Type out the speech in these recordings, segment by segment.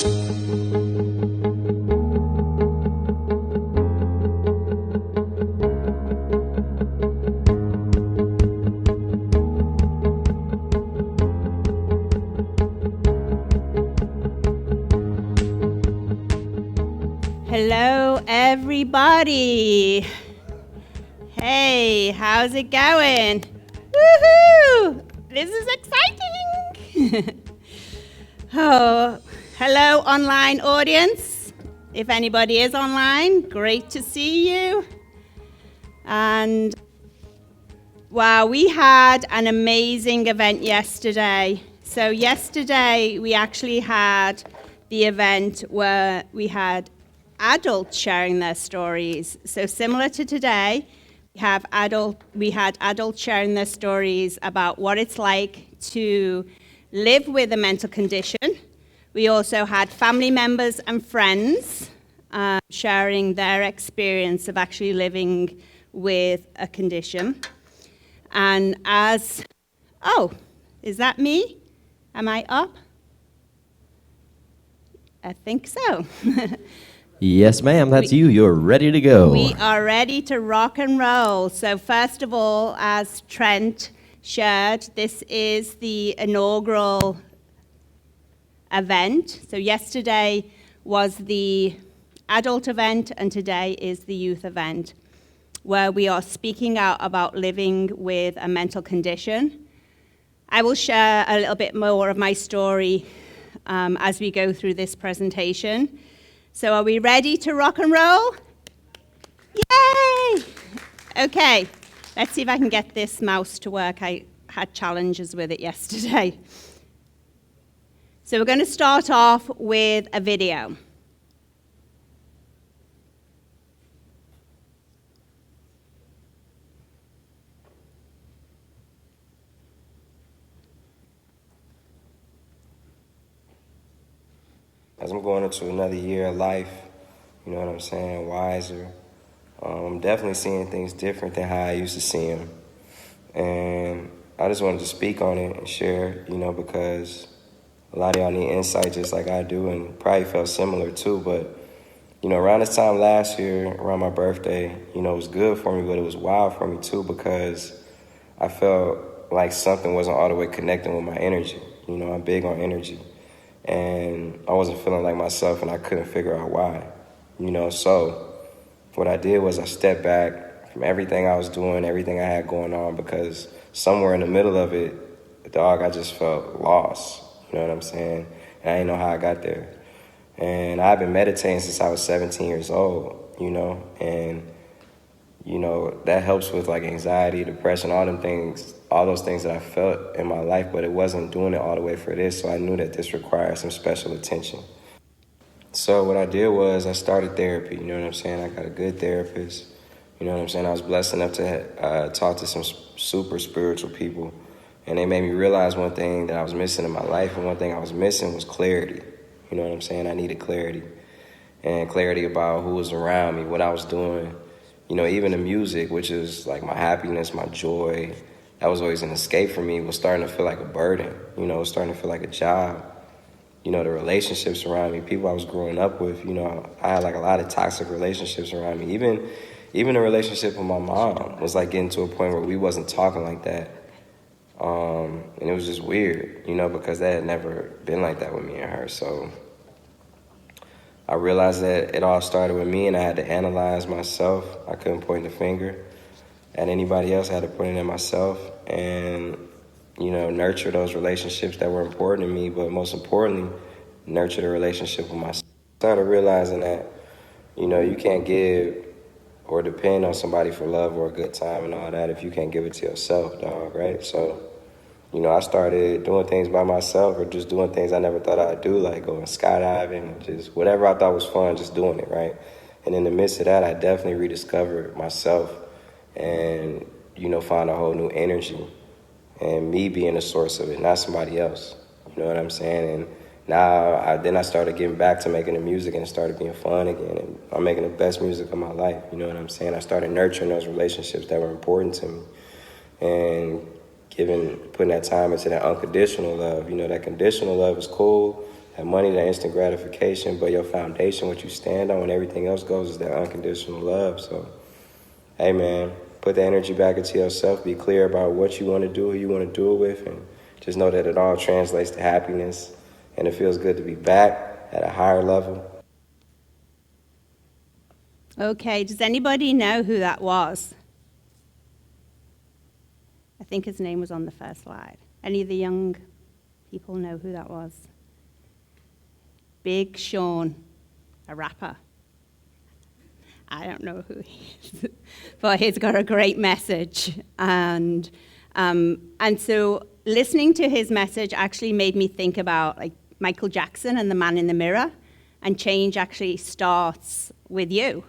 Hello, everybody. Hey, how's it going? Woohoo! This is exciting. Oh, hello, online audience. If anybody is online, great to see you. And wow, we had an amazing event yesterday. So yesterday we actually had the event where we had adults sharing their stories. So similar to today, we had adults sharing their stories about what it's like to live with a mental condition. We also had family members and friends sharing their experience of actually living with a condition. And is that me? Am I up? I think so. Yes, ma'am, that's you. You're ready to go. We are ready to rock and roll. So first of all, as Trent shared, this is the inaugural event. So yesterday was the adult event and today is the youth event, where we are speaking out about living with a mental condition. I will share a little bit more of my story as we go through this presentation. So are we ready to rock and roll? Yay! Okay, let's see if I can get this mouse to work. I had challenges with it yesterday. So we're going to start off with a video. As I'm going into another year of life, you know what I'm saying, wiser, I'm definitely seeing things different than how I used to see them. And I just wanted to speak on it and share, because a lot of y'all need insight just like I do and probably felt similar too. But, around this time last year, around my birthday, it was good for me, but it was wild for me too because I felt like something wasn't all the way connecting with my energy. I'm big on energy. And I wasn't feeling like myself, and I couldn't figure out why, So what I did was I stepped back from everything I was doing, everything I had going on, because somewhere in the middle of it, I just felt lost, you know what I'm saying? And I didn't know how I got there. And I've been meditating since I was 17 years old, and, that helps with like anxiety, depression, all those things that I felt in my life, but it wasn't doing it all the way for this, so I knew that this required some special attention. So what I did was I started therapy, you know what I'm saying? I got a good therapist, you know what I'm saying? I was blessed enough to talk to some super spiritual people, and they made me realize one thing that I was missing in my life, and one thing I was missing was clarity, you know what I'm saying? I needed clarity, and clarity about who was around me, what I was doing, even the music, which is like my happiness, my joy, that was always an escape for me, was starting to feel like a burden, it was starting to feel like a job. The relationships around me, people I was growing up with, I had like a lot of toxic relationships around me. Even the relationship with my mom was like getting to a point where we wasn't talking like that. And it was just weird, because that had never been like that with me and her. So I realized that it all started with me, and I had to analyze myself. I couldn't point the finger at anybody else. I had to put it in myself and, nurture those relationships that were important to me, but most importantly, nurture the relationship with myself. I started realizing that, you can't give or depend on somebody for love or a good time and all that if you can't give it to yourself, dog, right? So, I started doing things by myself or just doing things I never thought I'd do, like going skydiving, just whatever I thought was fun, just doing it, right? And in the midst of that, I definitely rediscovered myself and, found a whole new energy and me being the source of it, not somebody else. You know what I'm saying? And now I started getting back to making the music, and it started being fun again. And I'm making the best music of my life. You know what I'm saying? I started nurturing those relationships that were important to me, and putting that time into that unconditional love. That conditional love is cool. that money, that instant gratification, but your foundation, what you stand on, and everything else goes, is that unconditional love. So, hey man, put the energy back into yourself, be clear about what you want to do, who you want to do it with, and just know that it all translates to happiness, and it feels good to be back at a higher level. Okay, does anybody know who that was? I think his name was on the first slide. Any of the young people know who that was? Big Sean, a rapper. I don't know who he is, but he's got a great message. And so listening to his message actually made me think about like Michael Jackson and the man in the mirror, and change actually starts with you.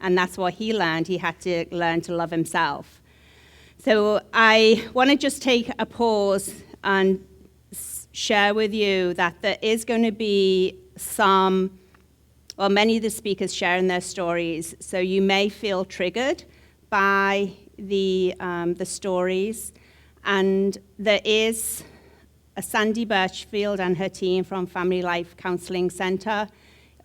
And that's what he learned. He had to learn to love himself. So I want to just take a pause and share with you that there is going to be many of the speakers sharing their stories. So you may feel triggered by the stories. And there is a Sandy Birchfield and her team from Family Life Counseling Center.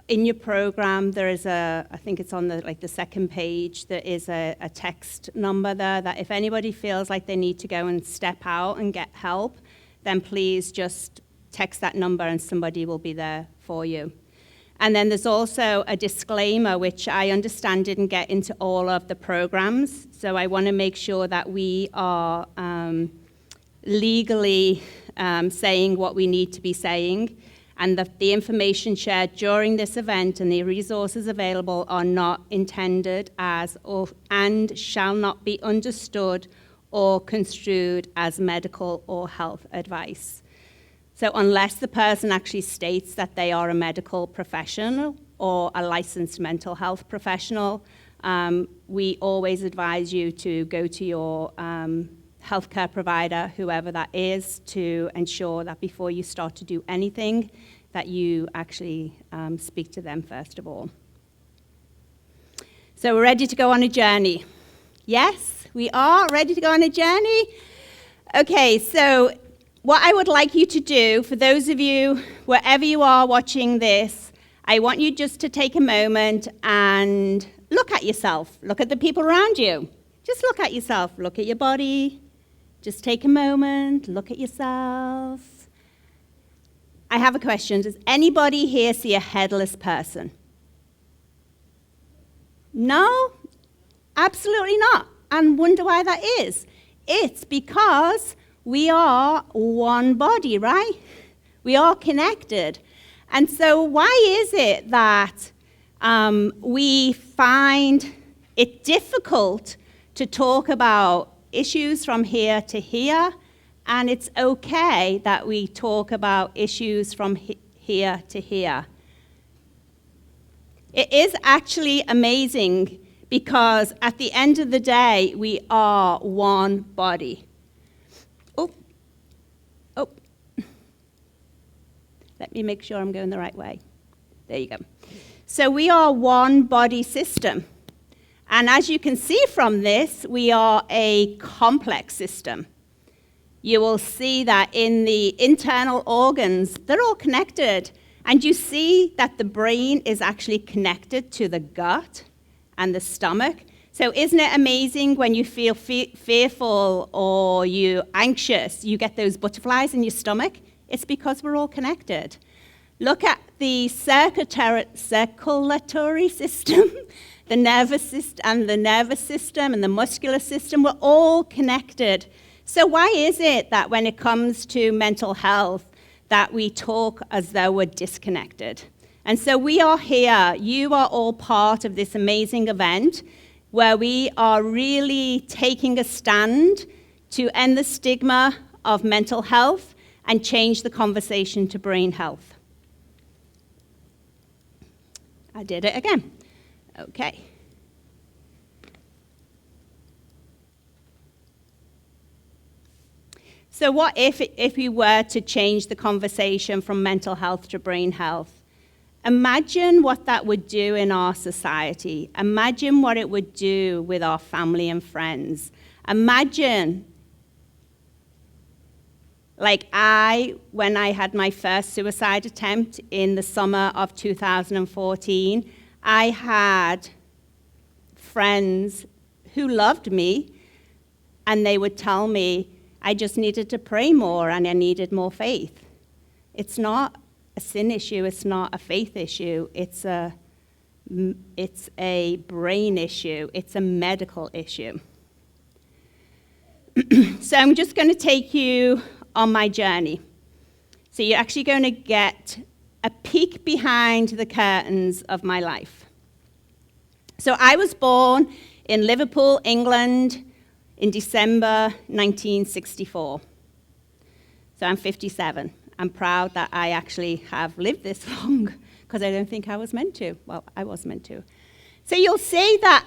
In your program, there is I think it's on the second page, there is a text number there that if anybody feels like they need to go and step out and get help, then please just text that number and somebody will be there for you. And then there's also a disclaimer, which I understand didn't get into all of the programs. So I want to make sure that we are legally saying what we need to be saying, and that the information shared during this event and the resources available are not intended as and shall not be understood or construed as medical or health advice. So unless the person actually states that they are a medical professional or a licensed mental health professional, we always advise you to go to your healthcare provider, whoever that is, to ensure that before you start to do anything, that you actually speak to them first of all. So we're ready to go on a journey. Yes, we are ready to go on a journey. Okay, so what I would like you to do, for those of you, wherever you are watching this, I want you just to take a moment and look at yourself. Look at the people around you. Just look at yourself. Look at your body. Just take a moment. Look at yourself. I have a question. Does anybody here see a headless person? No? Absolutely not. And wonder why that is. It's because we are one body, right? We are connected. And so why is it that we find it difficult to talk about issues from here to here, and it's okay that we talk about issues from here to here? It is actually amazing because at the end of the day, we are one body. Let me make sure I'm going the right way. There you go. So we are one body system. And as you can see from this, we are a complex system. You will see that in the internal organs, they're all connected. And you see that the brain is actually connected to the gut and the stomach. So isn't it amazing when you feel fearful or you're anxious, you get those butterflies in your stomach? It's because we're all connected. Look at the circulatory system, the nervous system and the muscular system. We're all connected. So why is it that when it comes to mental health that we talk as though we're disconnected? And so we are here. You are all part of this amazing event where we are really taking a stand to end the stigma of mental health and change the conversation to brain health. I did it again. Okay. So what if we were to change the conversation from mental health to brain health? Imagine what that would do in our society. Imagine what it would do with our family and friends. Imagine When I had my first suicide attempt in the summer of 2014, I had friends who loved me, and they would tell me I just needed to pray more and I needed more faith. It's not a sin issue, it's not a faith issue, it's a brain issue, it's a medical issue. So I'm just going to take you on my journey. So you're actually going to get a peek behind the curtains of my life. So I was born in Liverpool, England, in December 1964. So I'm 57. I'm proud that I actually have lived this long, because I don't think I was meant to. Well, I was meant to. So you'll see that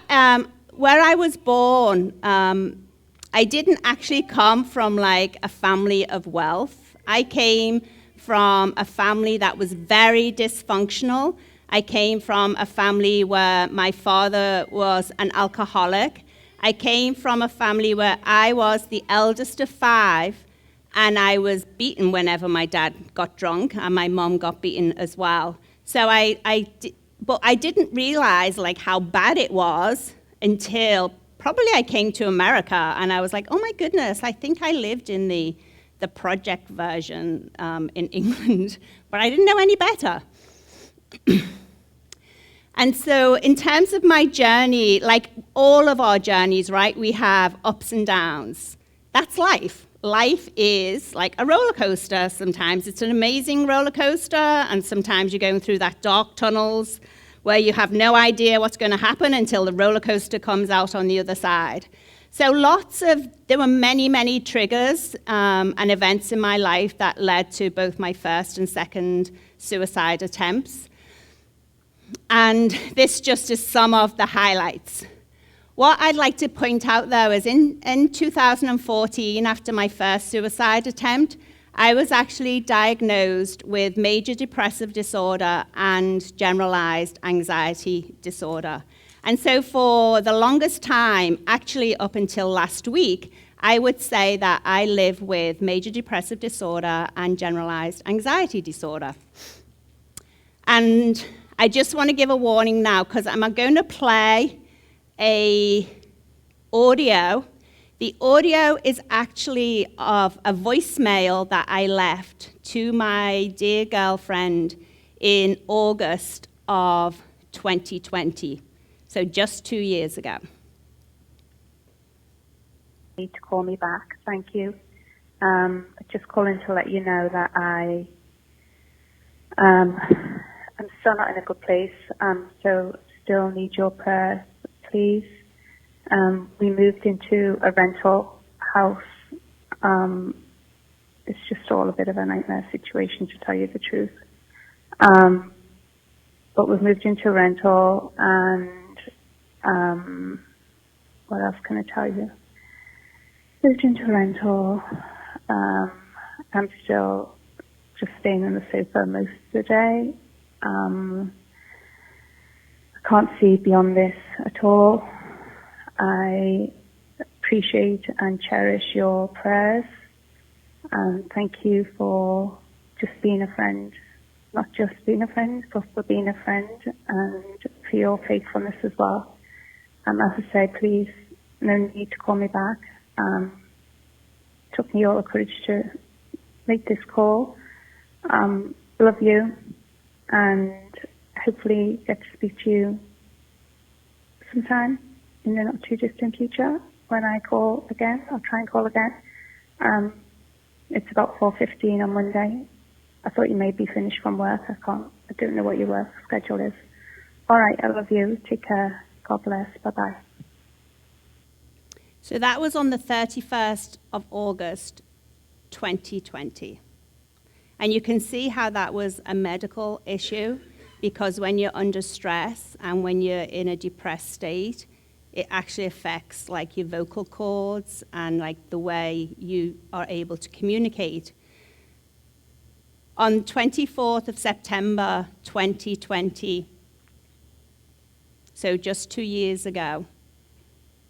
where I was born, I didn't actually come from like a family of wealth. I came from a family that was very dysfunctional. I came from a family where my father was an alcoholic. I came from a family where I was the eldest of 5, and I was beaten whenever my dad got drunk, and my mom got beaten as well. So but I didn't realize like how bad it was until probably I came to America, and I was like, oh my goodness, I think I lived in the project version in England, but I didn't know any better. And so in terms of my journey, like all of our journeys, right, we have ups and downs. That's life. Life is like a roller coaster. Sometimes it's an amazing roller coaster, and sometimes you're going through that dark tunnels where you have no idea what's going to happen until the roller coaster comes out on the other side. So there were many, many triggers and events in my life that led to both my first and second suicide attempts. And this just is some of the highlights. What I'd like to point out, though, is in 2014, after my first suicide attempt, I was actually diagnosed with major depressive disorder and generalized anxiety disorder. And so for the longest time, actually up until last week, I would say that I live with major depressive disorder and generalized anxiety disorder. And I just want to give a warning now, because I'm going to play a audio. The audio is actually of a voicemail that I left to my dear girlfriend in August of 2020, so just 2 years ago. Need to call me back, thank you. Just calling to let you know that I'm still not in a good place, so still need your prayers, please. We moved into a rental house. It's just all a bit of a nightmare situation, to tell you the truth. But we've moved into rental, and what else can I tell you? Moved into rental. I'm still just staying on the sofa most of the day. I can't see beyond this at all. I appreciate and cherish your prayers, and thank you for just being a friend. Not just being a friend, but for being a friend, and for your faithfulness as well. As I said, please, no need to call me back. Took me all the courage to make this call. Love you, and hopefully get to speak to you sometime in the not too distant future. When I call again, I'll try and call again. It's about 4:15 on Monday. I thought you may be finished from work. I don't know what your work schedule is. All right, I love you. Take care. God bless. Bye-bye. So that was on the 31st of August, 2020. And you can see how that was a medical issue, because when you're under stress and when you're in a depressed state, it actually affects like your vocal cords and like the way you are able to communicate. On 24th of September 2020, so just 2 years ago,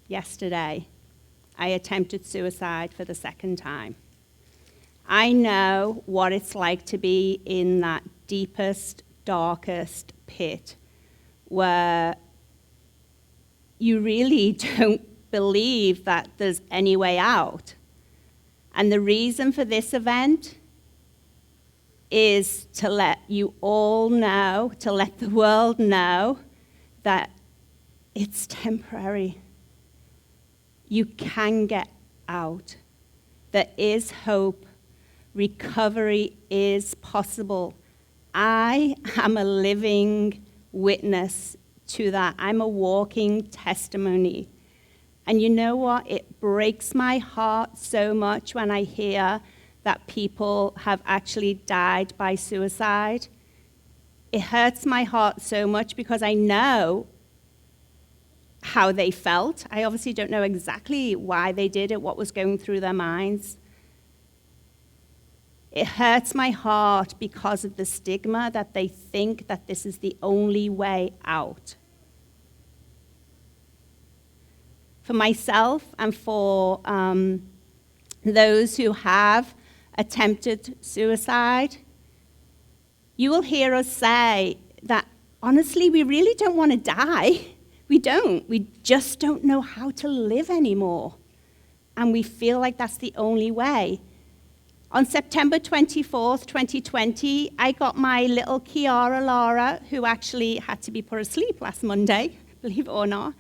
yesterday, I attempted suicide for the second time. I know what it's like to be in that deepest, darkest pit where you really don't believe that there's any way out. And the reason for this event is to let you all know, to let the world know that it's temporary. You can get out. There is hope. Recovery is possible. I am a living witness to that. I'm a walking testimony. And you know what? It breaks my heart so much when I hear that people have actually died by suicide. It hurts my heart so much because I know how they felt. I obviously don't know exactly why they did it, what was going through their minds. It hurts my heart because of the stigma that they think that this is the only way out. For myself and for those who have attempted suicide, you will hear us say that, honestly, we really don't want to die. We don't. We just don't know how to live anymore. And we feel like that's the only way. On September 24th, 2020, I got my little Kiara Lara, who actually had to be put asleep last Monday, believe it or not.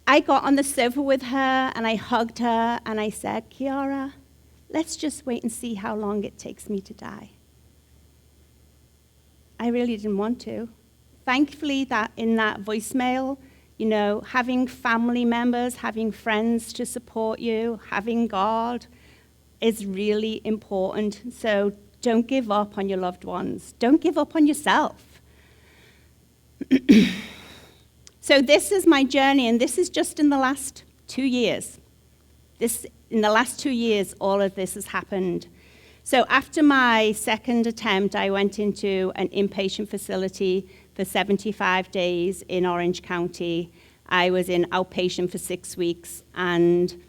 I got on the sofa with her and I hugged her and I said, Kiara, let's just wait and see how long it takes me to die. I really didn't want to. Thankfully, that in that voicemail, you know, having family members, having friends to support you, having God is really important. So don't give up on your loved ones. Don't give up on yourself. So this is my journey, and this is just in the last 2 years. In the last 2 years, all of this has happened. So after my second attempt, I went into an inpatient facility for 75 days in Orange County. I was in outpatient for 6 weeks, and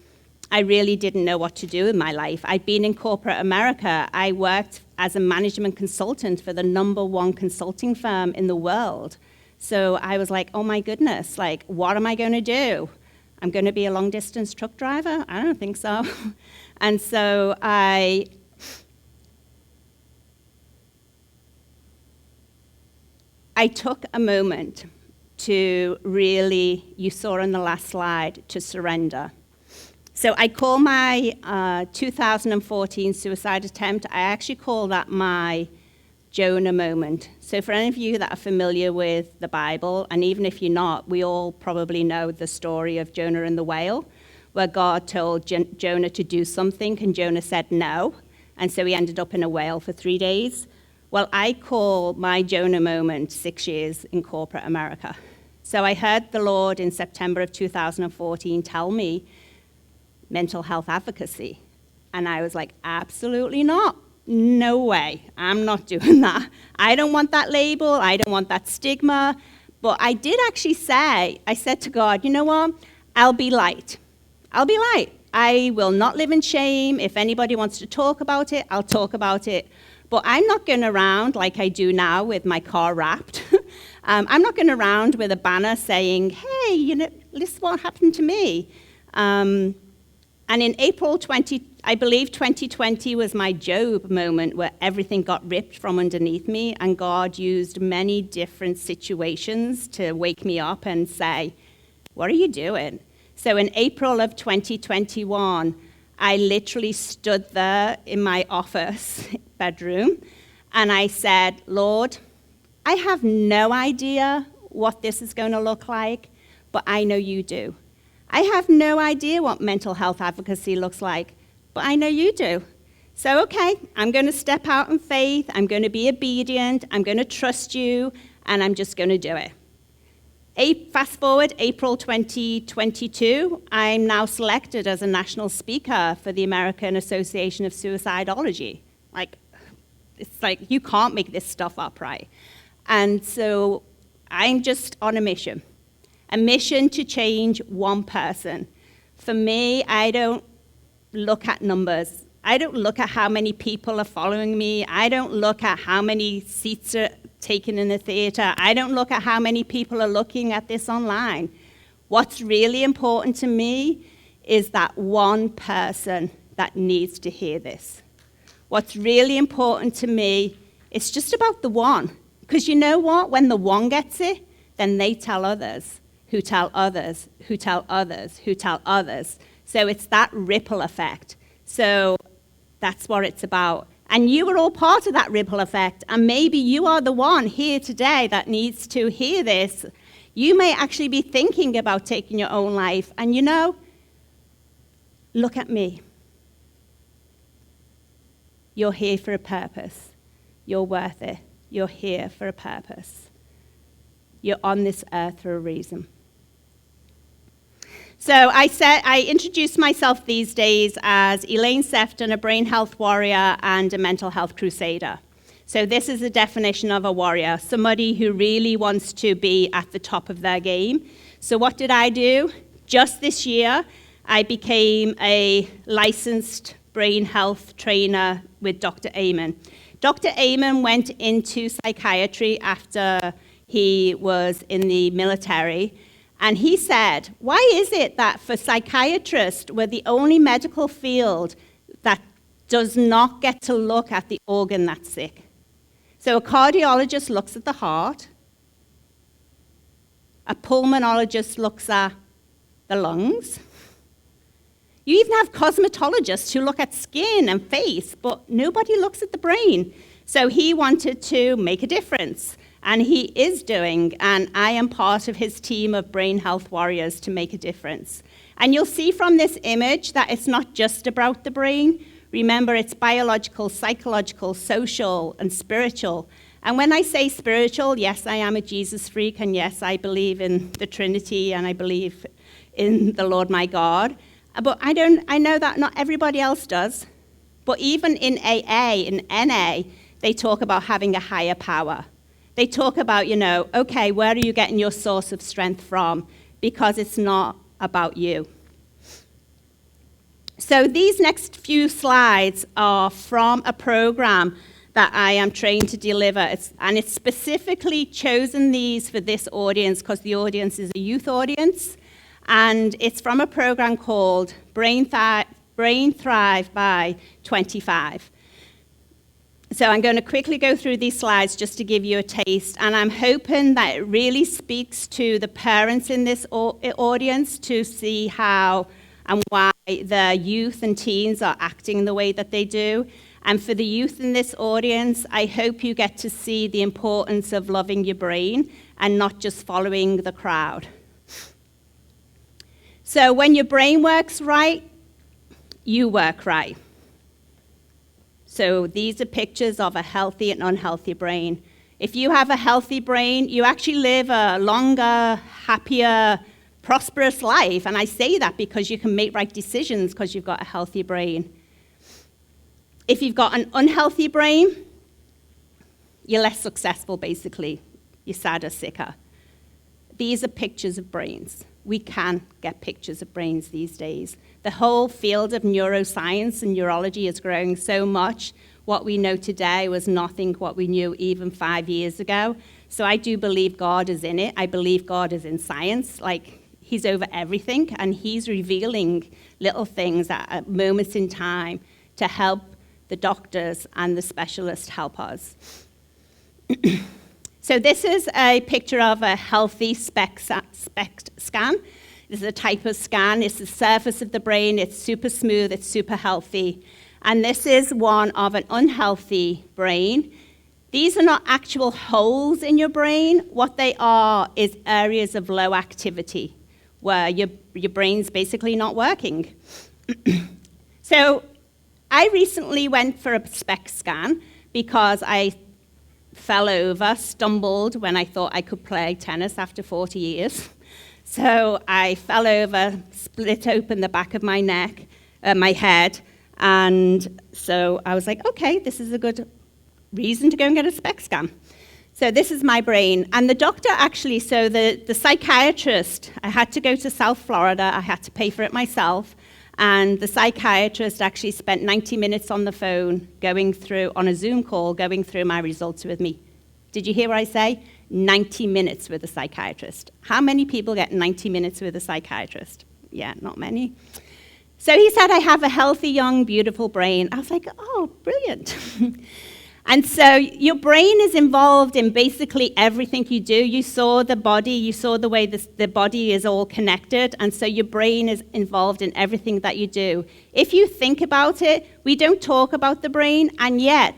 I really didn't know what to do with my life. I'd been in corporate America. I worked as a management consultant for the #1 consulting firm in the world. So I was like, oh my goodness, like, what am I going to do? I'm going to be a long-distance truck driver? I don't think so. And so I took a moment to really, you saw on the last slide, to surrender. So I call my 2014 suicide attempt, I actually call that my Jonah moment. So for any of you that are familiar with the Bible, and even if you're not, we all probably know the story of Jonah and the whale, where God told Jonah to do something, and Jonah said no, and so he ended up in a whale for 3 days. Well, I call my Jonah moment 6 years in corporate America. So I heard the Lord in September of 2014 tell me mental health advocacy, and I was like, absolutely not. No way, I'm not doing that. I don't want that label, I don't want that stigma. But I did actually say, I said to God, you know what? I'll be light. I'll be light. I will not live in shame. If anybody wants to talk about it, I'll talk about it. But I'm not going around like I do now with my car wrapped. I'm not going around with a banner saying, hey, you know, this is what happened to me. And in April 2020 was my Job moment where everything got ripped from underneath me, and God used many different situations to wake me up and say, what are you doing? So in April of 2021, I literally stood there in my office bedroom, and I said, Lord, I have no idea what this is going to look like, but I know you do. I have no idea what mental health advocacy looks like, but I know you do. So, okay, I'm going to step out in faith, I'm going to be obedient, I'm going to trust you, and I'm just going to do it. Fast forward, April 2022, I'm now selected as a national speaker for the American Association of Suicidology. It's like, you can't make this stuff up, right? And so I'm just on a mission to change one person. For me, I don't look at numbers. I don't look at how many people are following me. I don't look at how many seats are taken in the theater. I don't look at how many people are looking at this online. What's really important to me is that one person that needs to hear this. What's really important to me, it's just about the one. Because you know what? When the one gets it, then they tell others, who tell others, who tell others, who tell others. So it's that ripple effect. So that's what it's about. And you are all part of that ripple effect. And maybe you are the one here today that needs to hear this. You may actually be thinking about taking your own life. And you know, look at me. You're here for a purpose. You're worth it. You're here for a purpose. You're on this earth for a reason. So I introduce myself these days as Elaine, Sept, a brain health warrior and a mental health crusader. So this is a definition of a warrior, somebody who really wants to be at the top of their game. So what did I do? Just this year, I became a licensed brain health trainer with Dr. Amen. Dr. Amen went into psychiatry after he was in the military. And he said, why is it that for psychiatrists, we're the only medical field that does not get to look at the organ that's sick? So a cardiologist looks at the heart. A pulmonologist looks at the lungs. You even have cosmetologists who look at skin and face, but nobody looks at the brain. So he wanted to make a difference. And he is doing, and I am part of his team of brain health warriors to make a difference. And you'll see from this image that it's not just about the brain. Remember, it's biological, psychological, social, and spiritual. And when I say spiritual, yes, I am a Jesus freak, and yes, I believe in the Trinity, and I believe in the Lord my God. But I know that not everybody else does. But even in AA, in NA, they talk about having a higher power. They talk about, okay, where are you getting your source of strength from? Because it's not about you. So these next few slides are from a program that I am trained to deliver. And it's specifically chosen these for this audience because the audience is a youth audience. And it's from a program called Brain Thrive by 25. So I'm going to quickly go through these slides just to give you a taste, and I'm hoping that it really speaks to the parents in this audience to see how and why the youth and teens are acting the way that they do. And for the youth in this audience, I hope you get to see the importance of loving your brain and not just following the crowd. So when your brain works right, you work right. So these are pictures of a healthy and unhealthy brain. If you have a healthy brain, you actually live a longer, happier, prosperous life. And I say that because you can make right decisions because you've got a healthy brain. If you've got an unhealthy brain, you're less successful, basically. You're sadder, sicker. These are pictures of brains. We can get pictures of brains these days. The whole field of neuroscience and neurology is growing so much. What we know today was nothing what we knew even 5 years ago. So I do believe God is in it. I believe God is in science. Like, he's over everything, and he's revealing little things at moments in time to help the doctors and the specialists help us. So this is a picture of a healthy SPECT scan. This is a type of scan. It's the surface of the brain. It's super smooth. It's super healthy. And this is one of an unhealthy brain. These are not actual holes in your brain. What they are is areas of low activity where your brain's basically not working. So I recently went for a SPECT scan because I fell over, stumbled when I thought I could play tennis after 40 years. So I fell over, split open the back of my neck, my head, and so I was like, okay, this is a good reason to go and get a SPECT scan. So this is my brain. And the doctor actually, so the psychiatrist, I had to go to South Florida, I had to pay for it myself, And the psychiatrist actually spent 90 minutes on the phone on a Zoom call, going through my results with me. Did you hear what I say? 90 minutes with a psychiatrist. How many people get 90 minutes with a psychiatrist? Yeah, not many. So he said, I have a healthy, young, beautiful brain. I was like, oh, brilliant. And so your brain is involved in basically everything you do. You saw the body, you saw the way the body is all connected, and so your brain is involved in everything that you do. If you think about it, we don't talk about the brain, and yet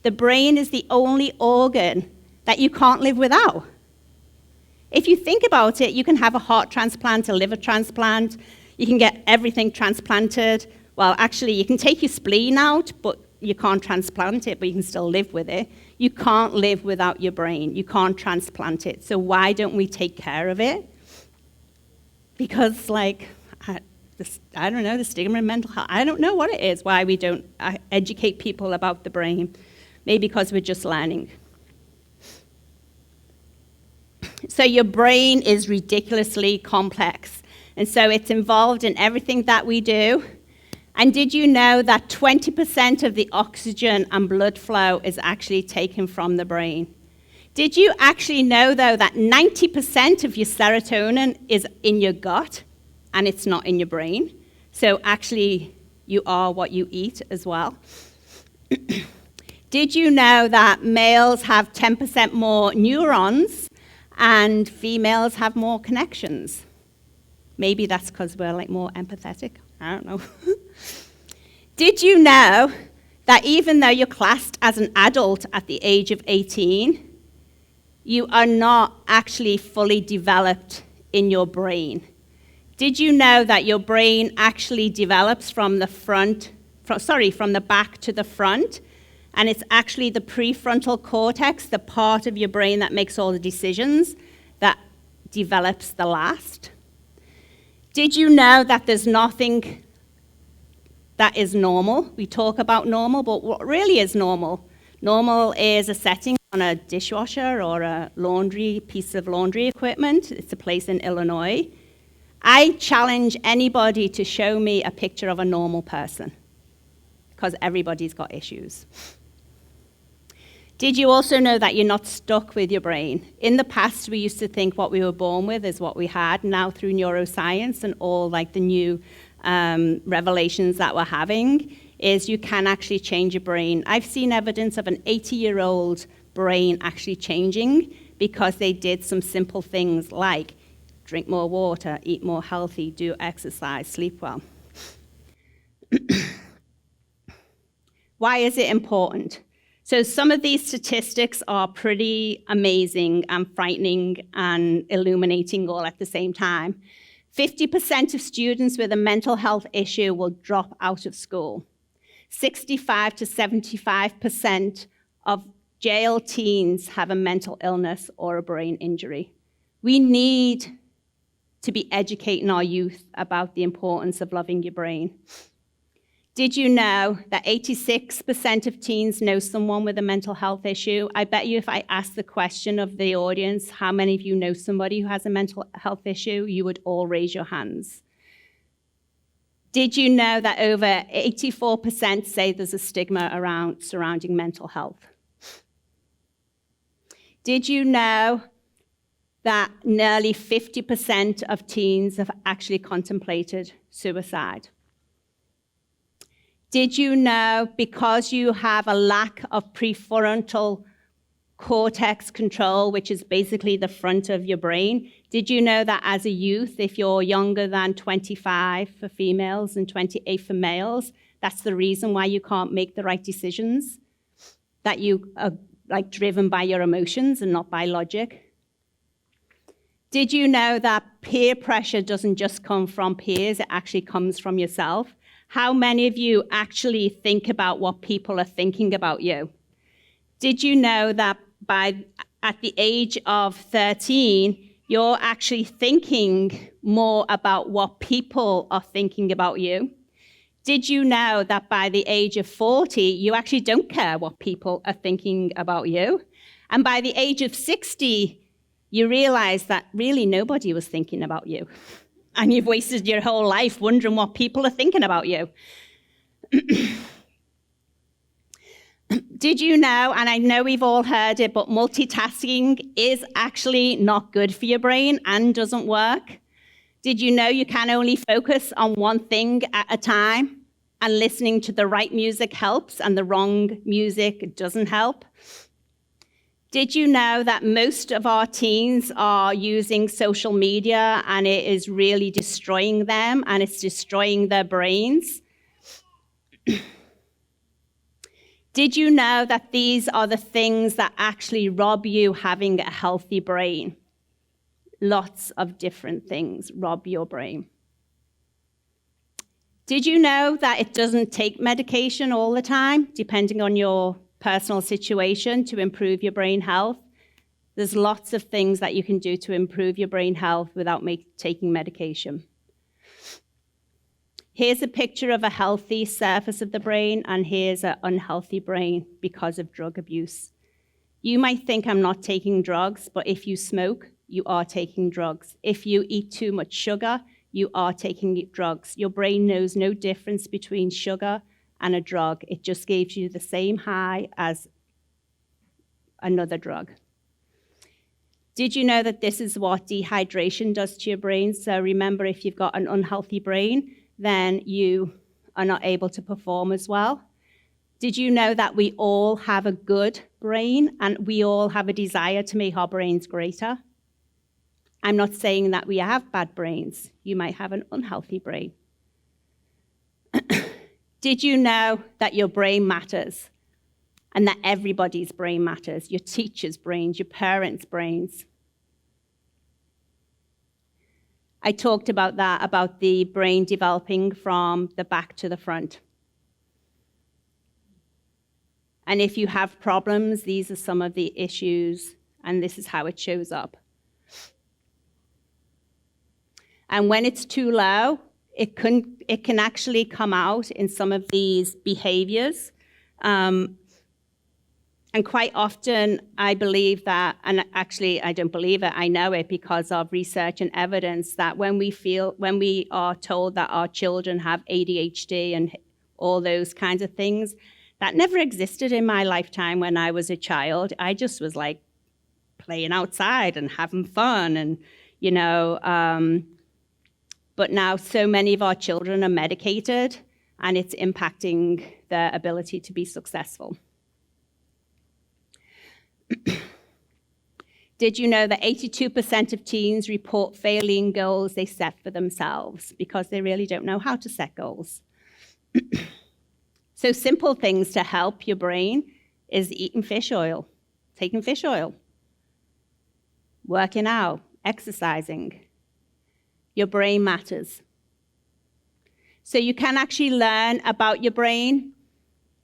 the brain is the only organ that you can't live without. If you think about it, you can have a heart transplant, a liver transplant, you can get everything transplanted. Well, actually, you can take your spleen out, but you can't transplant it, but you can still live with it. You can't live without your brain. You can't transplant it. So why don't we take care of it? Because, I don't know, the stigma in mental health, I don't know what it is, why we don't educate people about the brain. Maybe because we're just learning. So your brain is ridiculously complex. And so it's involved in everything that we do. And did you know that 20% of the oxygen and blood flow is actually taken from the brain? Did you actually know, though, that 90% of your serotonin is in your gut and it's not in your brain? So actually, you are what you eat as well. Did you know that males have 10% more neurons and females have more connections? Maybe that's because we're more empathetic. I don't know. Did you know that even though you're classed as an adult at the age of 18, you are not actually fully developed in your brain? Did you know that your brain actually develops from the back to the front? And it's actually the prefrontal cortex, the part of your brain that makes all the decisions, that develops the last. Did you know that there's nothing that is normal? We talk about normal, but what really is normal? Normal is a setting on a dishwasher or a piece of laundry equipment. It's a place in Illinois. I challenge anybody to show me a picture of a normal person, because everybody's got issues. Did you also know that you're not stuck with your brain? In the past, we used to think what we were born with is what we had. Now, through neuroscience and all the new revelations that we're having, is you can actually change your brain. I've seen evidence of an 80-year-old brain actually changing because they did some simple things like drink more water, eat more healthy, do exercise, sleep well. Why is it important? So some of these statistics are pretty amazing and frightening and illuminating all at the same time. 50% of students with a mental health issue will drop out of school. 65 to 75% of jail teens have a mental illness or a brain injury. We need to be educating our youth about the importance of loving your brain. Did you know that 86% of teens know someone with a mental health issue? I bet you if I asked the question of the audience, how many of you know somebody who has a mental health issue, you would all raise your hands. Did you know that over 84% say there's a stigma surrounding mental health? Did you know that nearly 50% of teens have actually contemplated suicide? Did you know, because you have a lack of prefrontal cortex control, which is basically the front of your brain, did you know that as a youth, if you're younger than 25 for females and 28 for males, that's the reason why you can't make the right decisions? That you are driven by your emotions and not by logic? Did you know that peer pressure doesn't just come from peers, it actually comes from yourself? How many of you actually think about what people are thinking about you? Did you know that at the age of 13, you're actually thinking more about what people are thinking about you? Did you know that by the age of 40, you actually don't care what people are thinking about you? And by the age of 60, you realize that really nobody was thinking about you. And you've wasted your whole life wondering what people are thinking about you. Did you know, and I know we've all heard it, but multitasking is actually not good for your brain and doesn't work? Did you know you can only focus on one thing at a time? And listening to the right music helps and the wrong music doesn't help? Did you know that most of our teens are using social media and it is really destroying them and it's destroying their brains? Did you know that these are the things that actually rob you having a healthy brain? Lots of different things rob your brain. Did you know that it doesn't take medication all the time, depending on your personal situation, to improve your brain health? There's lots of things that you can do to improve your brain health without taking medication. Here's a picture of a healthy surface of the brain, and here's an unhealthy brain because of drug abuse. You might think I'm not taking drugs, but if you smoke, you are taking drugs. If you eat too much sugar, you are taking drugs. Your brain knows no difference between sugar and a drug. It just gives you the same high as another drug. Did you know that this is what dehydration does to your brain? So remember, if you've got an unhealthy brain, then you are not able to perform as well. Did you know that we all have a good brain and we all have a desire to make our brains greater? I'm not saying that we have bad brains. You might have an unhealthy brain. Did you know that your brain matters and that everybody's brain matters? Your teacher's brains, your parents' brains. I talked about that, about the brain developing from the back to the front. And if you have problems, these are some of the issues, and this is how it shows up. And when it's too low, it can actually come out in some of these behaviors. And quite often, I believe that, and actually I don't believe it, I know it because of research and evidence, that when we are told that our children have ADHD and all those kinds of things, that never existed in my lifetime when I was a child. I just was like playing outside and having fun and, but now so many of our children are medicated and it's impacting their ability to be successful. Did you know that 82% of teens report failing goals they set for themselves because they really don't know how to set goals? So simple things to help your brain is eating fish oil, taking fish oil, working out, exercising. Your brain matters. So you can actually learn about your brain.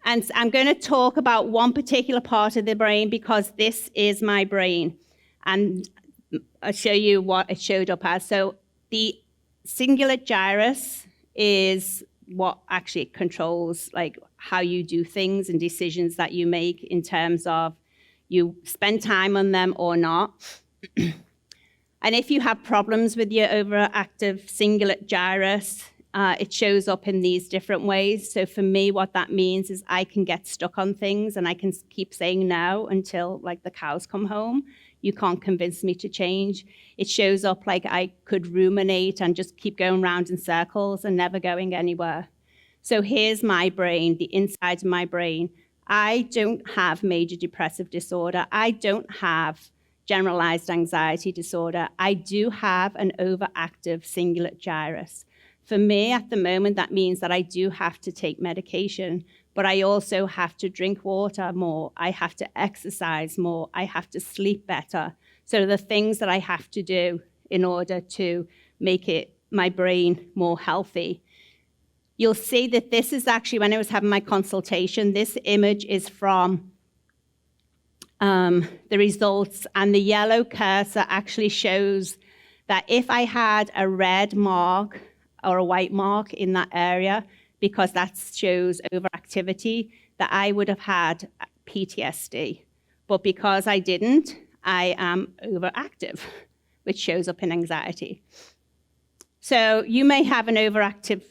And I'm going to talk about one particular part of the brain because this is my brain. And I'll show you what it showed up as. So the cingulate gyrus is what actually controls like how you do things and decisions that you make in terms of you spend time on them or not. And if you have problems with your overactive cingulate gyrus, it shows up in these different ways. So for me, what that means is I can get stuck on things and I can keep saying no until like the cows come home. You can't convince me to change. It shows up like I could ruminate and just keep going round in circles and never going anywhere. So here's my brain, the inside of my brain. I don't have major depressive disorder. I don't have generalized anxiety disorder. I do have an overactive cingulate gyrus. For me, at the moment, that means that I do have to take medication, but I also have to drink water more. I have to exercise more. I have to sleep better. So the things that I have to do in order to make my brain more healthy. You'll see that this is actually, when I was having my consultation, this image is from the results, and the yellow cursor actually shows that if I had a red mark or a white mark in that area, because that shows overactivity, that I would have had PTSD. But because I didn't, I am overactive, which shows up in anxiety. So you may have an overactive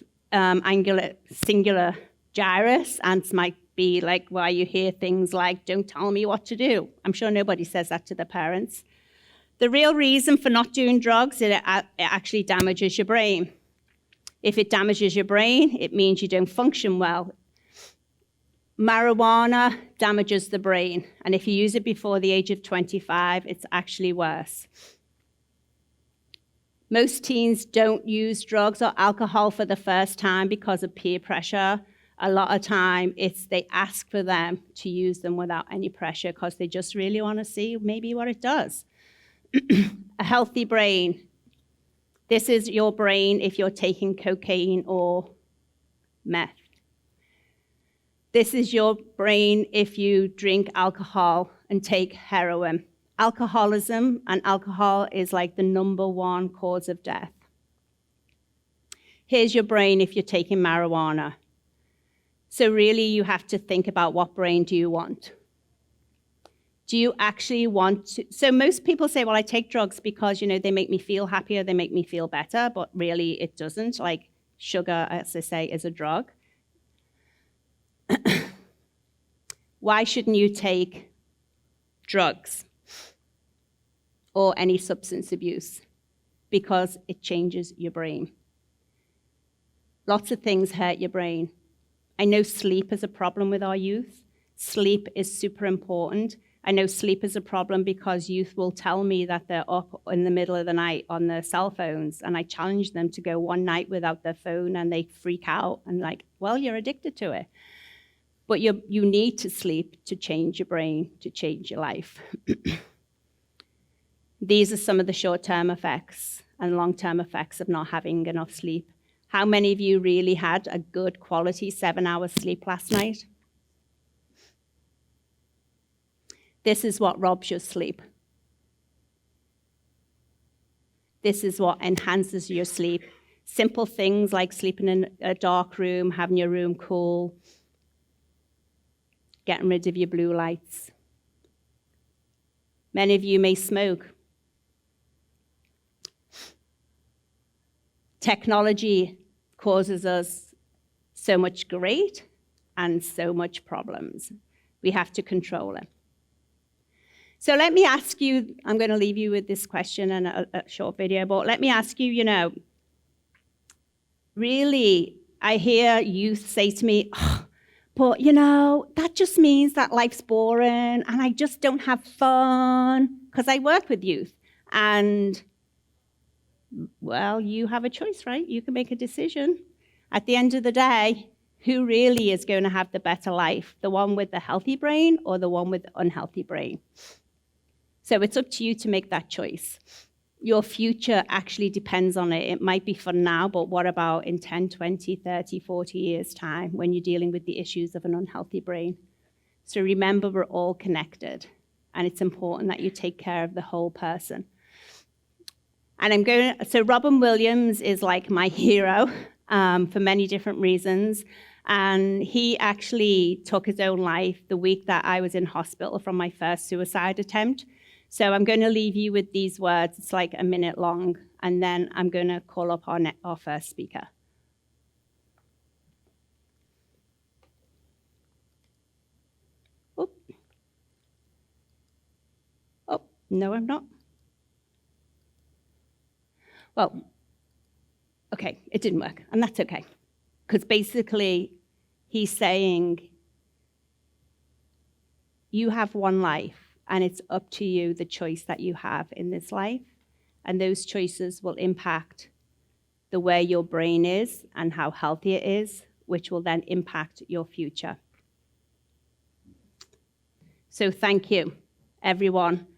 singular gyrus, and it might be like why you hear things like, don't tell me what to do. I'm sure nobody says that to their parents. The real reason for not doing drugs is it actually damages your brain. If it damages your brain, it means you don't function well. Marijuana damages the brain, and if you use it before the age of 25, it's actually worse. Most teens don't use drugs or alcohol for the first time because of peer pressure. A lot of time, they ask for them to use them without any pressure because they just really want to see maybe what it does. A healthy brain. This is your brain if you're taking cocaine or meth. This is your brain if you drink alcohol and take heroin. Alcoholism and alcohol is like the #1 cause of death. Here's your brain if you're taking marijuana. So really you have to think about what brain do you want? Do you actually want to? So most people say, well, I take drugs because, they make me feel happier, they make me feel better, but really it doesn't. Like sugar, as I say, is a drug. Why shouldn't you take drugs or any substance abuse? Because it changes your brain. Lots of things hurt your brain. I know sleep is a problem with our youth. Sleep is super important. I know sleep is a problem because youth will tell me that they're up in the middle of the night on their cell phones, and I challenge them to go one night without their phone, and they freak out and like, well, you're addicted to it. But you need to sleep to change your brain, to change your life. These are some of the short-term effects and long-term effects of not having enough sleep. How many of you really had a good quality 7-hour sleep last night? This is what robs your sleep. This is what enhances your sleep. Simple things like sleeping in a dark room, having your room cool, getting rid of your blue lights. Many of you may smoke. Technology causes us so much great and so much problems. We have to control it. So let me ask you, I'm going to leave you with this question and a short video, but let me ask you, really, I hear youth say to me, but that just means that life's boring and I just don't have fun, because I work with youth. And, well, you have a choice, right? You can make a decision. At the end of the day, who really is going to have the better life? The one with the healthy brain or the one with the unhealthy brain? So it's up to you to make that choice. Your future actually depends on it. It might be fun now, but what about in 10, 20, 30, 40 years' time when you're dealing with the issues of an unhealthy brain? So remember, we're all connected, and it's important that you take care of the whole person. And so Robin Williams is like my hero for many different reasons. And he actually took his own life the week that I was in hospital from my first suicide attempt. So I'm going to leave you with these words. It's like a minute long, and then I'm going to call up our first speaker. Oh, no, I'm not. Well, okay, it didn't work, and that's okay. Because basically, he's saying, you have one life. And it's up to you, the choice that you have in this life. And those choices will impact the way your brain is and how healthy it is, which will then impact your future. So thank you, everyone.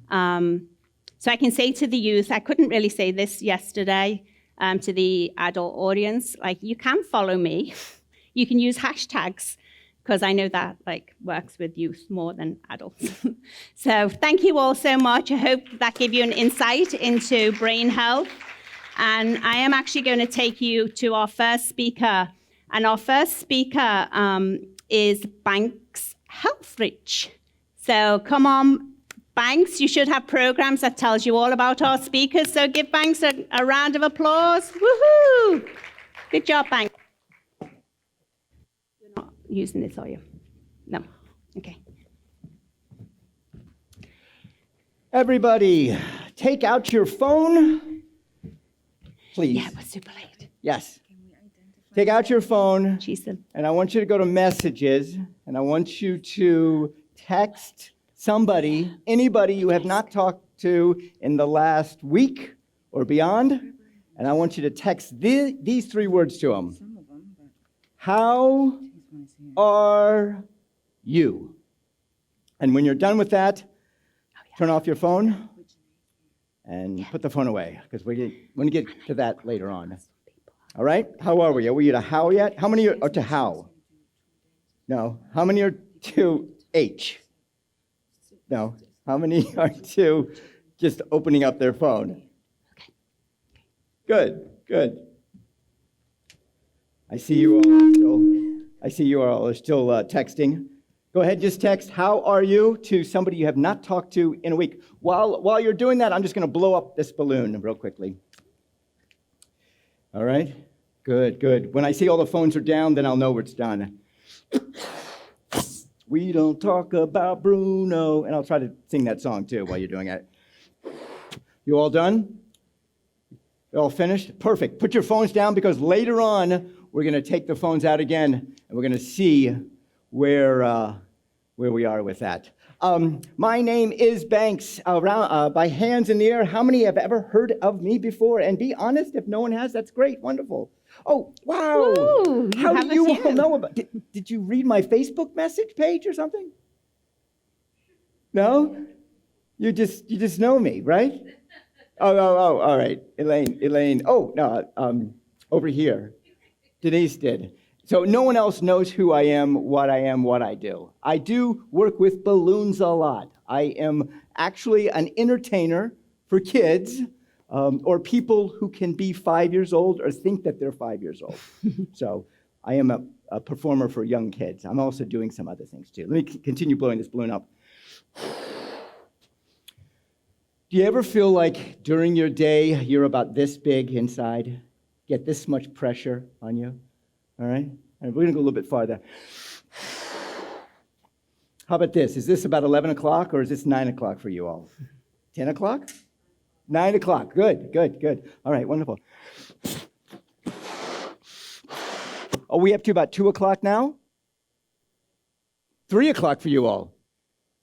So I can say to the youth, I couldn't really say this yesterday to the adult audience, like, you can follow me. You can use hashtags, because I know that works with youth more than adults. So thank you all so much. I hope that gave you an insight into brain health. And I am actually going to take you to our first speaker. And our first speaker is Banks Healthridge. So come on, Banks, you should have programs that tells you all about our speakers, so give Banks a round of applause. Woohoo! Good job, Banks. You're not using this, are you? No. Okay. Everybody, take out your phone, please. Yeah, we're super late. Yes. Take out your phone, Jeez. and I want you to go to messages, and I want you to text somebody, anybody you have not talked to in the last week or beyond, and I want you to text these 3 words to them. How are you? And when you're done with that, turn off your phone and put the phone away, because we're going to get to that later on. All right? How are we? Are we to how yet? How many are to how? No. How many are to H? No. How many are to just opening up their phone? Good. I see you all are still texting. Go ahead, just text, how are you, to somebody you have not talked to in a week. While you're doing that, I'm just going to blow up this balloon real quickly. All right? Good. When I see all the phones are down, then I'll know it's done. We don't talk about Bruno. And I'll try to sing that song, too, while you're doing it. You all done? You all finished? Perfect. Put your phones down, because later on, we're going to take the phones out again, and we're going to see where we are with that. My name is Banks. By hands in the air, how many have ever heard of me before? And be honest, if no one has, that's great. Wonderful. Oh, wow. Ooh, How do you all know about it? Did you read my Facebook message page or something? No? You just know me, right? Oh, all right. Elaine. Oh, no, over here. Denise did. So no one else knows who I am, what I do. I do work with balloons a lot. I am actually an entertainer for kids, or people who can be 5 years old or think that they're 5 years old. So I am a performer for young kids. I'm also doing some other things too. Let me continue blowing this balloon up. Do you ever feel like during your day you're about this big inside? Get this much pressure on you? All right? We're going to go a little bit farther. How about this? Is this about 11 o'clock or is this 9 o'clock for you all? 10 o'clock? 9 o'clock. Good. All right, wonderful. Are we up to about 2 o'clock now? 3 o'clock for you all.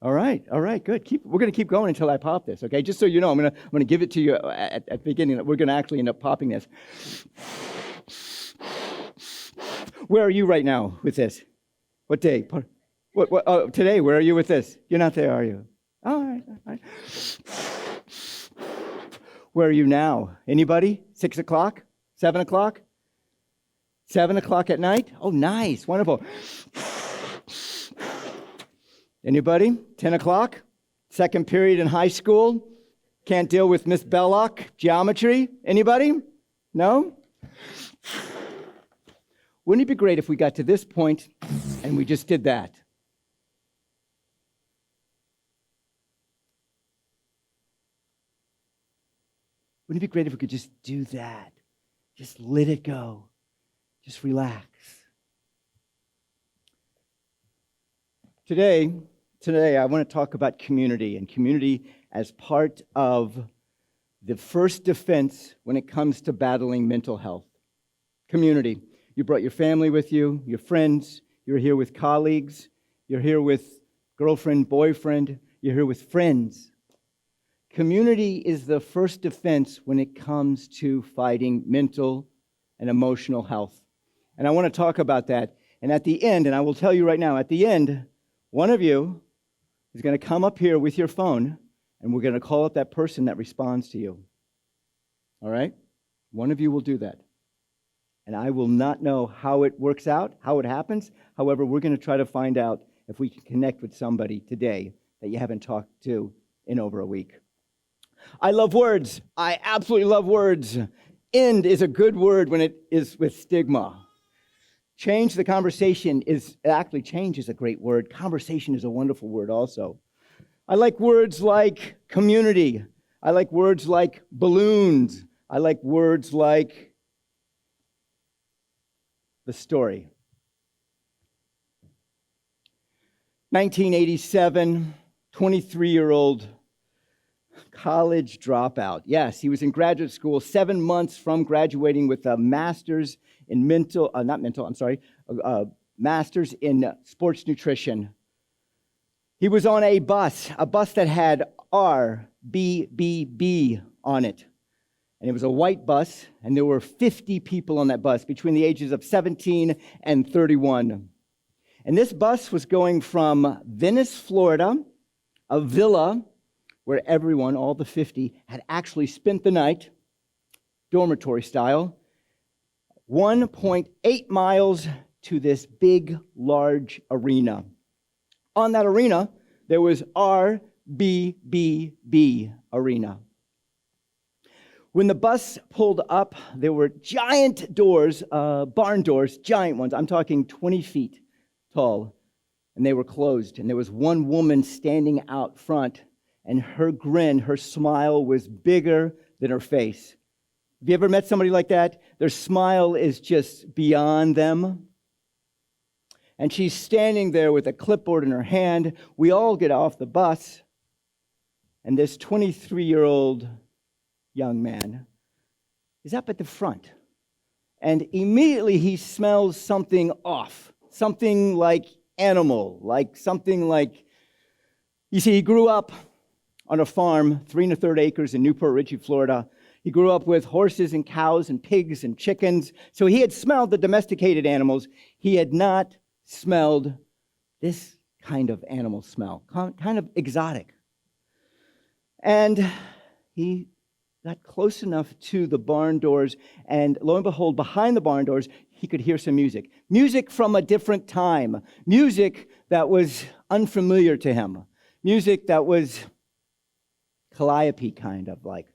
All right, good. We're going to keep going until I pop this, okay? Just so you know, I'm going to give it to you at the beginning. We're going to actually end up popping this. Where are you right now with this? What day? What? Today, where are you with this? You're not there, are you? All right. Where are you now? Anybody? 6 o'clock? 7 o'clock? 7 o'clock at night? Oh, nice. Wonderful. Anybody? 10 o'clock? Second period in high school? Can't deal with Miss Belloc? Geometry? Anybody? No? Wouldn't it be great if we got to this point and we just did that? Wouldn't it be great if we could just do that? Just let it go. Just relax. Today, I want to talk about community, and community as part of the first defense when it comes to battling mental health. Community. You brought your family with you, your friends, you're here with colleagues, you're here with girlfriend, boyfriend, you're here with friends. Community is the first defense when it comes to fighting mental and emotional health. And I want to talk about that. And at the end, and I will tell you right now, at the end, one of you is going to come up here with your phone, and we're going to call up that person that responds to you. All right? One of you will do that. And I will not know how it works out, how it happens. However, we're going to try to find out if we can connect with somebody today that you haven't talked to in over a week. I love words. I absolutely love words. End is a good word when it is with stigma. Change the conversation change is a great word. Conversation is a wonderful word also. I like words like community. I like words like balloons. I like words like the story. 1987, 23-year-old college dropout. Yes, he was in graduate school 7 months from graduating with a master's in master's in sports nutrition. He was on a bus that had RBBB on it. And it was a white bus, and there were 50 people on that bus between the ages of 17 and 31. And this bus was going from Venice, Florida, a villa where everyone, all the 50, had actually spent the night, dormitory style, 1.8 miles to this big, large arena. On that arena, there was RBBB Arena. When the bus pulled up, there were giant doors, barn doors, giant ones. I'm talking 20 feet tall, and they were closed. And there was one woman standing out front, and her grin, her smile was bigger than her face. Have you ever met somebody like that? Their smile is just beyond them. And she's standing there with a clipboard in her hand. We all get off the bus, and this 23-year-old young man is up at the front. And immediately he smells something off, something like animal, like something like, you see, he grew up on a farm, 3 1/3 acres in Newport Richey, Florida. He grew up with horses and cows and pigs and chickens. So he had smelled the domesticated animals. He had not smelled this kind of animal smell, kind of exotic. And he got close enough to the barn doors, and lo and behold, behind the barn doors, he could hear some music. Music from a different time. Music that was unfamiliar to him. Music that was calliope kind of like.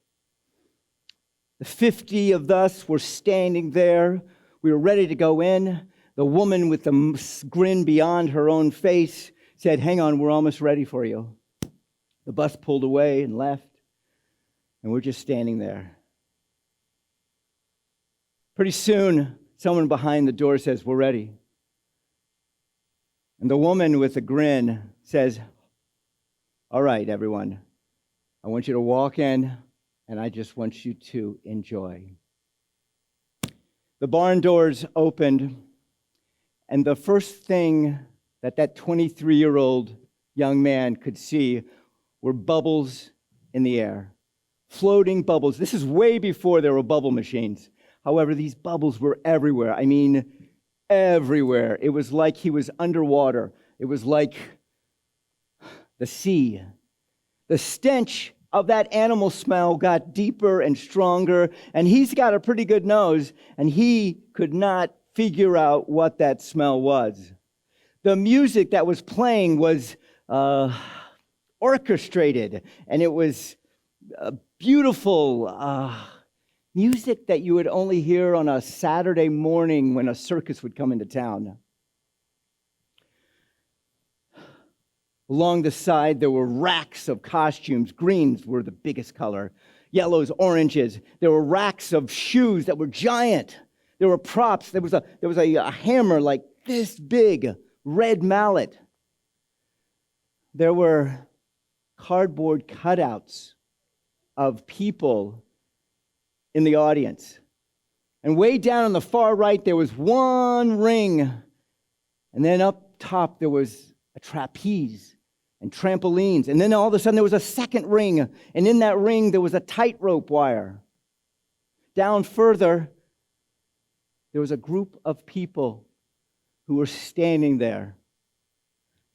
The 50 of us were standing there. We were ready to go in. The woman with the grin beyond her own face said, "Hang on, we're almost ready for you." The bus pulled away and left, and we're just standing there. Pretty soon, someone behind the door says, "We're ready." And the woman with a grin says, "All right, everyone, I want you to walk in, and I just want you to enjoy." The barn doors opened, and the first thing that 23-year-old young man could see were bubbles in the air. Floating bubbles. This is way before there were bubble machines. However, these bubbles were everywhere. I mean, everywhere. It was like he was underwater. It was like the sea. The stench of that animal smell got deeper and stronger, and he's got a pretty good nose, and he could not figure out what that smell was. The music that was playing was orchestrated, and it was beautiful music that you would only hear on a Saturday morning when a circus would come into town. Along the side, there were racks of costumes. Greens were the biggest color. Yellows, oranges. There were racks of shoes that were giant. There were props. There was a hammer like this big, red mallet. There were cardboard cutouts of people in the audience. And way down on the far right, there was one ring. And then up top, there was a trapeze and trampolines. And then all of a sudden, there was a second ring. And in that ring, there was a tightrope wire. Down further, there was a group of people who were standing there.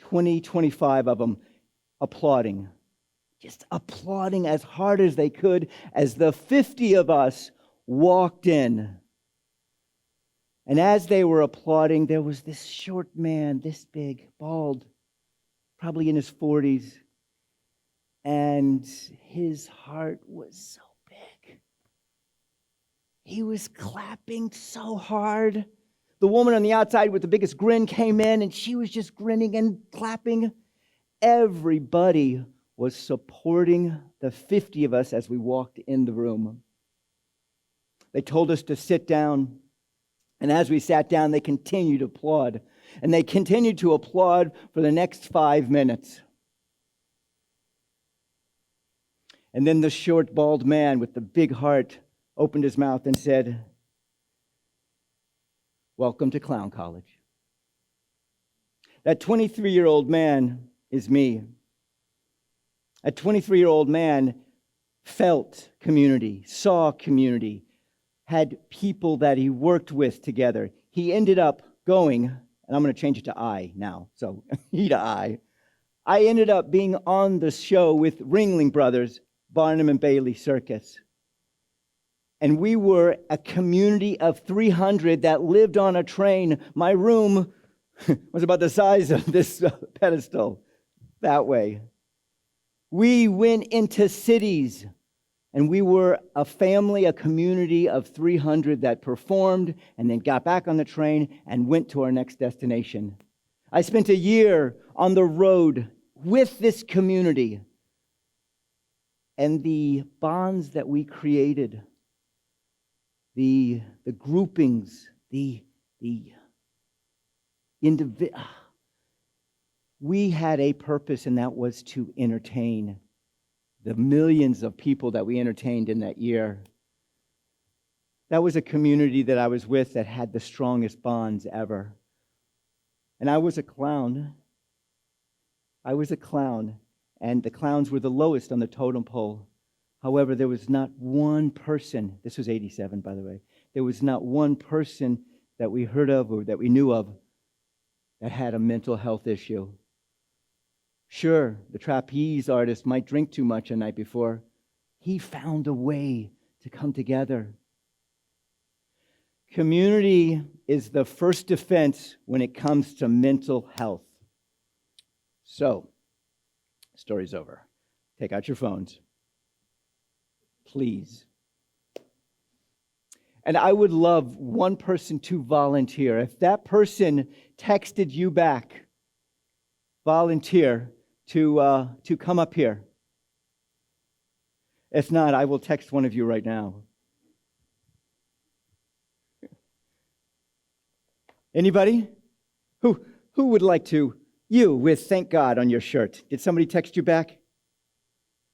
25 of them applauding. Just applauding as hard as they could as the 50 of us walked in. And as they were applauding, there was this short man, this big, bald, probably in his 40s, and his heart was so big. He was clapping so hard. The woman on the outside with the biggest grin came in, and she was just grinning and clapping. Everybody was supporting the 50 of us as we walked in the room. They told us to sit down, and as we sat down, they continued to applaud. And they continued to applaud for the next 5 minutes. And then the short, bald man with the big heart opened his mouth and said, "Welcome to Clown College." That 23-year-old man is me. A 23-year-old man felt community, saw community, had people that he worked with together. He ended up going, and I'm going to change it to I now, so he to I. I ended up being on the show with Ringling Brothers, Barnum and Bailey Circus. And we were a community of 300 that lived on a train. My room was about the size of this pedestal, that way. We went into cities, and we were a family, a community of 300 that performed and then got back on the train and went to our next destination. I spent a year on the road with this community, and the bonds that we created, the groupings, the individual. We had a purpose, and that was to entertain the millions of people that we entertained in that year. That was a community that I was with that had the strongest bonds ever. And I was a clown. And the clowns were the lowest on the totem pole. However, there was not one person, this was 87, by the way, there was not one person that we heard of or that we knew of that had a mental health issue. Sure, the trapeze artist might drink too much the night before. He found a way to come together. Community is the first defense when it comes to mental health. So, story's over. Take out your phones. Please. And I would love one person to volunteer. If that person texted you back, volunteer to come up here. If not, I will text one of you right now. Anybody? Who would like to? You with "Thank God" on your shirt. Did somebody text you back?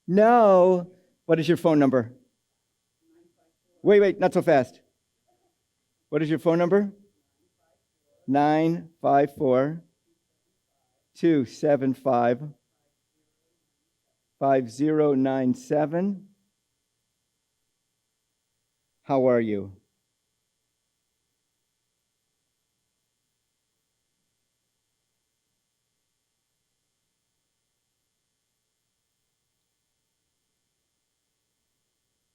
No. What is your phone number? Wait, not so fast. What is your phone number? 954-275-5097. How are you?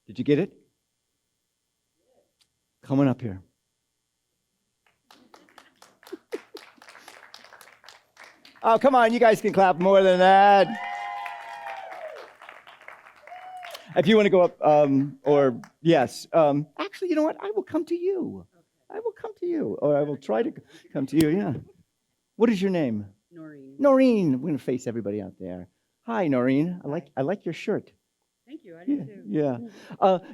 Did you get it? Come on up here. Oh, come on, you guys can clap more than that. If you want to go up, or yes. Actually, you know what? I will come to you. I will come to you, or I will try to come to you, yeah. What is your name? Noreen. Noreen. We're going to face everybody out there. Hi, Noreen. I like your shirt. Thank you. I do too. Yeah.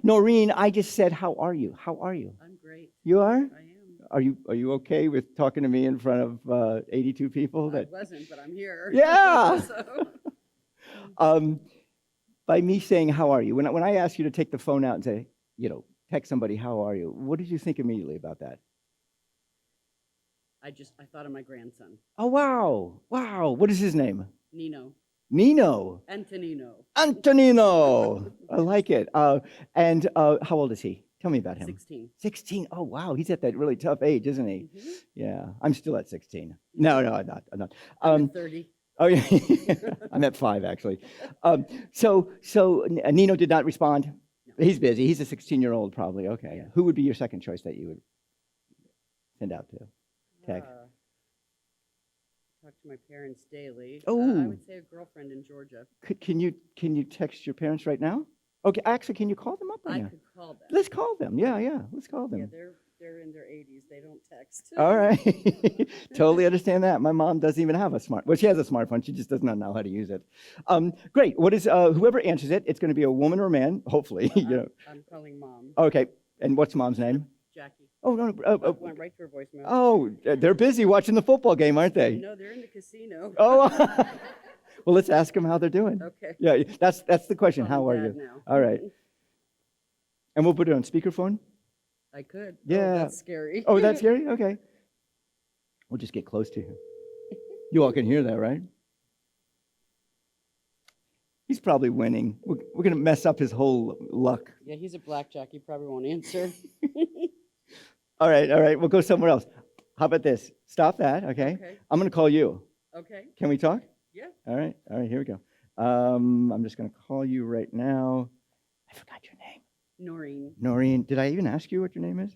Noreen, I just said, how are you? How are you? I'm great. You are? I am. Are you okay with talking to me in front of 82 people? I wasn't, but I'm here. Yeah. So. By me saying, how are you? When I asked you to take the phone out and say, text somebody, how are you? What did you think immediately about that? I thought of my grandson. Oh, wow. Wow. What is his name? Nino. Antonino. I like it. And how old is he? Tell me about him. 16. 16. Oh, wow. He's at that really tough age, isn't he? Mm-hmm. Yeah. I'm still at 16. No, I'm not. I'm at 30. Oh, yeah. I'm at 5, actually. So Nino did not respond? No. He's busy. He's a 16-year-old probably. Okay. Yeah. Who would be your second choice that you would send out to? Text. Talk to my parents daily. Oh. I would say a girlfriend in Georgia. Can you text your parents right now? Okay, actually, can you call them up right I now? could call them. Let's call them. Yeah, let's call them. Yeah, they're They're in their 80s. They don't text. All right. Totally understand that. My mom doesn't even have well, she has a smartphone. She just does not know how to use it. Great. What is, whoever answers it, it's going to be a woman or a man, hopefully. I'm calling Mom. Okay. And what's mom's name? Jackie. Oh, no. Went right to her voicemail. Oh, they're busy watching the football game, aren't they? No, they're in the casino. Oh, well, let's ask them how they're doing. Okay. Yeah, that's the question. Call How are Dad you? now. All right. And we'll put it on speakerphone? I could. Yeah. Oh, that's scary. Oh, that's scary? Okay. We'll just get close to him. You all can hear that, right? He's probably winning. We're going to mess up his whole luck. Yeah, he's a blackjack. He probably won't answer. All right. We'll go somewhere else. How about this? Stop that, okay? I'm going to call you. Okay. Can we talk? Yeah. All right, here we go. I'm just going to call you right now. I forgot your name. Noreen. Noreen. Did I even ask you what your name is?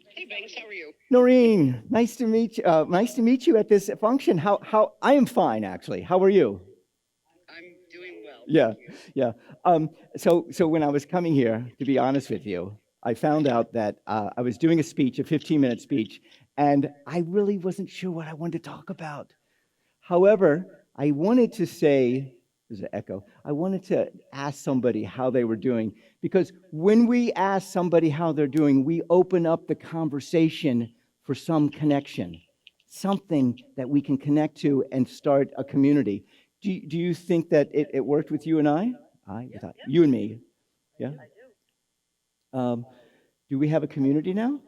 Hey, Banks, how are you? Noreen, nice to meet you. Nice to meet you at this function. How? I am fine, actually. How are you? I'm doing well. Yeah. So when I was coming here, to be honest with you, I found out that I was doing a 15-minute speech, and I really wasn't sure what I wanted to talk about. However, I wanted to say, there's an echo, I wanted to ask somebody how they were doing, because when we ask somebody how they're doing, we open up the conversation for some connection, something that we can connect to and start a community. Do you think that it worked with you and I? You and me. Yeah? I do. Do we have a community now?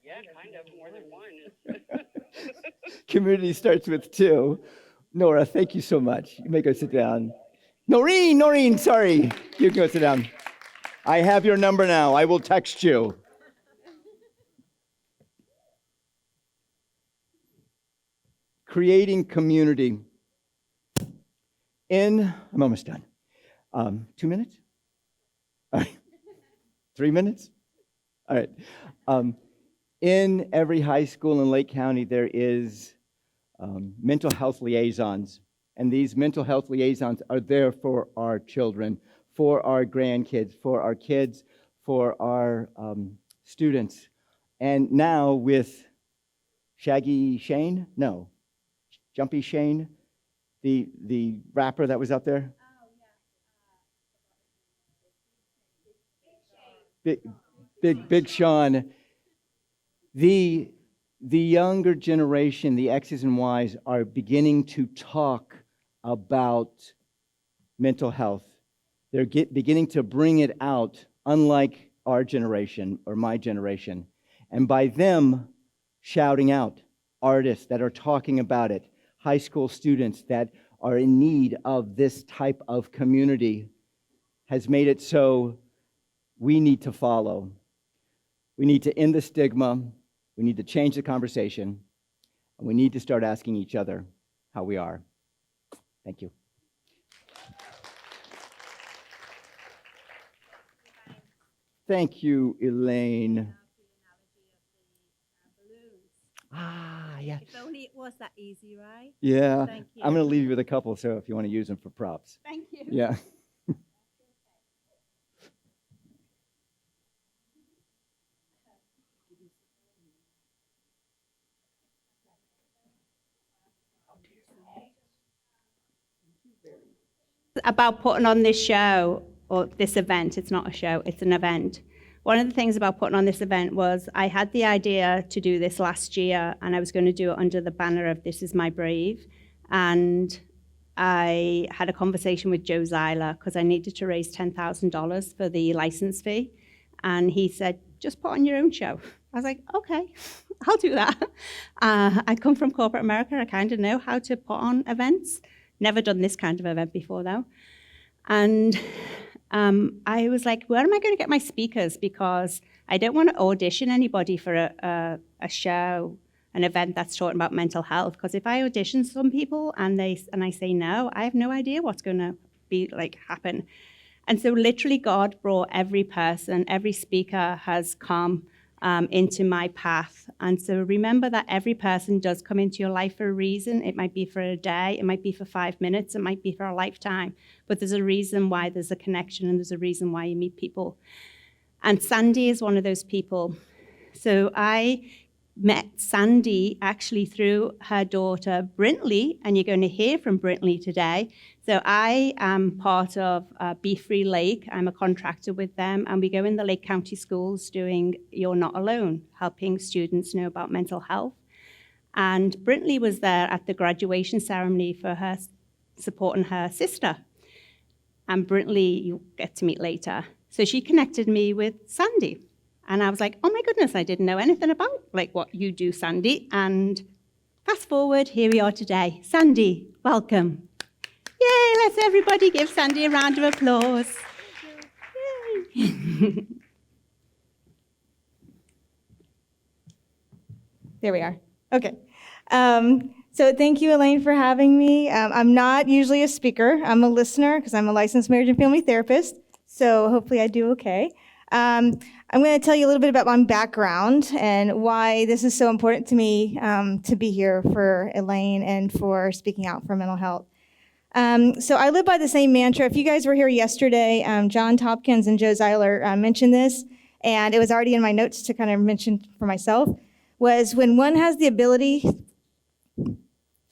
Yeah, kind of, more than one. Community starts with 2. Nora, thank you so much. You may go sit down. Noreen, sorry. You can go sit down. I have your number now. I will text you. Creating community. I'm almost done. 2 minutes? All right. 3 minutes? All right. In every high school in Lake County, there is mental health liaisons. And these mental health liaisons are there for our children, for our grandkids, for our kids, for our students. And now with Jumpy Shane, the rapper that was out there. Big Sean. The younger generation, the X's and Y's, are beginning to talk about mental health. They're beginning to bring it out, unlike our generation or my generation. And by them shouting out, artists that are talking about it, high school students that are in need of this type of community, has made it so we need to follow. We need to end the stigma. We need to change the conversation. And we need to start asking each other how we are. Thank you. Thank you, Elaine. Yeah. If only it was that easy, right? Yeah. Thank you. I'm going to leave you with a couple, so if you want to use them for props. Thank you. Yeah. About putting on this show, or this event, it's not a show, it's an event. One of the things about putting on this event was I had the idea to do this last year, and I was going to do it under the banner of This Is My Brave. And I had a conversation with Joe Zyler because I needed to raise $10,000 for the license fee. And he said, just put on your own show. I was like, okay, I'll do that. I come from corporate America. I kind of know how to put on events. Never done this kind of event before, though. And I was like, where am I going to get my speakers? Because I don't want to audition anybody for a show, an event that's talking about mental health. Because if I audition some people and I say no, I have no idea what's going to happen. And so literally God brought every person, every speaker has come into my path. And so remember that every person does come into your life for a reason. It might be for a day, it might be for 5 minutes, it might be for a lifetime. But there's a reason why there's a connection, and there's a reason why you meet people. And Sandy is one of those people. So I met Sandy actually through her daughter, Brintley, and you're going to hear from Brintley today. So I am part of Be Free Lake. I'm a contractor with them, and we go in the Lake County schools doing You're Not Alone, helping students know about mental health. And Brintley was there at the graduation ceremony for her supporting her sister. And Brintley, you'll get to meet later. So she connected me with Sandy. And I was like, oh my goodness, I didn't know anything about like what you do, Sandy. And fast forward, here we are today. Sandy, welcome. Yay, let's everybody give Sandy a round of applause. Yay. There we are. Okay. So thank you, Elaine, for having me. I'm not usually a speaker. I'm a listener because I'm a licensed marriage and family therapist. So hopefully I do okay. I'm going to tell you a little bit about my background and why this is so important to me to be here for Elaine and for speaking out for mental health. So I live by the same mantra. If you guys were here yesterday, John Tompkins and Joe Zeiler mentioned this, and it was already in my notes to kind of mention for myself, was when one has the ability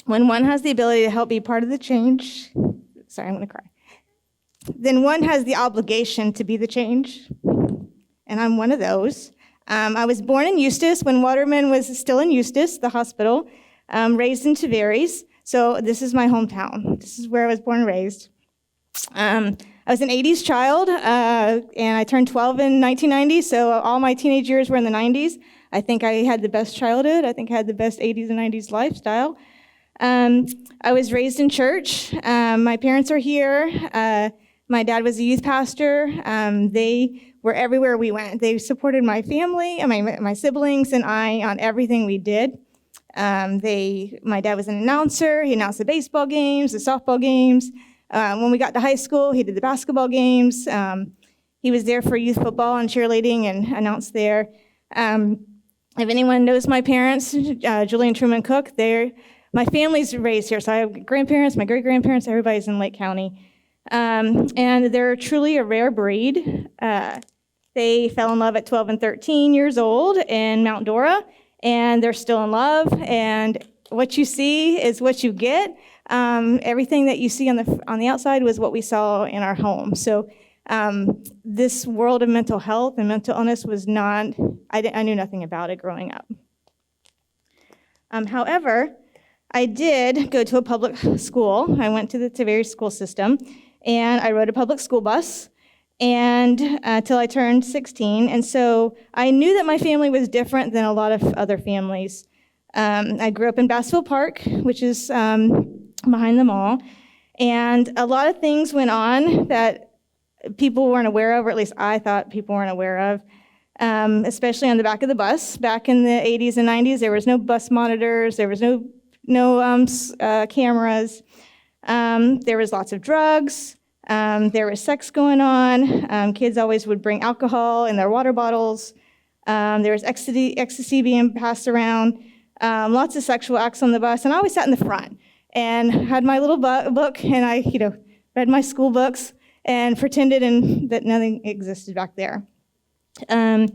to help be part of the change, sorry, I'm going to cry, then one has the obligation to be the change. And I'm one of those. I was born in Eustis when Waterman was still in Eustis, the hospital, raised in Tavares. So this is my hometown. This is where I was born and raised. I was an 80s child, and I turned 12 in 1990, so all my teenage years were in the 90s. I think I had the best childhood. I think I had the best 80s and 90s lifestyle. I was raised in church. My parents are here. My dad was a youth pastor. They were everywhere we went. They supported my family, my siblings, and I on everything we did. My dad was an announcer. He announced the baseball games, the softball games. When we got to high school, he did the basketball games. He was there for youth football and cheerleading and announced there. If anyone knows my parents, Julie and Truman Cook, my family's raised here. So I have grandparents, my great-grandparents, everybody's in Lake County. And they're truly a rare breed. They fell in love at 12 and 13 years old in Mount Dora, and they're still in love. And what you see is what you get. Everything that you see on the outside was what we saw in our home. So this world of mental health and mental illness was not, I knew nothing about it growing up. However, I did go to a public school. I went to the Tavares school system, and I rode a public school bus and till I turned 16. And so I knew that my family was different than a lot of other families. I grew up in Bassville Park, which is behind the mall, and a lot of things went on that people weren't aware of, or at least I thought people weren't aware of, especially on the back of the bus. Back in the 80s and 90s, there was no bus monitors, there was no cameras, there was lots of drugs, there was sex going on, kids always would bring alcohol in their water bottles, there was ecstasy being passed around, lots of sexual acts on the bus, and I always sat in the front and had my little book, and I, read my school books and pretended that nothing existed back there. I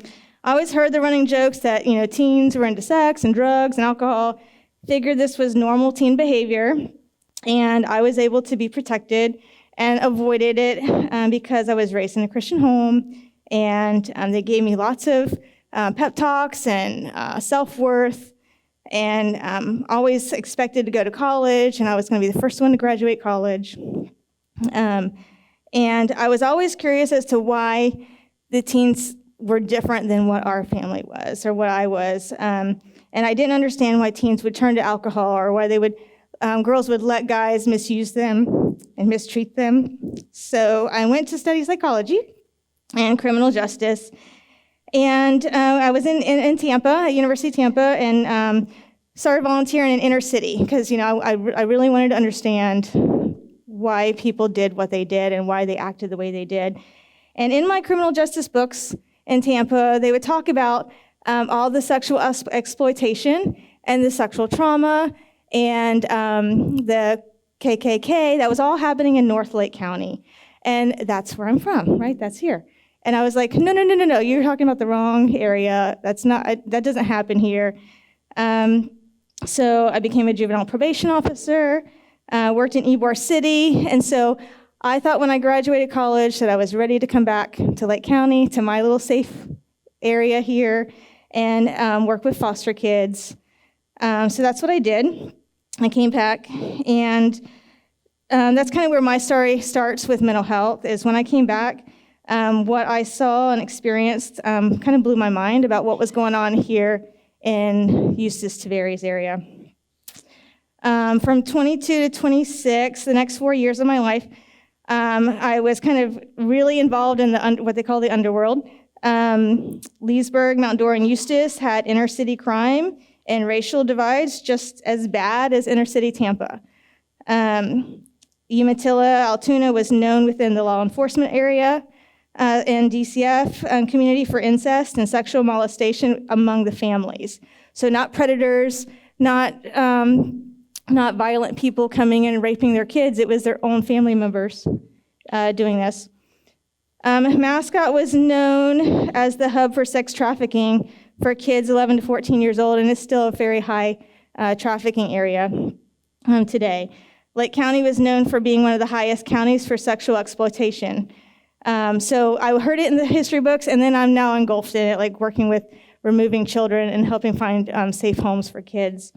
always heard the running jokes that, teens were into sex and drugs and alcohol. Figured this was normal teen behavior, and I was able to be protected and avoided it because I was raised in a Christian home, and they gave me lots of pep talks and self-worth, and always expected to go to college, and I was going to be the first one to graduate college. And I was always curious as to why the teens were different than what our family was or what I was. And I didn't understand why teens would turn to alcohol or why girls would let guys misuse them and mistreat them. So I went to study psychology and criminal justice. And I was in Tampa, at University of Tampa, and started volunteering in inner city because, I really wanted to understand why people did what they did and why they acted the way they did. And in my criminal justice books in Tampa, they would talk about all the sexual exploitation and the sexual trauma and the KKK, that was all happening in North Lake County. And that's where I'm from, right? That's here. And I was like, no, you're talking about the wrong area. That doesn't happen here. So I became a juvenile probation officer, worked in Ybor City, and so I thought when I graduated college that I was ready to come back to Lake County, to my little safe area here, and work with foster kids. So that's what I did. I came back, and that's kind of where my story starts with mental health, is when I came back, what I saw and experienced kind of blew my mind about what was going on here in Eustis Tavares area. From 22 to 26, the next 4 years of my life, I was kind of really involved in what they call the underworld. Leesburg, Mount Dora, and Eustis had inner city crime and racial divides just as bad as inner city Tampa. Umatilla, Altoona was known within the law enforcement area and DCF community for incest and sexual molestation among the families. So not predators, not violent people coming in and raping their kids. It was their own family members doing this. Mascot was known as the hub for sex trafficking for kids 11 to 14 years old, and it's still a very high trafficking area today. Lake County was known for being one of the highest counties for sexual exploitation. So I heard it in the history books, and then I'm now engulfed in it, like working with removing children and helping find safe homes for kids.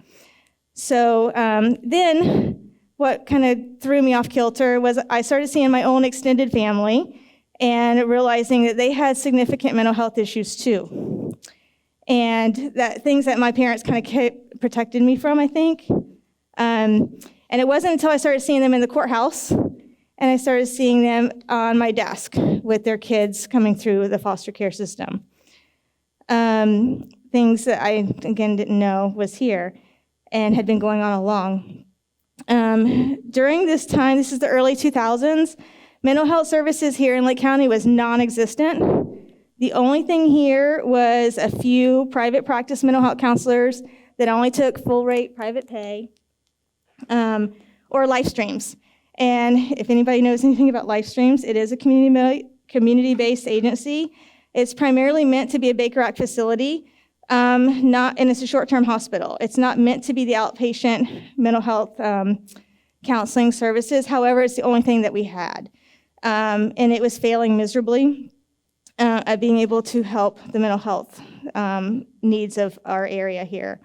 So then what kind of threw me off kilter was I started seeing my own extended family and realizing that they had significant mental health issues too. And that things that my parents kind of protected me from, I think. And it wasn't until I started seeing them in the courthouse and I started seeing them on my desk with their kids coming through the foster care system. Things that I, again, didn't know was here and had been going on all along. During this time, this is the early 2000s, mental health services here in Lake County was non-existent. The only thing here was a few private practice mental health counselors that only took full rate private pay, or life streams. And if anybody knows anything about life streams, it is a community-based agency. It's primarily meant to be a Baker Act facility, and it's a short-term hospital. It's not meant to be the outpatient mental health counseling services. However, it's the only thing that we had. And it was failing miserably at being able to help the mental health needs of our area here.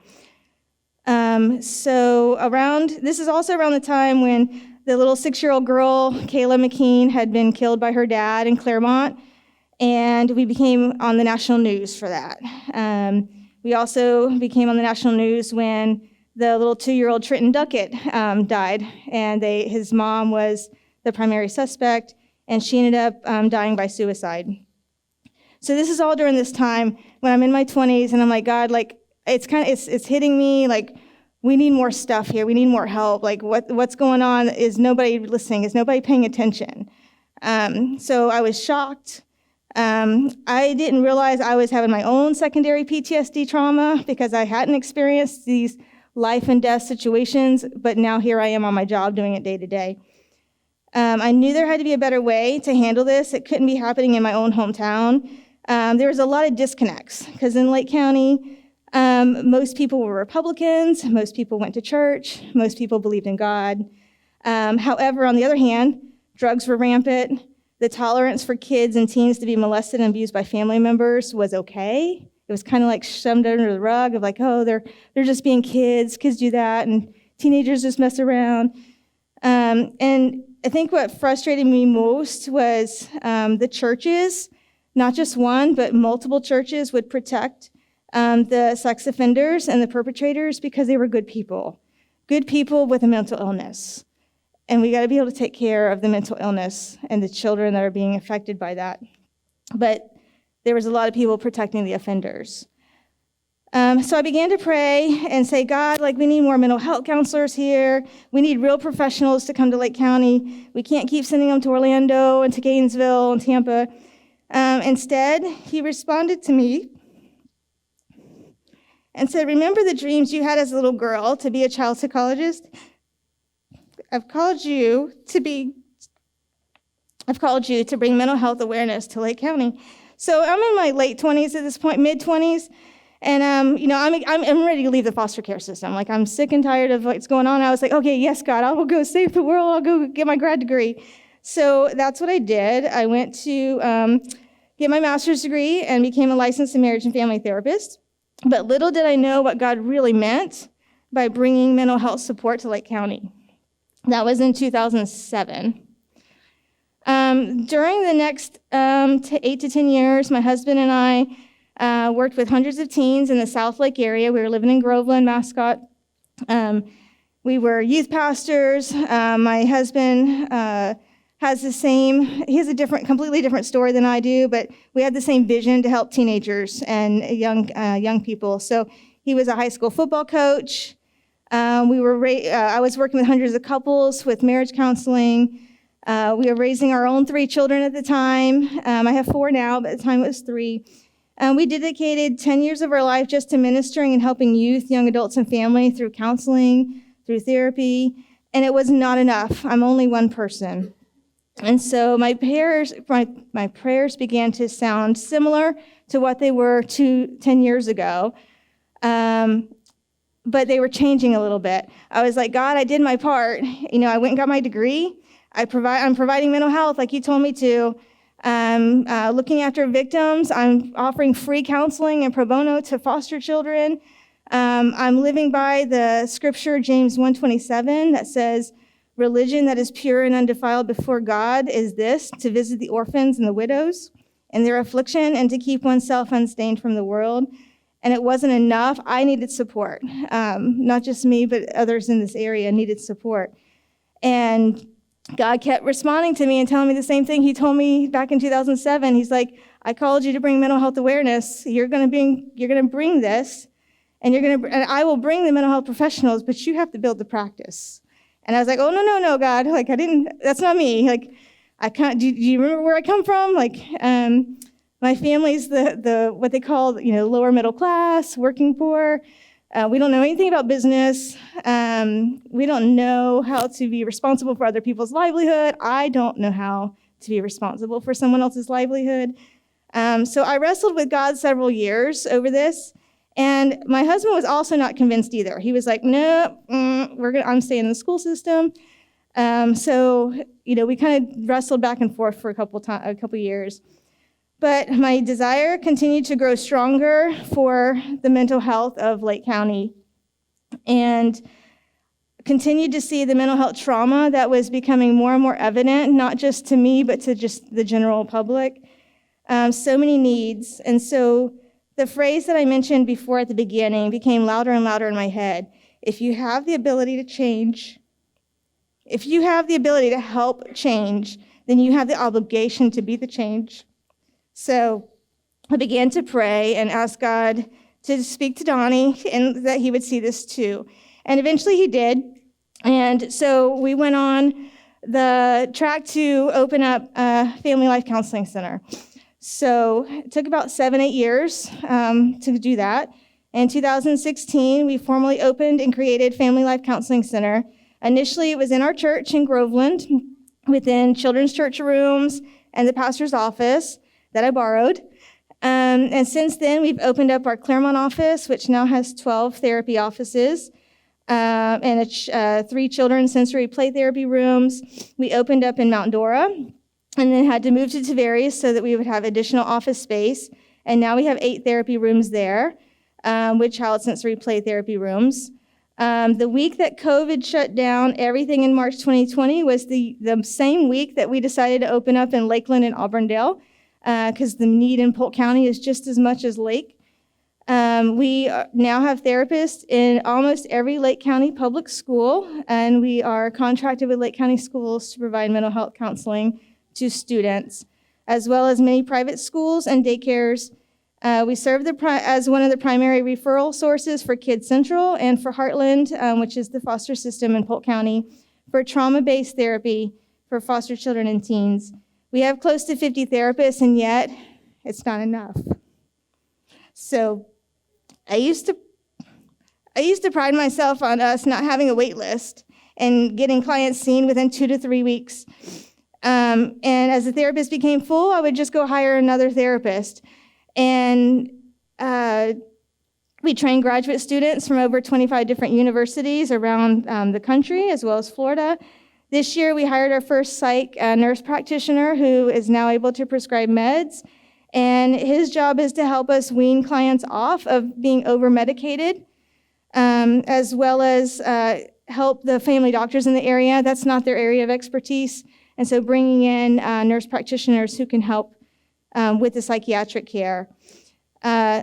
This is also around the time when the little 6-year-old girl, Kayla McKean, had been killed by her dad in Claremont, and we became on the national news for that. We also became on the national news when the little 2-year-old Trenton Duckett died, and his mom was the primary suspect, and she ended up dying by suicide. So this is all during this time when I'm in my 20s, and I'm like, God, like it's hitting me, like we need more stuff here, we need more help. Like what's going on? Is nobody listening? Is nobody paying attention? So I was shocked. I didn't realize I was having my own secondary PTSD trauma because I hadn't experienced these life and death situations, but now here I am on my job doing it day to day. I knew there had to be a better way to handle this. It couldn't be happening in my own hometown. There was a lot of disconnects because in Lake County, most people were Republicans, most people went to church, most people believed in God. However, on the other hand, drugs were rampant. The tolerance for kids and teens to be molested and abused by family members was okay. It was kind of like shoved under the rug of like, oh, they're just being kids do that, and teenagers just mess around. And I think what frustrated me most was the churches, not just one, but multiple churches would protect the sex offenders and the perpetrators because they were good people with a mental illness. And we got to be able to take care of the mental illness and the children that are being affected by that. But there was a lot of people protecting the offenders. So I began to pray and say, God, like we need more mental health counselors here. We need real professionals to come to Lake County. We can't keep sending them to Orlando and to Gainesville and Tampa. Instead, he responded to me and said, remember the dreams you had as a little girl to be a child psychologist? I've called you to bring mental health awareness to Lake County. So I'm in my late 20s at this point, mid 20s, and I'm ready to leave the foster care system. Like, I'm sick and tired of what's going on. I was like, okay, yes, God, I will go save the world. I'll go get my grad degree. So that's what I did. I went to get my master's degree and became a licensed marriage and family therapist. But little did I know what God really meant by bringing mental health support to Lake County. That was in 2007. During the next 8 to 10 years, my husband and I worked with hundreds of teens in the South Lake area. We were living in Groveland, Mascot. We were youth pastors. My husband has a completely different story than I do, but we had the same vision to help teenagers and young people. So he was a high school football coach. I was working with hundreds of couples with marriage counseling. We were raising our own 3 children at the time. I have 4 now, but at the time it was 3. We dedicated 10 years of our life just to ministering and helping youth, young adults, and family through counseling, through therapy, and it was not enough. I'm only one person. And so my prayers began to sound similar to what they were 10 years ago, but they were changing a little bit. I was like, God, I did my part. I went and got my degree. I'm providing mental health like you told me to. Looking after victims. I'm offering free counseling and pro bono to foster children. I'm living by the scripture, James 1:27, that says, religion that is pure and undefiled before God is this, to visit the orphans and the widows in their affliction and to keep oneself unstained from the world. And it wasn't enough. I needed support. Not just me, but others in this area needed support. And God kept responding to me and telling me the same thing he told me back in 2007. He's like, I called you to bring mental health awareness. You're going to bring this, and I will bring the mental health professionals, but you have to build the practice. And I was like, oh, no, God. Like, that's not me. Like, I can't, do you remember where I come from? Like, my family's the what they call, lower middle class, working poor. We don't know anything about business. We don't know how to be responsible for other people's livelihood. I don't know how to be responsible for someone else's livelihood. So I wrestled with God several years over this. And my husband was also not convinced either. He was like, no, I'm staying in the school system. So we kind of wrestled back and forth for a couple years. But my desire continued to grow stronger for the mental health of Lake County, and continued to see the mental health trauma that was becoming more and more evident, not just to me, but to just the general public. So many needs. And so the phrase that I mentioned before at the beginning became louder and louder in my head. If you have the ability to change, if you have the ability to help change, then you have the obligation to be the change. So I began to pray and ask God to speak to Donnie and that he would see this too. And eventually he did. And so we went on the track to open up a Family Life Counseling Center. So it took about 7-8 years to do that. In 2016, we formally opened and created Family Life Counseling Center. Initially, it was in our church in Groveland, within children's church rooms and the pastor's office that I borrowed. And since then, we've opened up our Claremont office, which now has 12 therapy offices, and 3 children's sensory play therapy rooms. We opened up in Mount Dora, and then had to move to Tavares so that we would have additional office space. And now we have 8 therapy rooms there, with child sensory play therapy rooms. The week that COVID shut down everything in March 2020 was the same week that we decided to open up in Lakeland and Auburndale, because the need in Polk County is just as much as Lake. We now have therapists in almost every Lake County public school, and we are contracted with Lake County schools to provide mental health counseling to students, as well as many private schools and daycares. We serve as one of the primary referral sources for Kids Central and for Heartland, which is the foster system in Polk County, for trauma-based therapy for foster children and teens. We have close to 50 therapists, and yet it's not enough. So I used to I used to pride myself on us not having a wait list and getting clients seen within 2 to 3 weeks. And as the therapist became full, I would just go hire another therapist. And we trained graduate students from over 25 different universities around the country, as well as Florida. This year, we hired our first psych nurse practitioner who is now able to prescribe meds. And his job is to help us wean clients off of being over-medicated, as well as help the family doctors in the area. That's not their area of expertise. And so bringing in nurse practitioners who can help with the psychiatric care.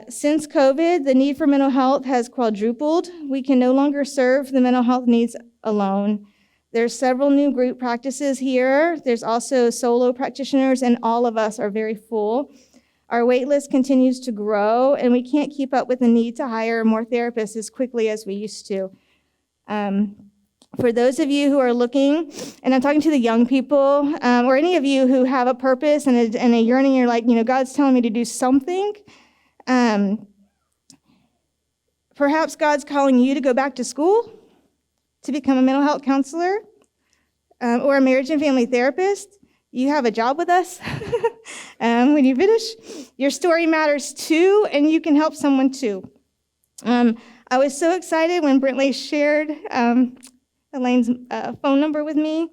Since COVID, the need for mental health has quadrupled. We can no longer serve the mental health needs alone. There's several new group practices here. There's also solo practitioners, and all of us are very full. Our wait list continues to grow, and we can't keep up with the need to hire more therapists as quickly as we used to. For those of you who are looking, and I'm talking to the young people, or any of you who have a purpose and a yearning, you're like, God's telling me to do something. Perhaps God's calling you to go back to school, to become a mental health counselor, or a marriage and family therapist. You have a job with us when you finish. Your story matters too, and you can help someone too. I was so excited when Brentley shared Elaine's phone number with me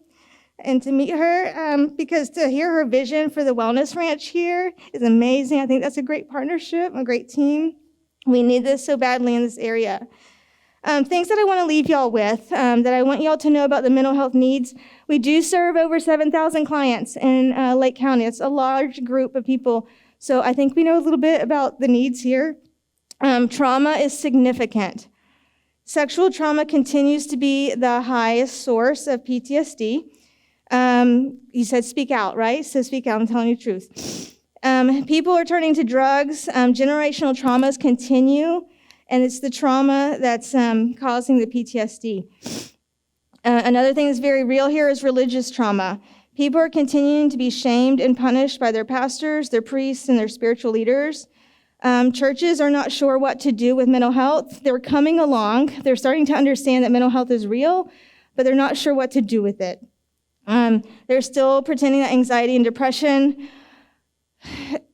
and to meet her, because to hear her vision for the Wellness Ranch here is amazing. I think that's a great partnership, a great team. We need this so badly in this area. Things that I want to leave y'all with, that I want y'all to know about the mental health needs. We do serve over 7,000 clients in Lake County. It's a large group of people. So I think we know a little bit about the needs here. Trauma is significant. Sexual trauma continues to be the highest source of PTSD. You said speak out, right? So speak out, I'm telling you the truth. People are turning to drugs. Generational traumas continue. And it's the trauma that's causing the PTSD. Another thing that's very real here is religious trauma. People are continuing to be shamed and punished by their pastors, their priests, and their spiritual leaders. Churches are not sure what to do with mental health. They're coming along. They're starting to understand that mental health is real, but they're not sure what to do with it. They're still pretending that anxiety and depression,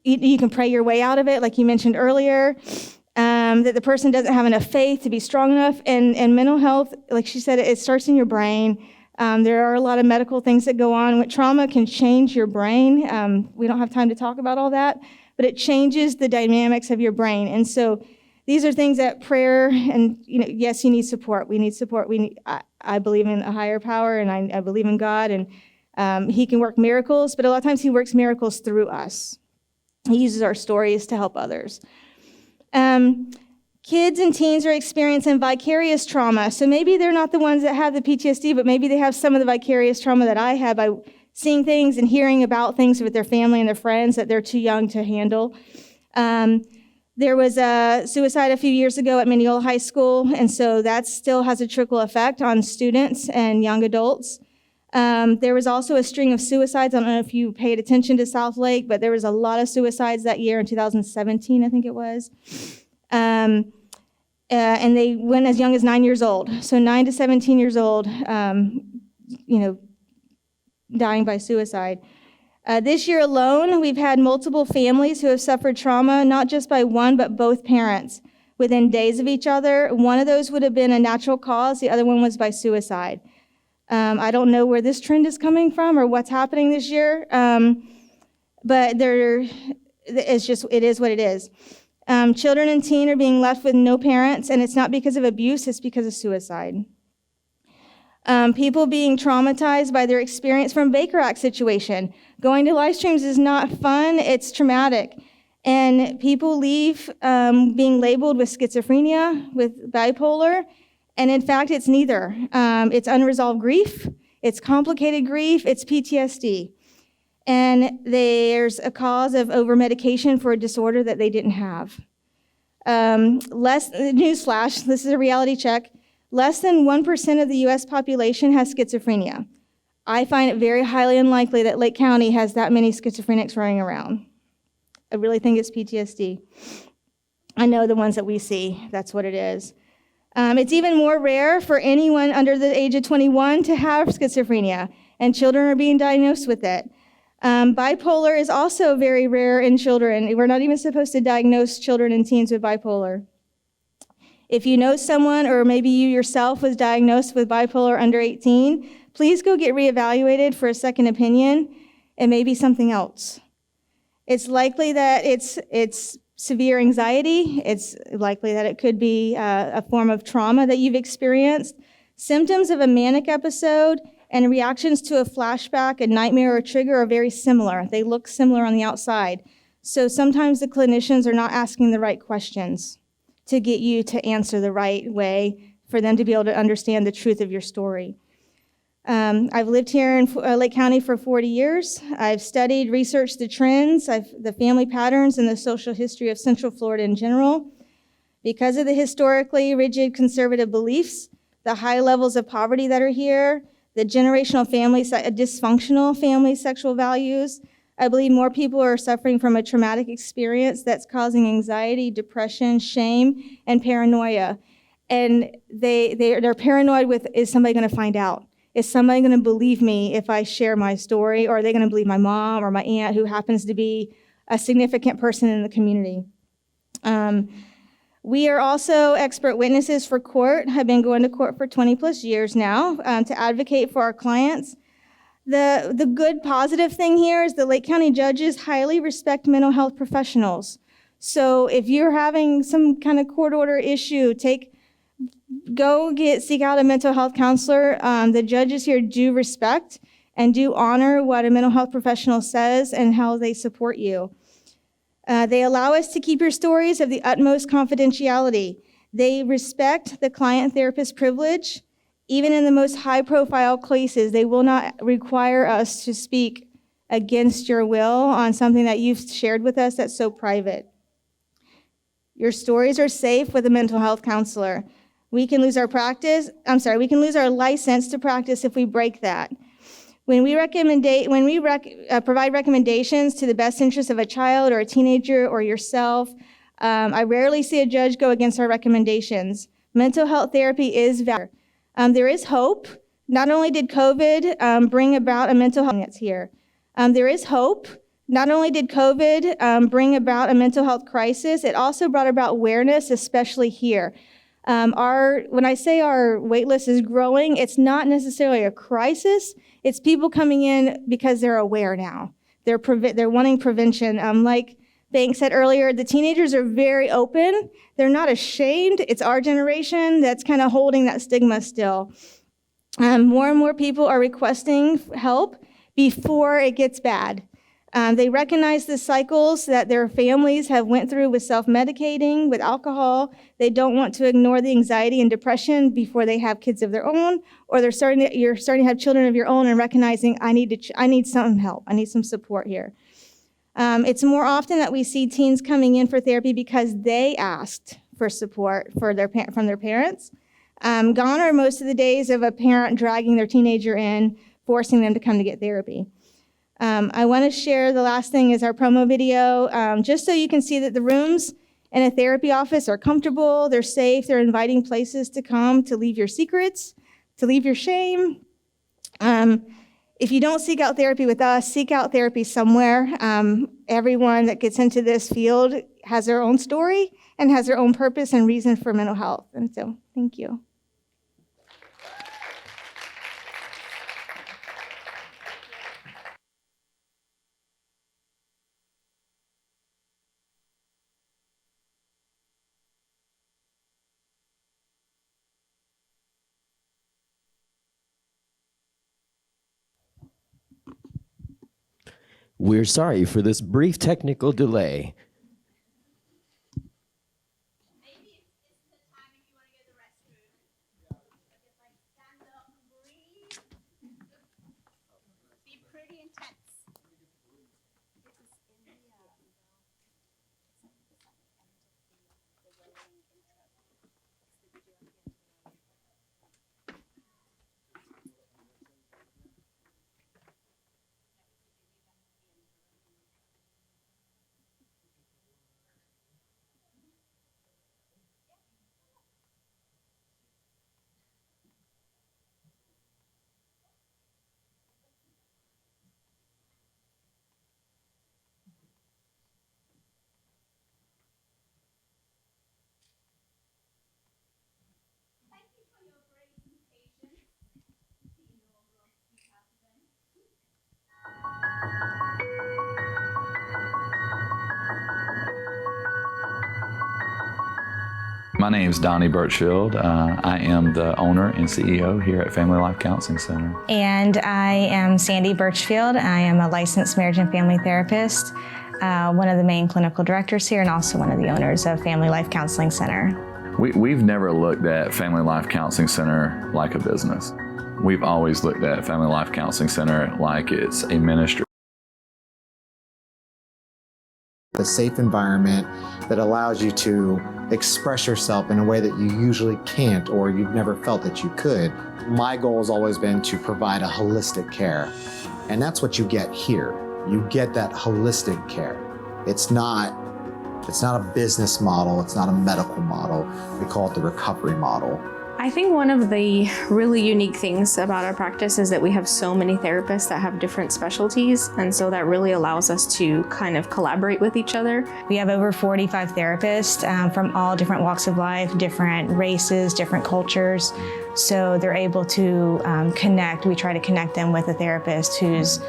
you can pray your way out of it, like you mentioned earlier. That the person doesn't have enough faith to be strong enough. And mental health, like she said, it starts in your brain. There are a lot of medical things that go on. Trauma can change your brain. We don't have time to talk about all that, but it changes the dynamics of your brain. And so these are things that prayer and, yes, you need support. We need support. I believe in a higher power, and I believe in God, and he can work miracles, but a lot of times he works miracles through us. He uses our stories to help others. Kids and teens are experiencing vicarious trauma. So maybe they're not the ones that have the PTSD, but maybe they have some of the vicarious trauma that I had by seeing things and hearing about things with their family and their friends that they're too young to handle. There was a suicide a few years ago at Mineola High School, and so that still has a trickle effect on students and young adults. There was also a string of suicides. I don't know if you paid attention to South Lake, but there was a lot of suicides that year in 2017, I think it was. And they went as young as 9 years old. So 9 to 17 years old, dying by suicide. This year alone, we've had multiple families who have suffered trauma, not just by one, but both parents, within days of each other. One of those would have been a natural cause. The other one was by suicide. I don't know where this trend is coming from or what's happening this year, but it is what it is. Children and teen are being left with no parents, and it's not because of abuse, it's because of suicide. People being traumatized by their experience from Baker Act situation. Going to live streams is not fun, it's traumatic. And people leave being labeled with schizophrenia, with bipolar, and in fact, it's neither. It's unresolved grief, it's complicated grief, it's PTSD. And there's a cause of over-medication for a disorder that they didn't have. Newsflash, this is a reality check, less than 1% of the US population has schizophrenia. I find it very highly unlikely that Lake County has that many schizophrenics running around. I really think it's PTSD. I know the ones that we see, that's what it is. It's even more rare for anyone under the age of 21 to have schizophrenia, and children are being diagnosed with it. Bipolar is also very rare in children. We're not even supposed to diagnose children and teens with bipolar. If you know someone, or maybe you yourself was diagnosed with bipolar under 18, please go get reevaluated for a second opinion. It may be something else. It's likely that it's severe anxiety. It's likely that it could be a form of trauma that you've experienced. Symptoms of a manic episode and reactions to a flashback, a nightmare, or a trigger are very similar. They look similar on the outside. So sometimes the clinicians are not asking the right questions to get you to answer the right way for them to be able to understand the truth of your story. I've lived here in Lake County for 40 years. I've studied, researched the trends, the family patterns, and the social history of Central Florida in general. Because of the historically rigid conservative beliefs, the high levels of poverty that are here, the generational dysfunctional family sexual values, I believe more people are suffering from a traumatic experience that's causing anxiety, depression, shame, and paranoia. And they're paranoid with, is somebody going to find out? Is somebody going to believe me if I share my story? Or are they going to believe my mom or my aunt, who happens to be a significant person in the community? We are also expert witnesses for court, have been going to court for 20 plus years now to advocate for our clients. The good positive thing here is the Lake County judges highly respect mental health professionals. So if you're having some kind of court order issue, seek out a mental health counselor. The judges here do respect and do honor what a mental health professional says and how they support you. They allow us to keep your stories of the utmost confidentiality. They respect the client-therapist privilege. Even in the most high-profile cases, they will not require us to speak against your will on something that you've shared with us that's so private. Your stories are safe with a mental health counselor. We can lose our license to practice if we break that. When we provide recommendations to the best interest of a child or a teenager or yourself, I rarely see a judge go against our recommendations. Mental health therapy is valid. There is hope. Not only did COVID bring about a mental health that's here. There is hope. Not only did COVID bring about a mental health crisis, it also brought about awareness, especially here. When I say our wait list is growing, it's not necessarily a crisis. It's people coming in because they're aware now. They're wanting prevention. Like Bank said earlier, the teenagers are very open. They're not ashamed. It's our generation that's kind of holding that stigma still. More and more people are requesting help before it gets bad. They recognize the cycles that their families have went through with self-medicating, with alcohol. They don't want to ignore the anxiety and depression before they have kids of their own, or you're starting to have children of your own and recognizing, I need some help. I need some support here. It's more often that we see teens coming in for therapy because they asked for support from their parents. Gone are most of the days of a parent dragging their teenager in, forcing them to come to get therapy. I want to share, the last thing is our promo video, just so you can see that the rooms in a therapy office are comfortable, they're safe, they're inviting places to come, to leave your secrets, to leave your shame. If you don't seek out therapy with us, seek out therapy somewhere. Everyone that gets into this field has their own story and has their own purpose and reason for mental health. And so, thank you. We're sorry for this brief technical delay. My name is Donnie Birchfield. I am the owner and CEO here at Family Life Counseling Center. And I am Sandy Birchfield. I am a licensed marriage and family therapist, one of the main clinical directors here, and also one of the owners of Family Life Counseling Center. We've never looked at Family Life Counseling Center like a business. We've always looked at Family Life Counseling Center like it's a ministry. A safe environment that allows you to express yourself in a way that you usually can't or you've never felt that you could. My goal has always been to provide a holistic care, and that's what you get here. You get that holistic care. It's not a business model, it's not a medical model. We call it the recovery model. I think one of the really unique things about our practice is that we have so many therapists that have different specialties, and so that really allows us to kind of collaborate with each other. We have over 45 therapists from all different walks of life, different races, different cultures, so they're able to connect. We try to connect them with a therapist who's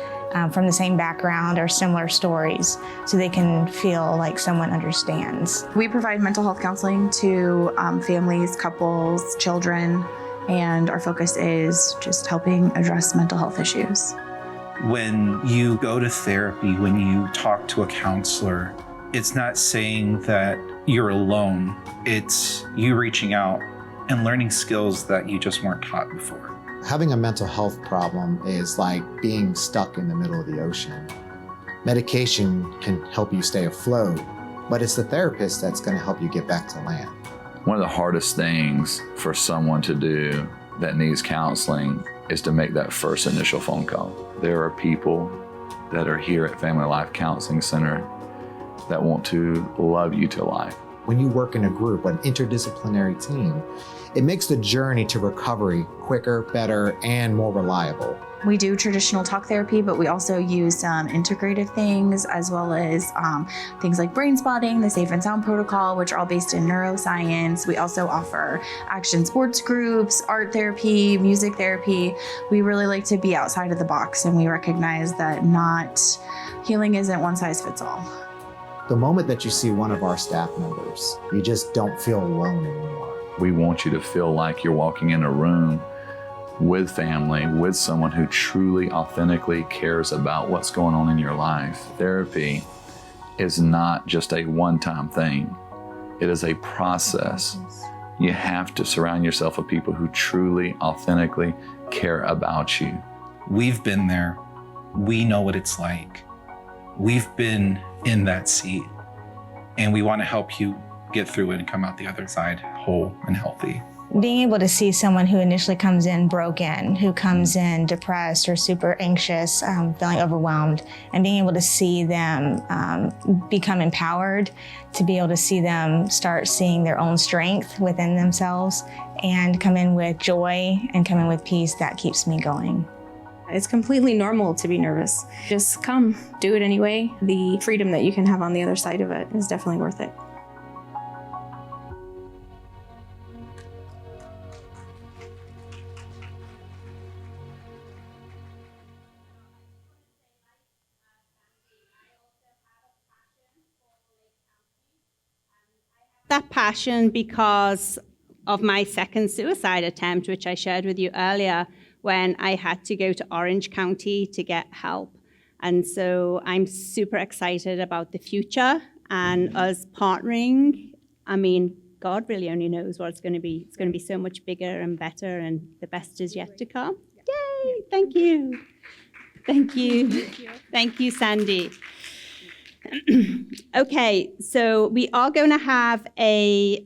from the same background or similar stories, so they can feel like someone understands. We provide mental health counseling to families, couples, children, and our focus is just helping address mental health issues. When you go to therapy, when you talk to a counselor, it's not saying that you're alone. It's you reaching out and learning skills that you just weren't taught before. Having a mental health problem is like being stuck in the middle of the ocean. Medication can help you stay afloat, but it's the therapist that's going to help you get back to land. One of the hardest things for someone to do that needs counseling is to make that first initial phone call. There are people that are here at Family Life Counseling Center that want to love you to life. When you work in a group, an interdisciplinary team, it makes the journey to recovery quicker, better, and more reliable. We do traditional talk therapy, but we also use some integrative things as well as things like brain spotting, the safe and sound protocol, which are all based in neuroscience. We also offer action sports groups, art therapy, music therapy. We really like to be outside of the box, and we recognize that healing isn't one size fits all. The moment that you see one of our staff members, you just don't feel alone anymore. We want you to feel like you're walking in a room with family, with someone who truly, authentically cares about what's going on in your life. Therapy is not just a one-time thing. It is a process. You have to surround yourself with people who truly, authentically care about you. We've been there. We know what it's like. We've been in that seat, and we want to help you get through it and come out the other side whole and healthy. Being able to see someone who initially comes in broken, who comes in depressed or super anxious, feeling overwhelmed, and being able to see them become empowered, to be able to see them start seeing their own strength within themselves and come in with joy and come in with peace, that keeps me going. It's completely normal to be nervous. Just come, do it anyway. The freedom that you can have on the other side of it is definitely worth it. That passion because of my second suicide attempt, which I shared with you earlier, when I had to go to Orange County to get help. And so I'm super excited about the future and us partnering. I mean, God really only knows what it's going to be. It's going to be so much bigger and better, and the best is yet to come. Yay! Thank you. Thank you. Thank you, Sandy. Okay, so we are going to have a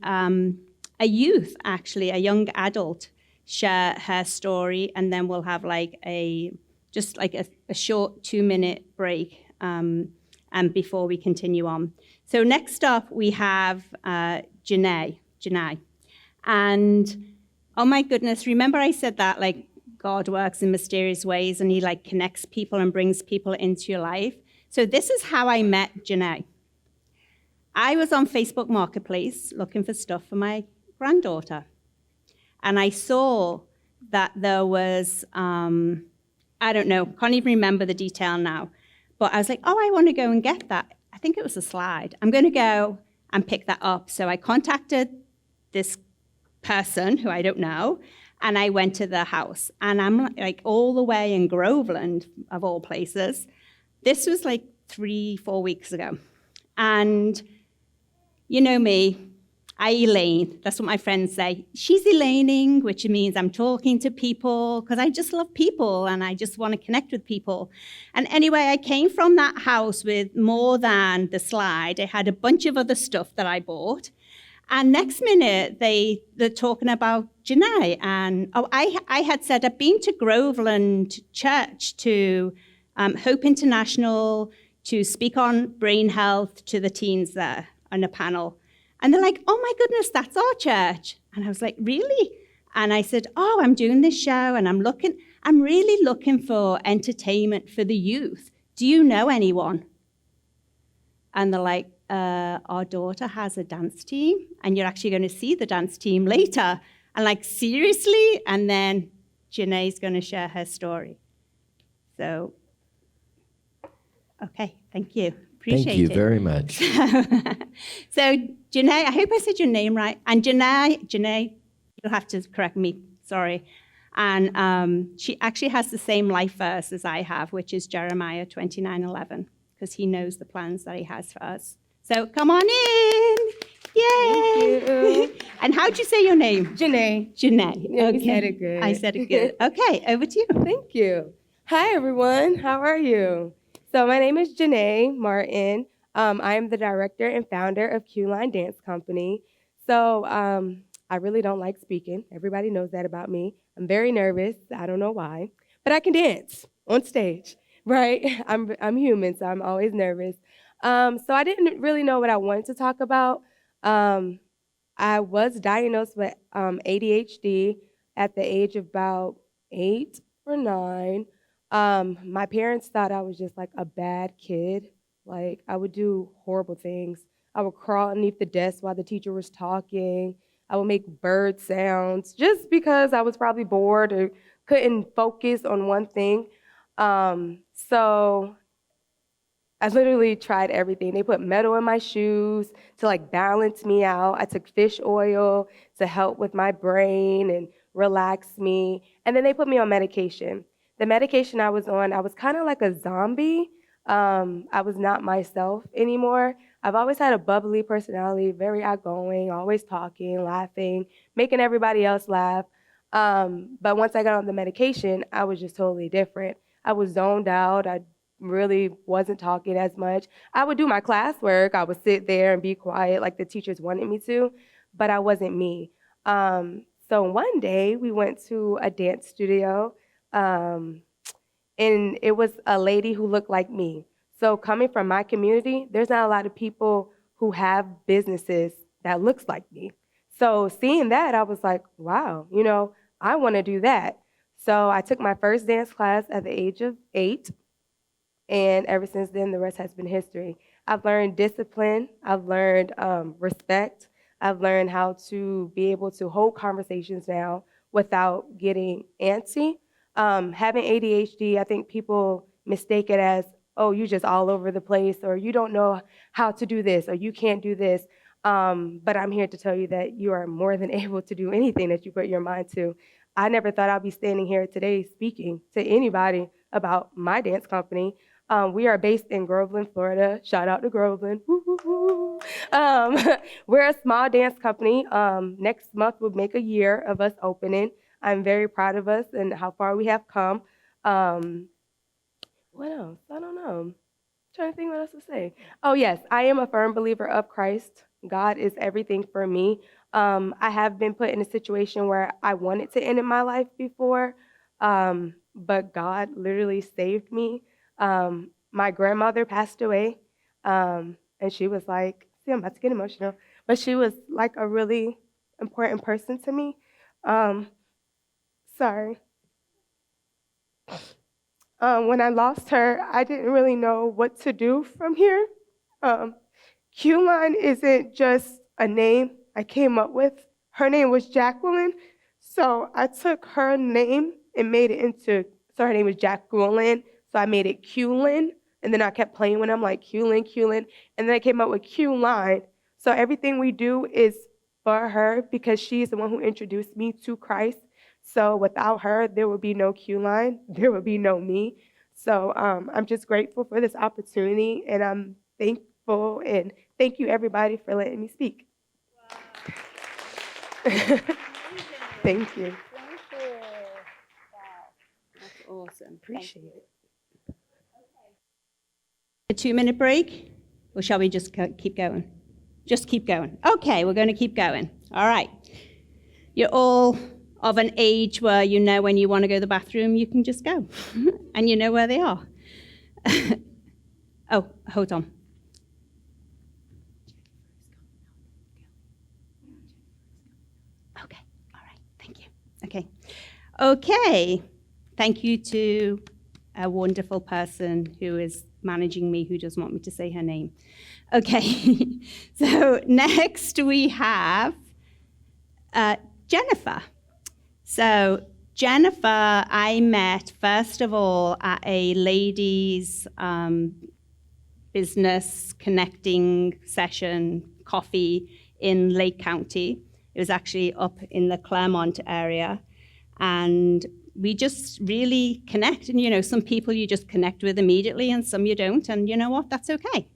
youth, actually, a young adult, share her story, and then we'll have like a short 2-minute break and before we continue on. So next up we have Janae. And oh my goodness, remember I said that like God works in mysterious ways and he like connects people and brings people into your life. So this is how I met Janae. I was on Facebook Marketplace looking for stuff for my granddaughter. And I saw that there was, I don't know, can't even remember the detail now. But I was like, oh, I want to go and get that. I think it was a slide. I'm going to go and pick that up. So I contacted this person who I don't know, and I went to their house. And I'm like all the way in Groveland, of all places. This was like 3-4 weeks ago. And you know me, I Elaine. That's what my friends say. She's Elaining, which means I'm talking to people because I just love people and I just want to connect with people. And anyway, I came from that house with more than the slide. I had a bunch of other stuff that I bought. And next minute, they're talking about Janae. And I had said I'd been to Groveland Church to Hope International to speak on brain health to the teens there on a panel. And they're like, oh my goodness, that's our church. And I was like, really? And I said, oh, I'm doing this show and I'm really looking for entertainment for the youth. Do you know anyone? And they're like, our daughter has a dance team and you're actually going to see the dance team later. And like, seriously? And then Janae's going to share her story. So, okay, thank you. Appreciate Thank you it. very much. So, Janae, I hope I said your name right. And Janae, you'll have to correct me, sorry. And she actually has the same life verse as I have, which is Jeremiah 29:11, because he knows the plans that he has for us. So come on in. Yay. Thank you. And how'd you say your name? Janae. Janae. Yeah, okay. you said it good. I said it good. Okay, over to you. Thank you. Hi, everyone. How are you? So my name is Janae Martin. I am the director and founder of Q-Line Dance Company. So I really don't like speaking. Everybody knows that about me. I'm very nervous. I don't know why. But I can dance on stage, right? I'm human, so I'm always nervous. So I didn't really know what I wanted to talk about. I was diagnosed with ADHD at the age of about 8 or 9. My parents thought I was just like a bad kid. Like I would do horrible things. I would crawl underneath the desk while the teacher was talking. I would make bird sounds just because I was probably bored or couldn't focus on one thing. So I literally tried everything. They put metal in my shoes to like balance me out. I took fish oil to help with my brain and relax me. And then they put me on medication. The medication I was on, I was kind of like a zombie. I was not myself anymore. I've always had a bubbly personality, very outgoing, always talking, laughing, making everybody else laugh. But once I got on the medication, I was just totally different. I was zoned out. I really wasn't talking as much. I would do my classwork. I would sit there and be quiet like the teachers wanted me to, but I wasn't me. So one day we went to a dance studio, and it was a lady who looked like me. So coming from my community, there's not a lot of people who have businesses that looks like me. So seeing that, I was like, wow, I want to do that. So I took my first dance class at the age of 8. And ever since then, the rest has been history. I've learned discipline. I've learned respect. I've learned how to be able to hold conversations now without getting antsy. Having ADHD, I think people mistake it as, oh, you're just all over the place, or you don't know how to do this, or you can't do this. But I'm here to tell you that you are more than able to do anything that you put your mind to. I never thought I'd be standing here today speaking to anybody about my dance company. We are based in Groveland, Florida. Shout out to Groveland. Woo, woo, woo. We're a small dance company. Next month will make a year of us opening. I'm very proud of us and how far we have come. What else? I don't know. I'm trying to think what else to say. Oh, yes, I am a firm believer of Christ. God is everything for me. I have been put in a situation where I wanted to end in my life before, but God literally saved me. My grandmother passed away, and she was like, see, I'm about to get emotional, but she was like a really important person to me. Sorry. When I lost her, I didn't really know what to do from here. Q-Line isn't just a name I came up with. Her name was Jacqueline, so I took her name and made it into, so her name was Jacqueline, so I made it Q-Lin, and then I kept playing with them like Q-Lin, and then I came up with Q-Line. So everything we do is for her because she's the one who introduced me to Christ. So without her, there would be no Q line, there would be no me. So I'm just grateful for this opportunity, and I'm thankful, and thank you everybody for letting me speak. Wow. Thank you. That's awesome. Appreciate it. A 2-minute break, or shall we just keep going? Just keep going. Okay, we're going to keep going. All right. You're all of an age where you know when you want to go to the bathroom, you can just go. And you know where they are. Oh, hold on. Okay, all right, thank you. Okay, thank you to a wonderful person who is managing me, who doesn't want me to say her name. Okay, so next we have Jennifer. So Jennifer, I met first of all at a ladies' business connecting session, coffee in Lake County. It was actually up in the Claremont area. And we just really connect. And, you know, some people you just connect with immediately and some you don't. And you know what? That's okay.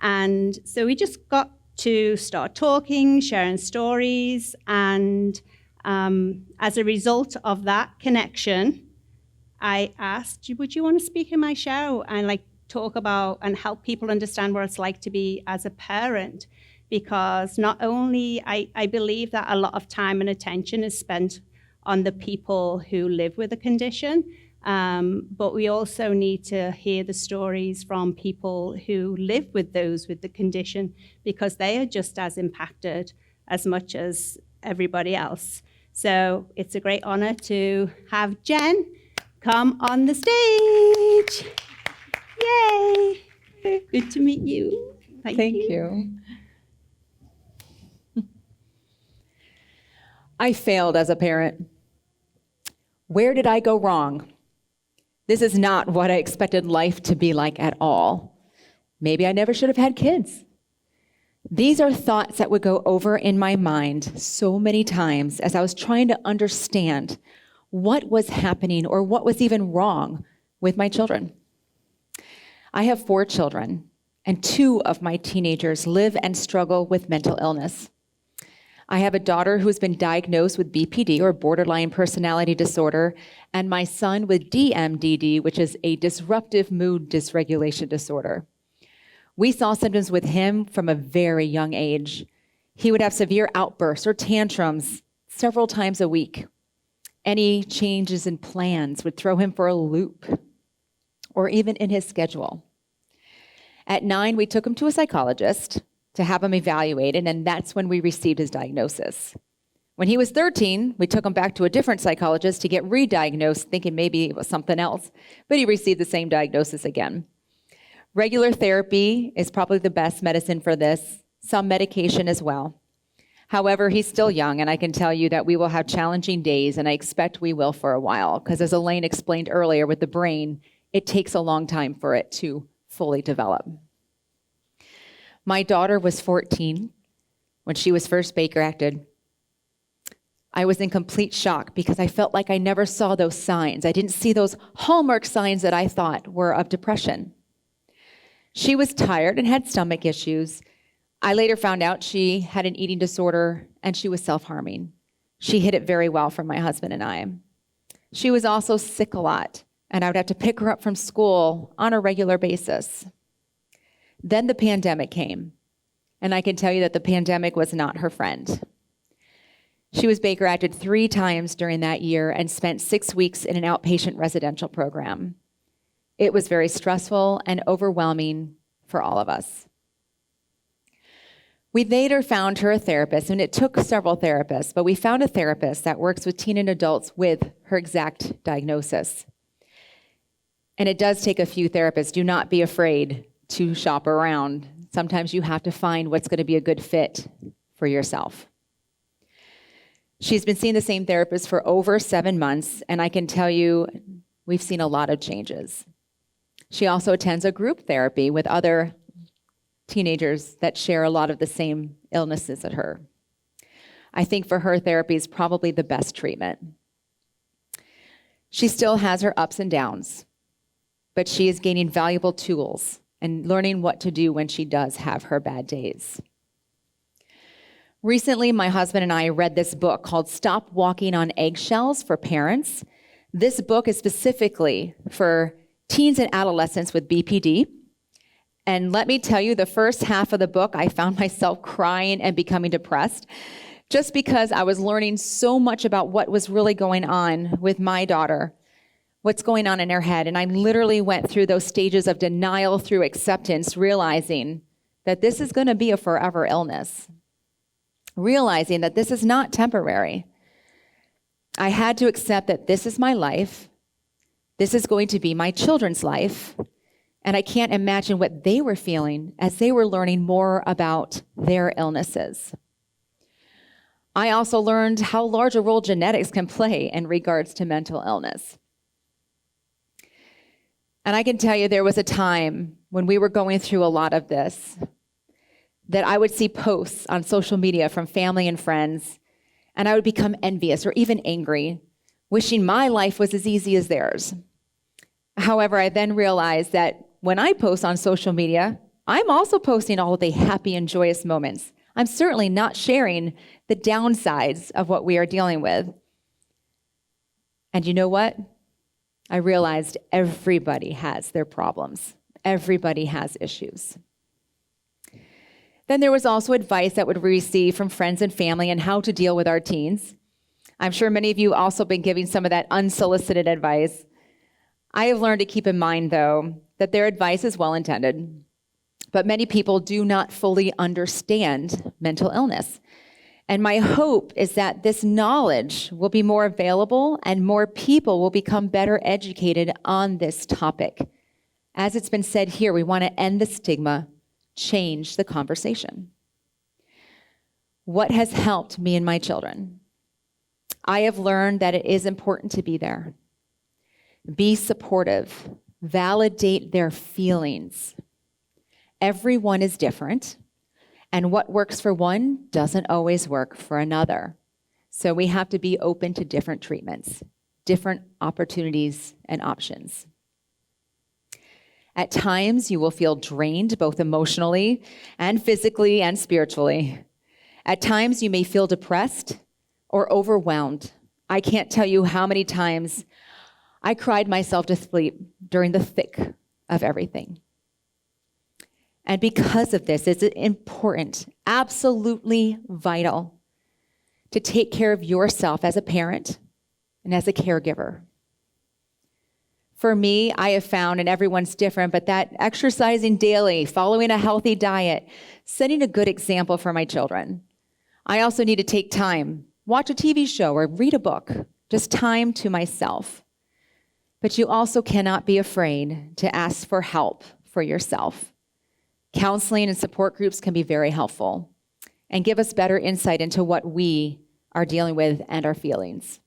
And so we just got to start talking, sharing stories. And as a result of that connection, I asked, would you want to speak in my show and talk about and help people understand what it's like to be as a parent? Because not only I believe that a lot of time and attention is spent on the people who live with a condition, but we also need to hear the stories from people who live with those with the condition, because they are just as impacted as much as everybody else. So it's a great honor to have Jen come on the stage. Yay! Good to meet you. Thank you. I failed as a parent. Where did I go wrong? This is not what I expected life to be like at all. Maybe I never should have had kids. These are thoughts that would go over in my mind so many times as I was trying to understand what was happening or what was even wrong with my children. I have 4 children, and 2 of my teenagers live and struggle with mental illness. I have a daughter who's been diagnosed with BPD, or borderline personality disorder, and my son with DMDD, which is a disruptive mood dysregulation disorder. We saw symptoms with him from a very young age. He would have severe outbursts or tantrums several times a week. Any changes in plans would throw him for a loop, or even in his schedule. At 9, we took him to a psychologist to have him evaluated, and that's when we received his diagnosis. When he was 13, we took him back to a different psychologist to get re-diagnosed, thinking maybe it was something else, but he received the same diagnosis again. Regular therapy is probably the best medicine for this, some medication as well. However, he's still young, and I can tell you that we will have challenging days, and I expect we will for a while, because as Elaine explained earlier with the brain, it takes a long time for it to fully develop. My daughter was 14 when she was first Baker acted. I was in complete shock because I felt like I never saw those signs. I didn't see those hallmark signs that I thought were of depression. She was tired and had stomach issues. I later found out she had an eating disorder and she was self-harming. She hid it very well from my husband and I. She was also sick a lot, and I would have to pick her up from school on a regular basis. Then the pandemic came, and I can tell you that the pandemic was not her friend. She was Baker acted 3 times during that year and spent 6 weeks in an outpatient residential program. It was very stressful and overwhelming for all of us. We later found her a therapist, and it took several therapists, but we found a therapist that works with teen and adults with her exact diagnosis. And it does take a few therapists. Do not be afraid to shop around. Sometimes you have to find what's going to be a good fit for yourself. She's been seeing the same therapist for over 7 months, and I can tell you we've seen a lot of changes. She also attends a group therapy with other teenagers that share a lot of the same illnesses as her. I think for her, therapy is probably the best treatment. She still has her ups and downs, but she is gaining valuable tools and learning what to do when she does have her bad days. Recently, my husband and I read this book called Stop Walking on Eggshells for Parents. This book is specifically for teens and adolescents with BPD. And let me tell you, the first half of the book, I found myself crying and becoming depressed just because I was learning so much about what was really going on with my daughter, what's going on in her head. And I literally went through those stages of denial through acceptance, realizing that this is going to be a forever illness, realizing that this is not temporary. I had to accept that this is my life. This is going to be my children's life. And I can't imagine what they were feeling as they were learning more about their illnesses. I also learned how large a role genetics can play in regards to mental illness. And I can tell you there was a time when we were going through a lot of this that I would see posts on social media from family and friends, and I would become envious or even angry, wishing my life was as easy as theirs. However, I then realized that when I post on social media, I'm also posting all of the happy and joyous moments. I'm certainly not sharing the downsides of what we are dealing with. And you know what? I realized everybody has their problems. Everybody has issues. Then there was also advice that we receive from friends and family on how to deal with our teens. I'm sure many of you also been giving some of that unsolicited advice. I have learned to keep in mind, though, that their advice is well-intended, but many people do not fully understand mental illness. And my hope is that this knowledge will be more available and more people will become better educated on this topic. As it's been said here, we want to end the stigma, change the conversation. What has helped me and my children? I have learned that it is important to be there. Be supportive. Validate their feelings. Everyone is different, and what works for one doesn't always work for another. So we have to be open to different treatments, different opportunities and options. At times, you will feel drained, both emotionally and physically and spiritually. At times, you may feel depressed or overwhelmed. I can't tell you how many times I cried myself to sleep during the thick of everything. And because of this, it's important, absolutely vital, to take care of yourself as a parent and as a caregiver. For me, I have found, and everyone's different, but that exercising daily, following a healthy diet, setting a good example for my children. I also need to take time, watch a TV show or read a book, just time to myself. But you also cannot be afraid to ask for help for yourself. Counseling and support groups can be very helpful and give us better insight into what we are dealing with and our feelings.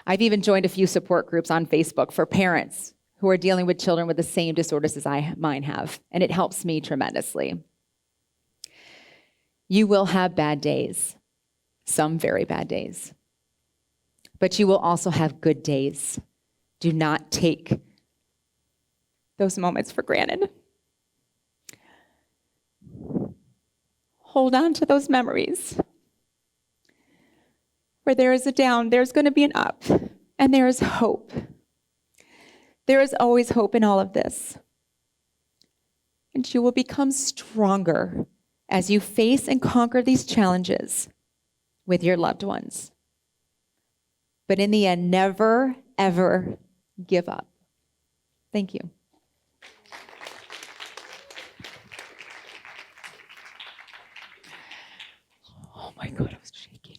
I've even joined a few support groups on Facebook for parents who are dealing with children with the same disorders as mine have, and it helps me tremendously. You will have bad days, some very bad days, but you will also have good days. Do not take those moments for granted. Hold on to those memories. Where there is a down, there's going to be an up, and there is hope. There is always hope in all of this. And you will become stronger as you face and conquer these challenges with your loved ones. But in the end, never, ever give up. Thank you. Oh my God, I was shaking.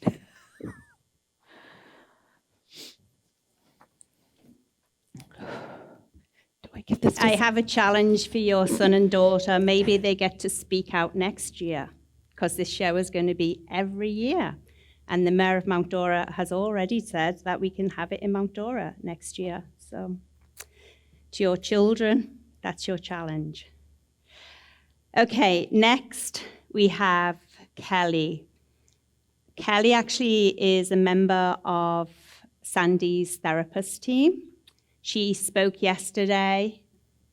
I have a challenge for your son and daughter. Maybe they get to speak out next year, because this show is going to be every year. And the Mayor of Mount Dora has already said that we can have it in Mount Dora next year. So to your children, that's your challenge. Okay, next we have Kelly. Kelly actually is a member of Sandy's therapist team. She spoke yesterday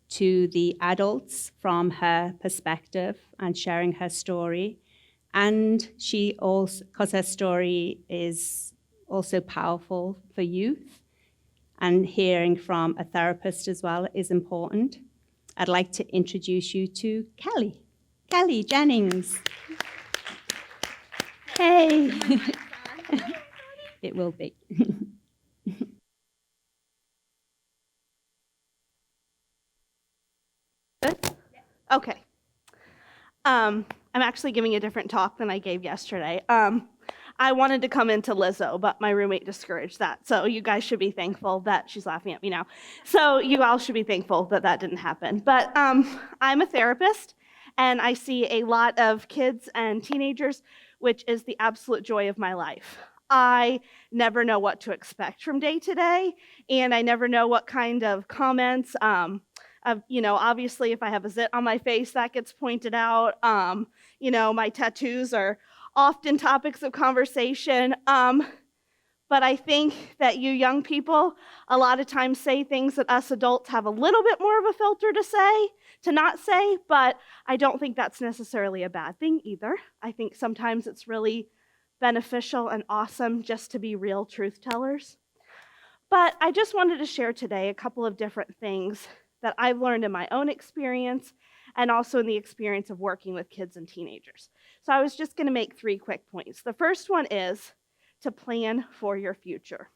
to the adults from her perspective and sharing her story. And she also, because her story is also powerful for youth, and hearing from a therapist as well is important. I'd like to introduce you to Kelly. Kelly Jennings. Hey. It will be. Okay. I'm actually giving a different talk than I gave yesterday. I wanted to come into Lizzo, but my roommate discouraged that. So you guys should be thankful that she's laughing at me now. So you all should be thankful that that didn't happen. But I'm a therapist, and I see a lot of kids and teenagers, which is the absolute joy of my life. I never know what to expect from day to day, and I never know what kind of comments. Obviously, if I have a zit on my face, that gets pointed out. My tattoos are often topics of conversation. But I think that you young people a lot of times say things that us adults have a little bit more of a filter to not say, but I don't think that's necessarily a bad thing either. I think sometimes it's really beneficial and awesome just to be real truth tellers. But I just wanted to share today a couple of different things that I've learned in my own experience and also in the experience of working with kids and teenagers. So I was just going to make 3 quick points. The first one is to plan for your future.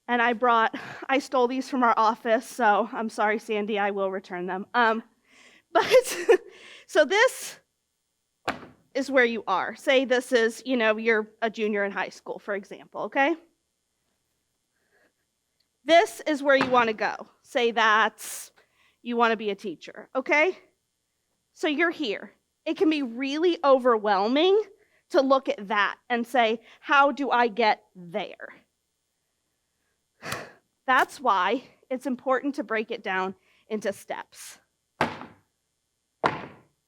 And I stole these from our office, so I'm sorry, Sandy, I will return them. So this is where you are. Say this is, you're a junior in high school, for example, okay? This is where you want to go. Say that you want to be a teacher, okay? So you're here. It can be really overwhelming to look at that and say, how do I get there? That's why it's important to break it down into steps.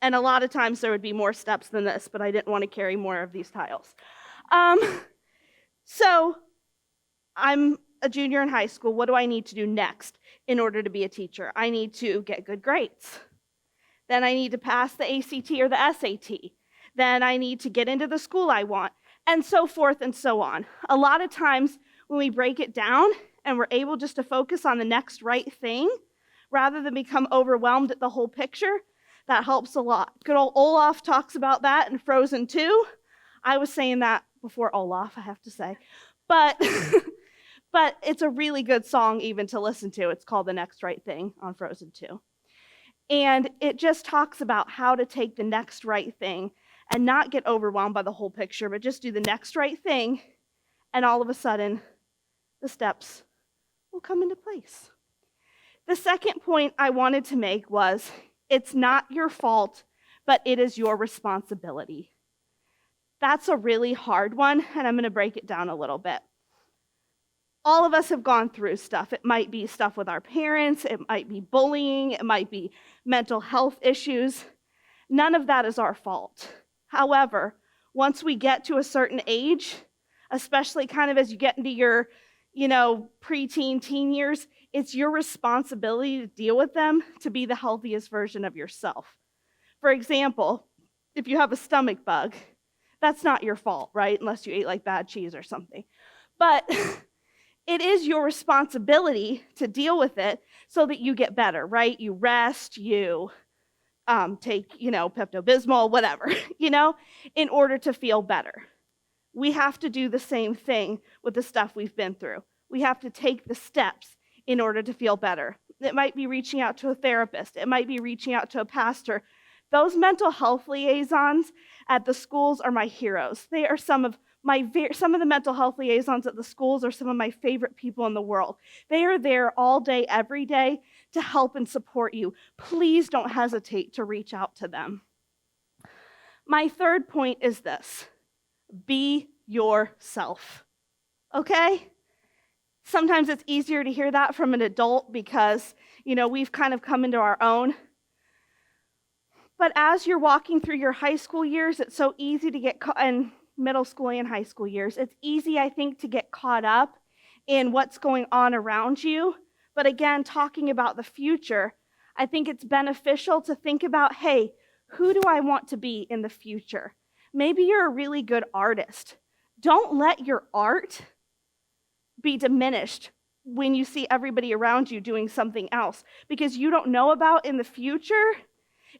And a lot of times there would be more steps than this, but I didn't want to carry more of these tiles. So I'm a junior in high school. What do I need to do next in order to be a teacher? I need to get good grades. Then I need to pass the ACT or the SAT. Then I need to get into the school I want, and so forth and so on. A lot of times when we break it down and we're able just to focus on the next right thing, rather than become overwhelmed at the whole picture, that helps a lot. Good old Olaf talks about that in Frozen 2. I was saying that before Olaf, I have to say. But it's a really good song even to listen to. It's called The Next Right Thing on Frozen 2. And it just talks about how to take the next right thing and not get overwhelmed by the whole picture, but just do the next right thing, and all of a sudden, the steps will come into place. The second point I wanted to make was, it's not your fault, but it is your responsibility. That's a really hard one, and I'm going to break it down a little bit. All of us have gone through stuff. It might be stuff with our parents, it might be bullying, it might be mental health issues. None of that is our fault. However, once we get to a certain age, especially kind of as you get into your, preteen, teen years, it's your responsibility to deal with them to be the healthiest version of yourself. For example, if you have a stomach bug, that's not your fault, right? Unless you ate like bad cheese or something. But it is your responsibility to deal with it so that you get better, right? You rest, you take, Pepto-Bismol, whatever, in order to feel better. We have to do the same thing with the stuff we've been through. We have to take the steps in order to feel better. It might be reaching out to a therapist. It might be reaching out to a pastor. Those mental health liaisons at the schools are my heroes. They are some of the mental health liaisons at the schools are some of my favorite people in the world. They are there all day, every day to help and support you. Please don't hesitate to reach out to them. My third point is this: be yourself, okay? Sometimes it's easier to hear that from an adult because, we've kind of come into our own. But as you're walking through your high school years, it's so easy to get caught in middle school and high school years. It's easy, I think, to get caught up in what's going on around you. But again, talking about the future, I think it's beneficial to think about, hey, who do I want to be in the future? Maybe you're a really good artist. Don't let your art be diminished when you see everybody around you doing something else, because you don't know about in the future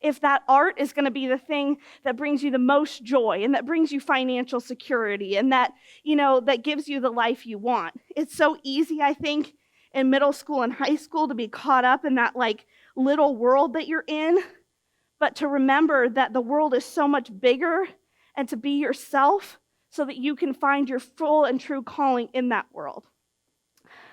if that art is going to be the thing that brings you the most joy and that brings you financial security and that, that gives you the life you want. It's so easy, I think, in middle school and high school to be caught up in that little world that you're in, but to remember that the world is so much bigger and to be yourself so that you can find your full and true calling in that world.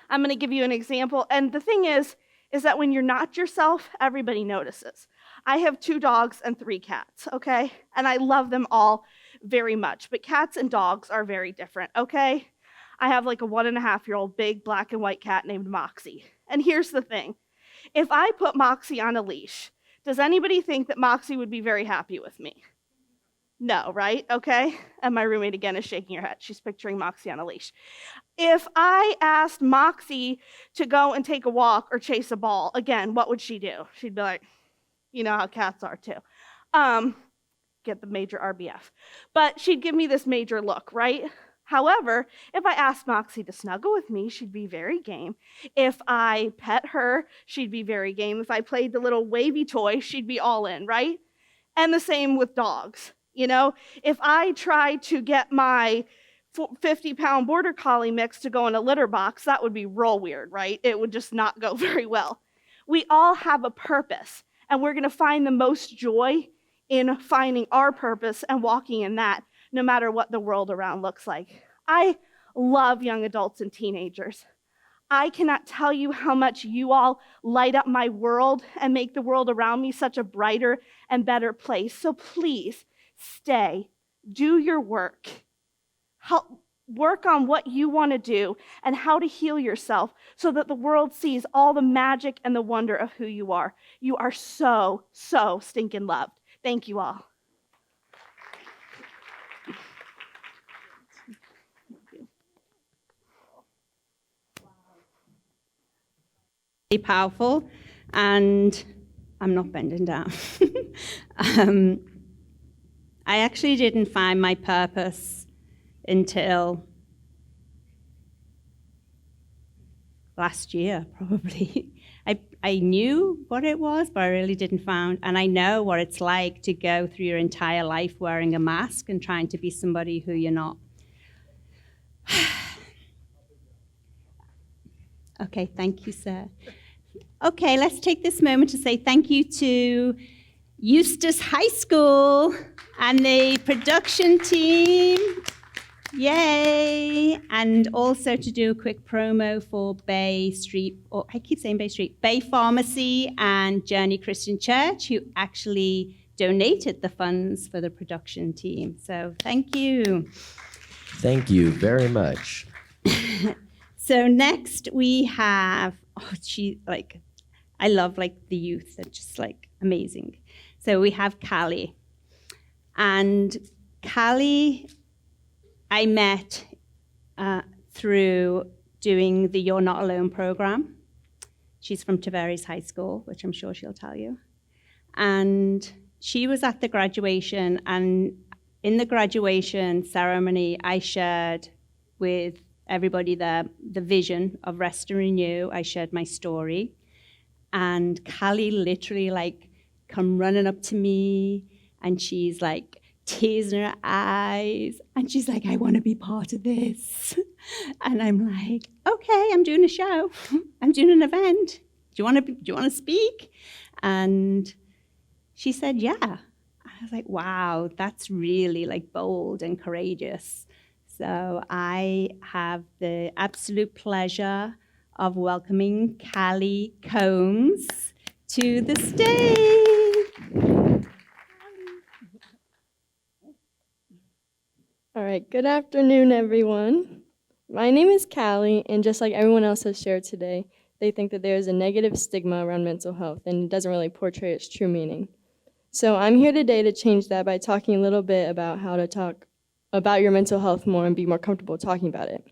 I'm going to give you an example. And the thing is that when you're not yourself, everybody notices. I have 2 dogs and 3 cats, okay? And I love them all very much. But cats and dogs are very different, okay? I have a 1.5-year-old big black and white cat named Moxie. And here's the thing. If I put Moxie on a leash, does anybody think that Moxie would be very happy with me? No, right? Okay? And my roommate again is shaking her head. She's picturing Moxie on a leash. If I asked Moxie to go and take a walk or chase a ball, again, what would she do? She'd be like, you know how cats are too. Get the major RBF. But she'd give me this major look, right? However, if I asked Moxie to snuggle with me, she'd be very game. If I pet her, she'd be very game. If I played the little wavy toy, she'd be all in, right? And the same with dogs. If I tried to get my 50-pound border collie mix to go in a litter box, that would be real weird, right? It would just not go very well. We all have a purpose, and we're going to find the most joy in finding our purpose and walking in that, no matter what the world around looks like. I love young adults and teenagers. I cannot tell you how much you all light up my world and make the world around me such a brighter and better place. So please stay, do your work, help work on what you want to do and how to heal yourself so that the world sees all the magic and the wonder of who you are. You are so, so stinking loved. Thank you all. Powerful, and I'm not bending down. I actually didn't find my purpose until last year, probably. I knew what it was, but I really didn't find, and I know what it's like to go through your entire life wearing a mask and trying to be somebody who you're not. Okay, thank you, sir. Okay, let's take this moment to say thank you to Eustis High School and the production team. Yay! And also to do a quick promo for Bay Street, or I keep saying Bay Street, Bay Pharmacy and Journey Christian Church, who actually donated the funds for the production team. So thank you. Thank you very much. So next we have, I love the youth, they're just amazing. So we have Callie. And Callie, I met through doing the You're Not Alone program. She's from Tavares High School, which I'm sure she'll tell you. And she was at the graduation, and in the graduation ceremony, I shared with everybody there the vision of Rest and Renew. I shared my story. And Callie literally come running up to me, and she's tears in her eyes, and she's like, I want to be part of this. And I'm like, okay, I'm doing a show. I'm doing an event. Do you want to speak? And she said, yeah. I was like, wow, that's really bold and courageous. So I have the absolute pleasure of welcoming Callie Combs to the stage. All right, good afternoon, everyone. My name is Callie, and just like everyone else has shared today, they think that there is a negative stigma around mental health, and it doesn't really portray its true meaning. So I'm here today to change that by talking a little bit about how to talk about your mental health more and be more comfortable talking about it.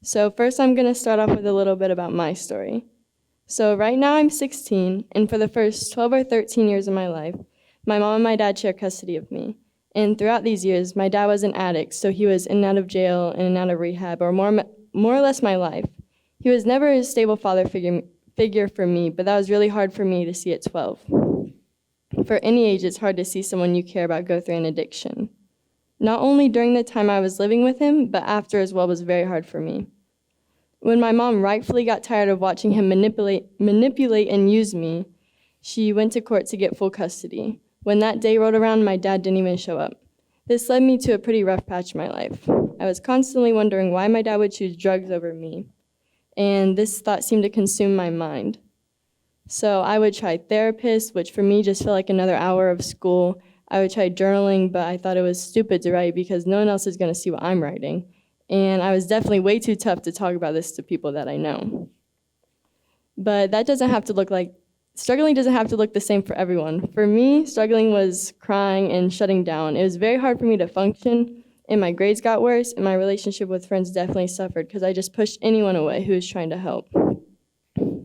So first I'm going to start off with a little bit about my story. So right now I'm 16, and for the first 12 or 13 years of my life, my mom and my dad share custody of me. And throughout these years, my dad was an addict, so he was in and out of jail and in and out of rehab, or more or less my life. He was never a stable father figure for me, but that was really hard for me to see at 12. For any age, it's hard to see someone you care about go through an addiction. Not only during the time I was living with him, but after as well was very hard for me. When my mom rightfully got tired of watching him manipulate and use me, she went to court to get full custody. When that day rolled around, my dad didn't even show up. This led me to a pretty rough patch in my life. I was constantly wondering why my dad would choose drugs over me, and this thought seemed to consume my mind. So I would try therapists, which for me just felt like another hour of school. I would try journaling, but I thought it was stupid to write because no one else is going to see what I'm writing. And I was definitely way too tough to talk about this to people that I know. But that doesn't have to look like, struggling doesn't have to look the same for everyone. For me, struggling was crying and shutting down. It was very hard for me to function, and my grades got worse, and my relationship with friends definitely suffered because I just pushed anyone away who was trying to help.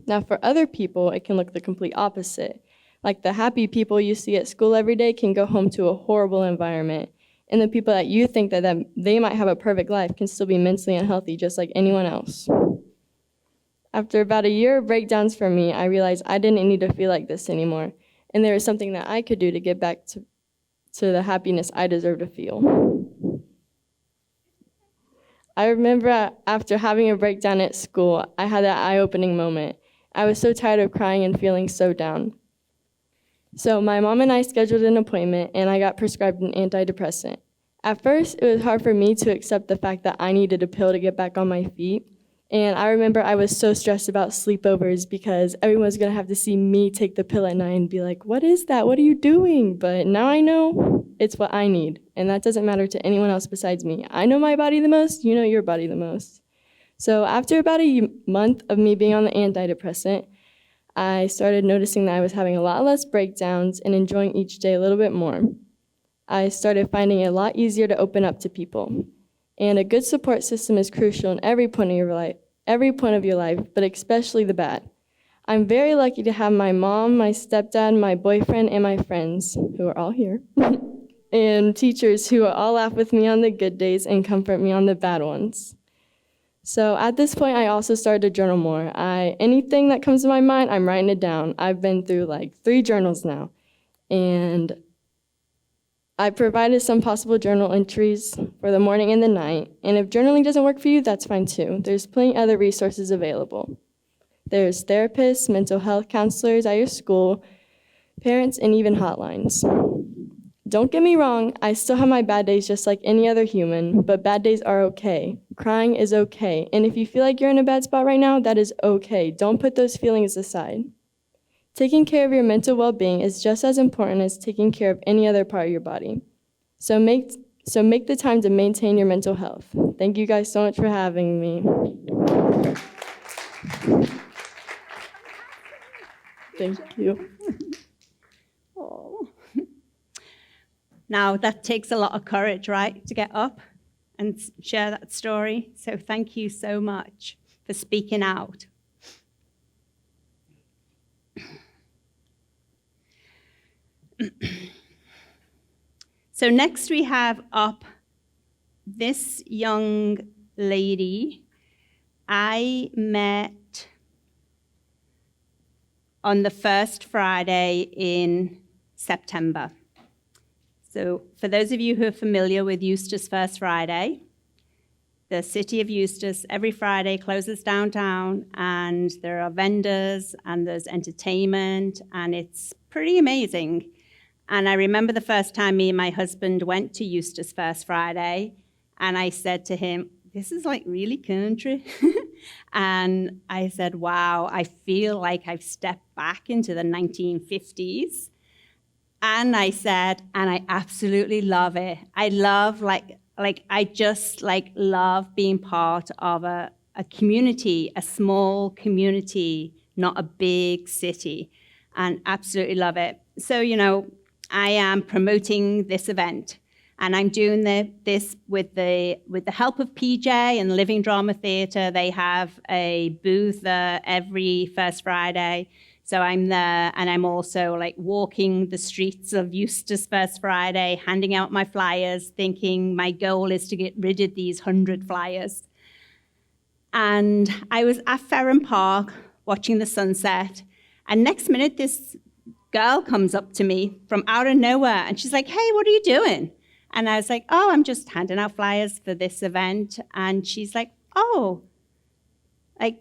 Now, for other people, it can look the complete opposite. Like the happy people you see at school every day can go home to a horrible environment. And the people that you think that they might have a perfect life can still be mentally unhealthy just like anyone else. After about a year of breakdowns for me, I realized I didn't need to feel like this anymore. And there was something that I could do to get back to the happiness I deserve to feel. I remember after having a breakdown at school, I had that eye-opening moment. I was so tired of crying and feeling so down. So my mom and I scheduled an appointment, and I got prescribed an antidepressant. At first, it was hard for me to accept the fact that I needed a pill to get back on my feet. And I remember I was so stressed about sleepovers because everyone was going to have to see me take the pill at night and be like, what is that? What are you doing? But now I know it's what I need, and that doesn't matter to anyone else besides me. I know my body the most, you know your body the most. So after about a month of me being on the antidepressant, I started noticing that I was having a lot less breakdowns and enjoying each day a little bit more. I started finding it a lot easier to open up to people. And a good support system is crucial in every point of your life, but especially the bad. I'm very lucky to have my mom, my stepdad, my boyfriend, and my friends, who are all here, and teachers who all laugh with me on the good days and comfort me on the bad ones. So at this point, I also started to journal more. Anything that comes to my mind, I'm writing it down. I've been through like 3 journals now. And I provided some possible journal entries for the morning and the night. And if journaling doesn't work for you, that's fine too. There's plenty other resources available. There's therapists, mental health counselors at your school, parents, and even hotlines. Don't get me wrong, I still have my bad days just like any other human, but bad days are okay. Crying is okay. And if you feel like you're in a bad spot right now, that is okay. Don't put those feelings aside. Taking care of your mental well-being is just as important as taking care of any other part of your body. So make the time to maintain your mental health. Thank you guys so much for having me. Thank you. Oh. Now, that takes a lot of courage, right, to get up and share that story. So thank you so much for speaking out. So next we have up this young lady I met on the first Friday in September. So for those of you who are familiar with Eustace First Friday, the city of Eustace every Friday closes downtown, and there are vendors and there's entertainment, and it's pretty amazing. And I remember the first time me and my husband went to Eustace First Friday, and I said to him, this is like really country. And I said, wow, I feel like I've stepped back into the 1950s. And I said, and I absolutely love it. I love, I just love being part of a community, a small community, not a big city, and absolutely love it. So, I am promoting this event. And I'm doing this with the help of PJ and Living Drama Theatre. They have a booth every first Friday. So I'm there, and I'm also like walking the streets of Eustace first Friday, handing out my flyers, thinking my goal is to get rid of these 100 flyers. And I was at Ferrum Park watching the sunset, and next minute this girl comes up to me from out of nowhere, and she's like, "Hey, what are you doing?" And I was like, "Oh, I'm just handing out flyers for this event." And she's like, "Oh, like,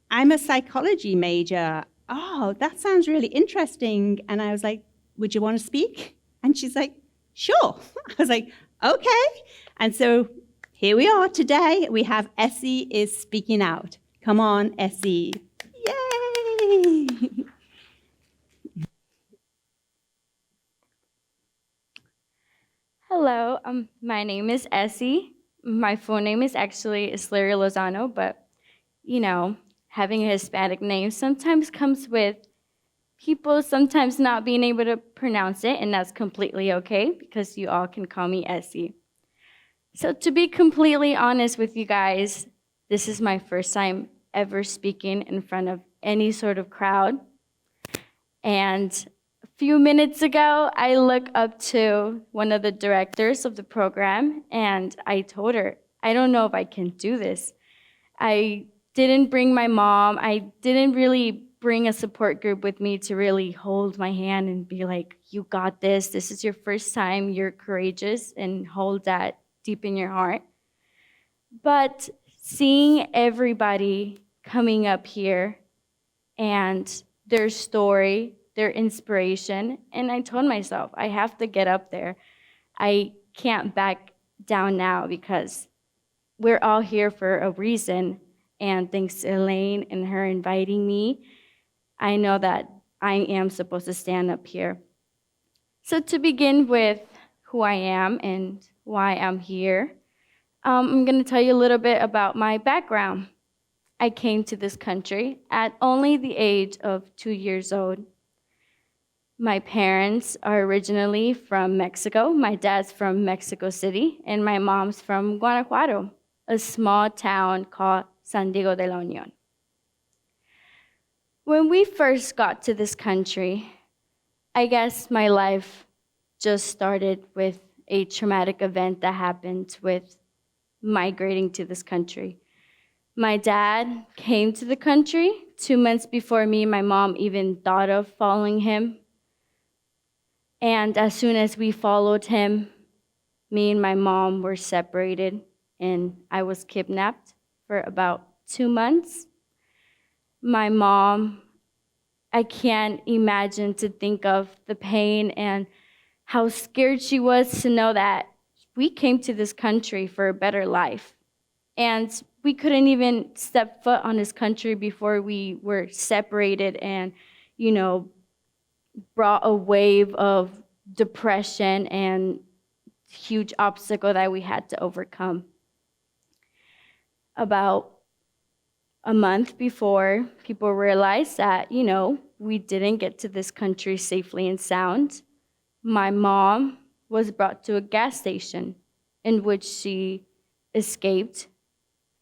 I'm a psychology major. Oh, that sounds really interesting." And I was like, "Would you want to speak?" And she's like, "Sure." I was like, "Okay." And so here we are today. We have Essie is speaking out. Come on, Essie. Yay! Hello, my name is Essie. My full name is actually Isleria Lozano, but you know, having a Hispanic name sometimes comes with people sometimes not being able to pronounce it, and that's completely okay because you all can call me Essie. So to be completely honest with you guys, this is my first time ever speaking in front of any sort of crowd. And a few minutes ago, I looked up to one of the directors of the program, and I told her, I don't know if I can do this. I didn't bring my mom. I didn't really bring a support group with me to really hold my hand and be like, "You got this. This is your first time. You're courageous," and hold that deep in your heart. But seeing everybody coming up here and their story, their inspiration, and I told myself, I have to get up there. I can't back down now because we're all here for a reason. And thanks to Elaine and her inviting me, I know that I am supposed to stand up here. So to begin with who I am and why I'm here, I'm going to tell you a little bit about my background. I came to this country at only the age of 2 years old. My parents are originally from Mexico. My dad's from Mexico City, and my mom's from Guanajuato, a small town called San Diego de la Unión. When we first got to this country, I guess my life just started with a traumatic event that happened with migrating to this country. My dad came to the country 2 months before me and my mom even thought of following him. And as soon as we followed him, me and my mom were separated, and I was kidnapped for about 2 months. My mom, I can't imagine to think of the pain and how scared she was to know that we came to this country for a better life. And we couldn't even step foot on this country before we were separated and, you know, brought a wave of depression and huge obstacle that we had to overcome. About a month before, people realized that, you know, we didn't get to this country safely and sound, my mom was brought to a gas station in which she escaped,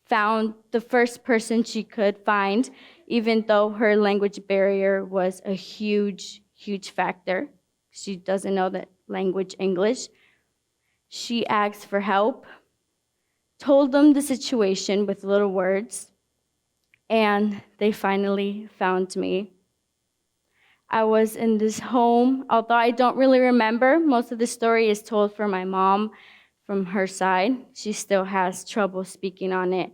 found the first person she could find, even though her language barrier was a huge, huge factor. She doesn't know the language English. She asked for help, told them the situation with little words, and they finally found me. I was in this home, although I don't really remember. Most of the story is told from my mom, from her side. She still has trouble speaking on it.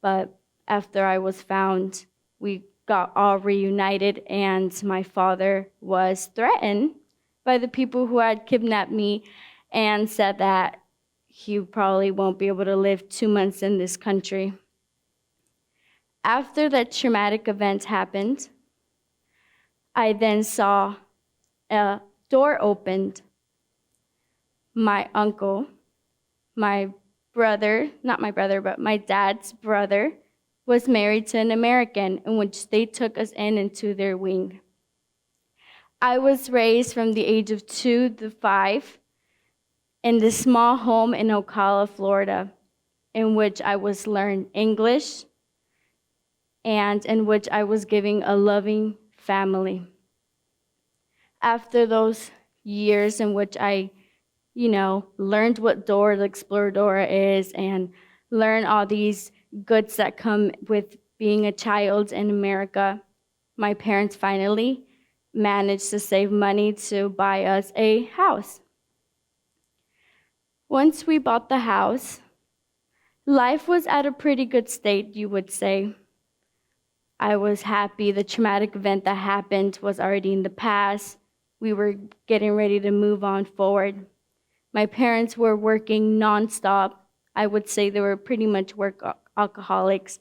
But after I was found, we got all reunited, and my father was threatened by the people who had kidnapped me and said that he probably won't be able to live 2 months in this country. After that traumatic event happened, I then saw a door opened. My uncle, my brother, not my brother, but my dad's brother, was married to an American, in which they took us into their wing. I was raised from the age of 2 to 5 in this small home in Ocala, Florida, in which I was learning English and in which I was giving a loving family. After those years in which I, learned what Dora the Exploradora is and learned all these goods that come with being a child in America, my parents finally managed to save money to buy us a house. Once we bought the house, life was at a pretty good state, you would say. I was happy. The traumatic event that happened was already in the past. We were getting ready to move on forward. My parents were working nonstop. I would say they were pretty much work alcoholics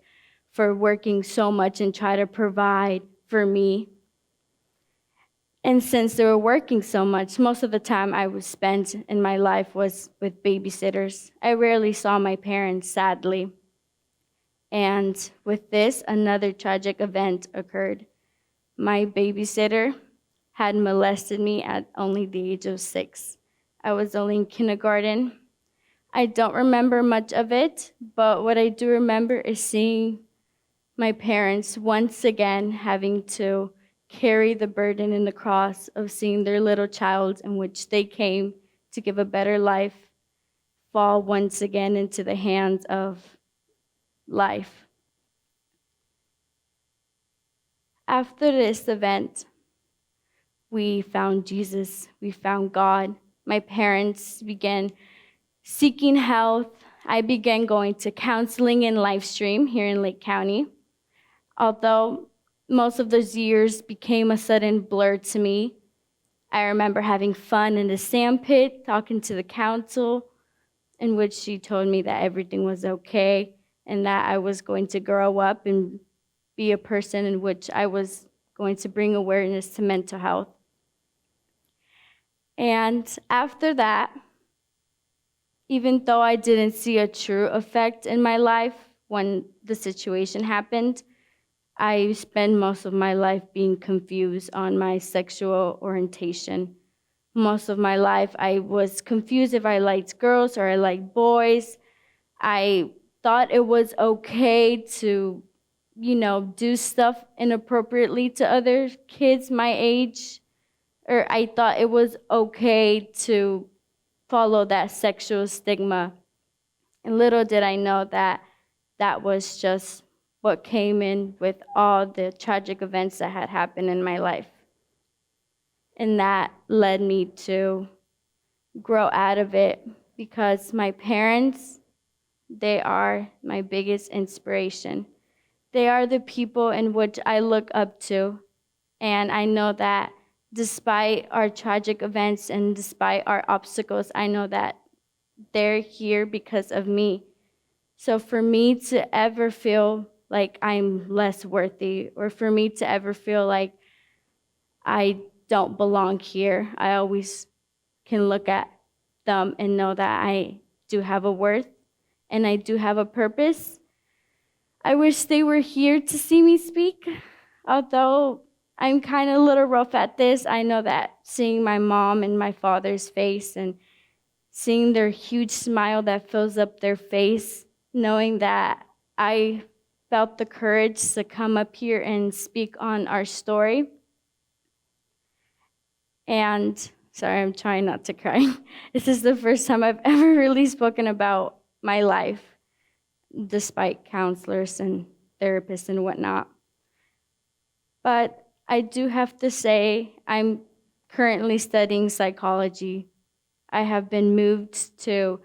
for working so much and try to provide for me. And since they were working so much, most of the time I was spent in my life was with babysitters. I rarely saw my parents, sadly. And with this, another tragic event occurred. My babysitter had molested me at only the age of 6. I was only in kindergarten. I don't remember much of it, but what I do remember is seeing my parents once again having to carry the burden and the cross of seeing their little child in which they came to give a better life fall once again into the hands of life. After this event, we found Jesus, we found God. My parents began seeking health. I began going to counseling and live stream here in Lake County. Although most of those years became a sudden blur to me, I remember having fun in the sand pit, talking to the council, in which she told me that everything was okay and that I was going to grow up and be a person in which I was going to bring awareness to mental health. And after that, even though I didn't see a true effect in my life when the situation happened, I spent most of my life being confused on my sexual orientation. Most of my life, I was confused if I liked girls or I liked boys. I thought it was okay to, do stuff inappropriately to other kids my age. Or I thought it was okay to follow that sexual stigma. And little did I know that that was just what came in with all the tragic events that had happened in my life. And that led me to grow out of it because my parents, they are my biggest inspiration. They are the people in which I look up to. And I know that despite our tragic events and despite our obstacles, I know that they're here because of me. So for me to ever feel like I'm less worthy, or for me to ever feel like I don't belong here, I always can look at them and know that I do have a worth and I do have a purpose. I wish they were here to see me speak, although I'm kind of a little rough at this. I know that seeing my mom and my father's face and seeing their huge smile that fills up their face, knowing that I felt the courage to come up here and speak on our story. And sorry, I'm trying not to cry. This is the first time I've ever really spoken about my life, despite counselors and therapists and whatnot. But I do have to say, I'm currently studying psychology. I have been moved to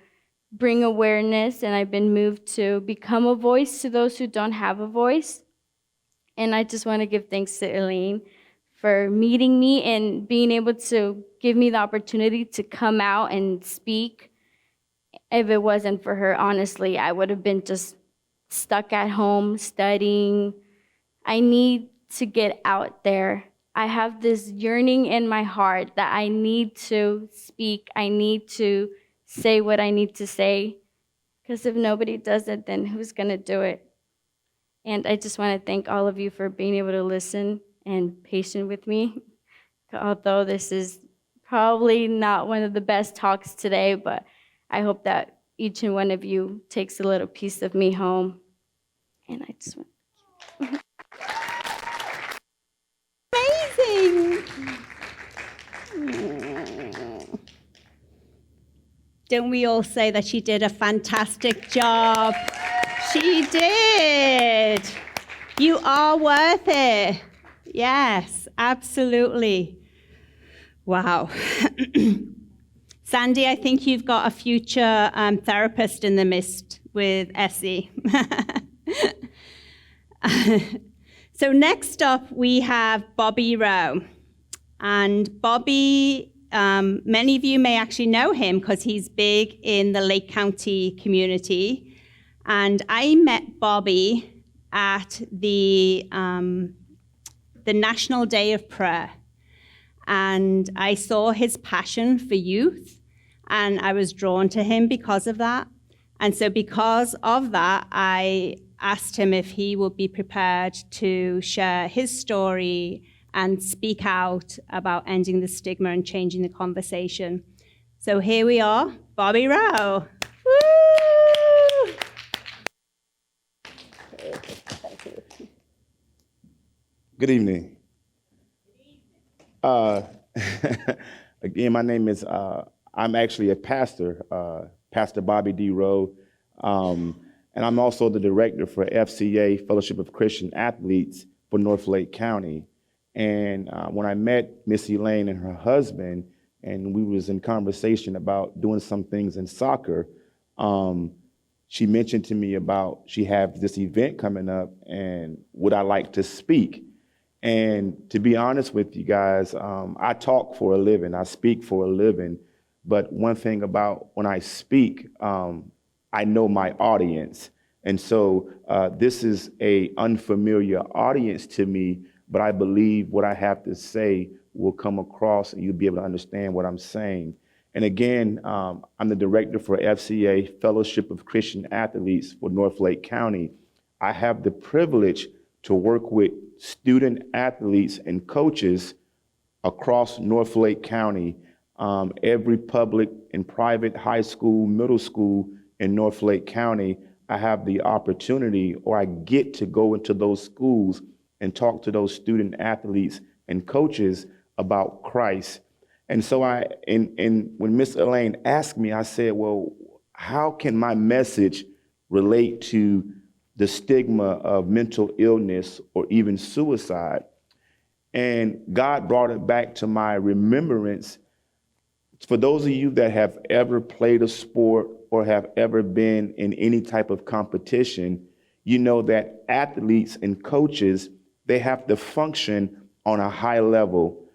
bring awareness, and I've been moved to become a voice to those who don't have a voice. And I just want to give thanks to Elaine for meeting me and being able to give me the opportunity to come out and speak. If it wasn't for her, honestly, I would have been just stuck at home studying. I need to get out there. I have this yearning in my heart that I need to speak. I need to say what I need to say. Because if nobody does it, then who's going to do it? And I just want to thank all of you for being able to listen and patient with me. Although this is probably not one of the best talks today, but I hope that each and one of you takes a little piece of me home. And I just want Amazing! Don't we all say that she did a fantastic job? She did. You are worth it. Yes, absolutely. Wow. Sandy, I think you've got a future therapist in the midst with Essie. So next up, we have Bobby Rowe. And Bobby, many of you may actually know him because he's big in the Lake County community. And I met Bobby at the National Day of Prayer. And I saw his passion for youth, and I was drawn to him because of that. And so because of that, I asked him if he would be prepared to share his story and speak out about ending the stigma and changing the conversation. So here we are, Bobby Rowe. Woo! Good evening. Again, my name is, I'm actually a pastor, Pastor Bobby D. Rowe, and I'm also the director for FCA, Fellowship of Christian Athletes for North Lake County. And when I met Miss Elaine and her husband, and we was in conversation about doing some things in soccer, she mentioned to me about she had this event coming up and would I like to speak. And to be honest with you guys, I talk for a living, I speak for a living, but one thing about when I speak, I know my audience. And so this is an unfamiliar audience to me, but I believe what I have to say will come across and you'll be able to understand what I'm saying. And again, I'm the director for FCA, Fellowship of Christian Athletes for North Lake County. I have the privilege to work with student athletes and coaches across North Lake County, every public and private high school, middle school in North Lake County. I have the opportunity, or I get to go into those schools and talk to those student athletes and coaches about Christ. And so when Miss Elaine asked me, I said, well, how can my message relate to the stigma of mental illness or even suicide? And God brought it back to my remembrance. For those of you that have ever played a sport or have ever been in any type of competition, you know that athletes and coaches, they have to function on a high level.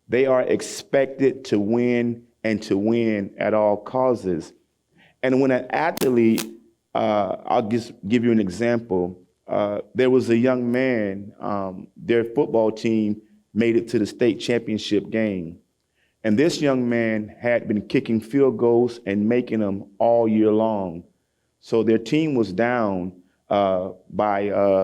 They are expected to win and to win at all causes. And when an athlete, I'll just give you an example. There was a young man, their football team made it to the state championship game. And this young man had been kicking field goals and making them all year long. So their team was down by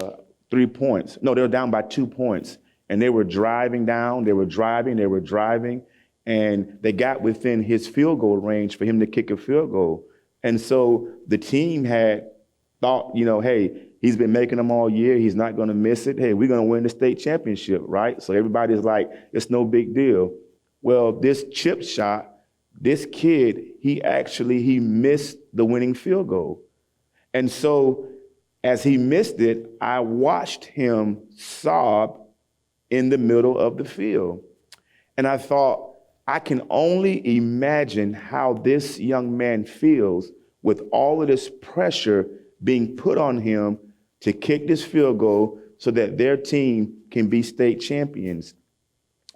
3 points. No, they were down by 2 points. And they were driving down, they were driving, and they got within his field goal range for him to kick a field goal. And so the team had thought, hey, he's been making them all year, he's not gonna miss it. Hey, we're gonna win the state championship, right? So everybody's like, it's no big deal. Well, this chip shot, this kid, he missed the winning field goal. And so as he missed it, I watched him sob in the middle of the field. And I thought, I can only imagine how this young man feels with all of this pressure being put on him to kick this field goal so that their team can be state champions.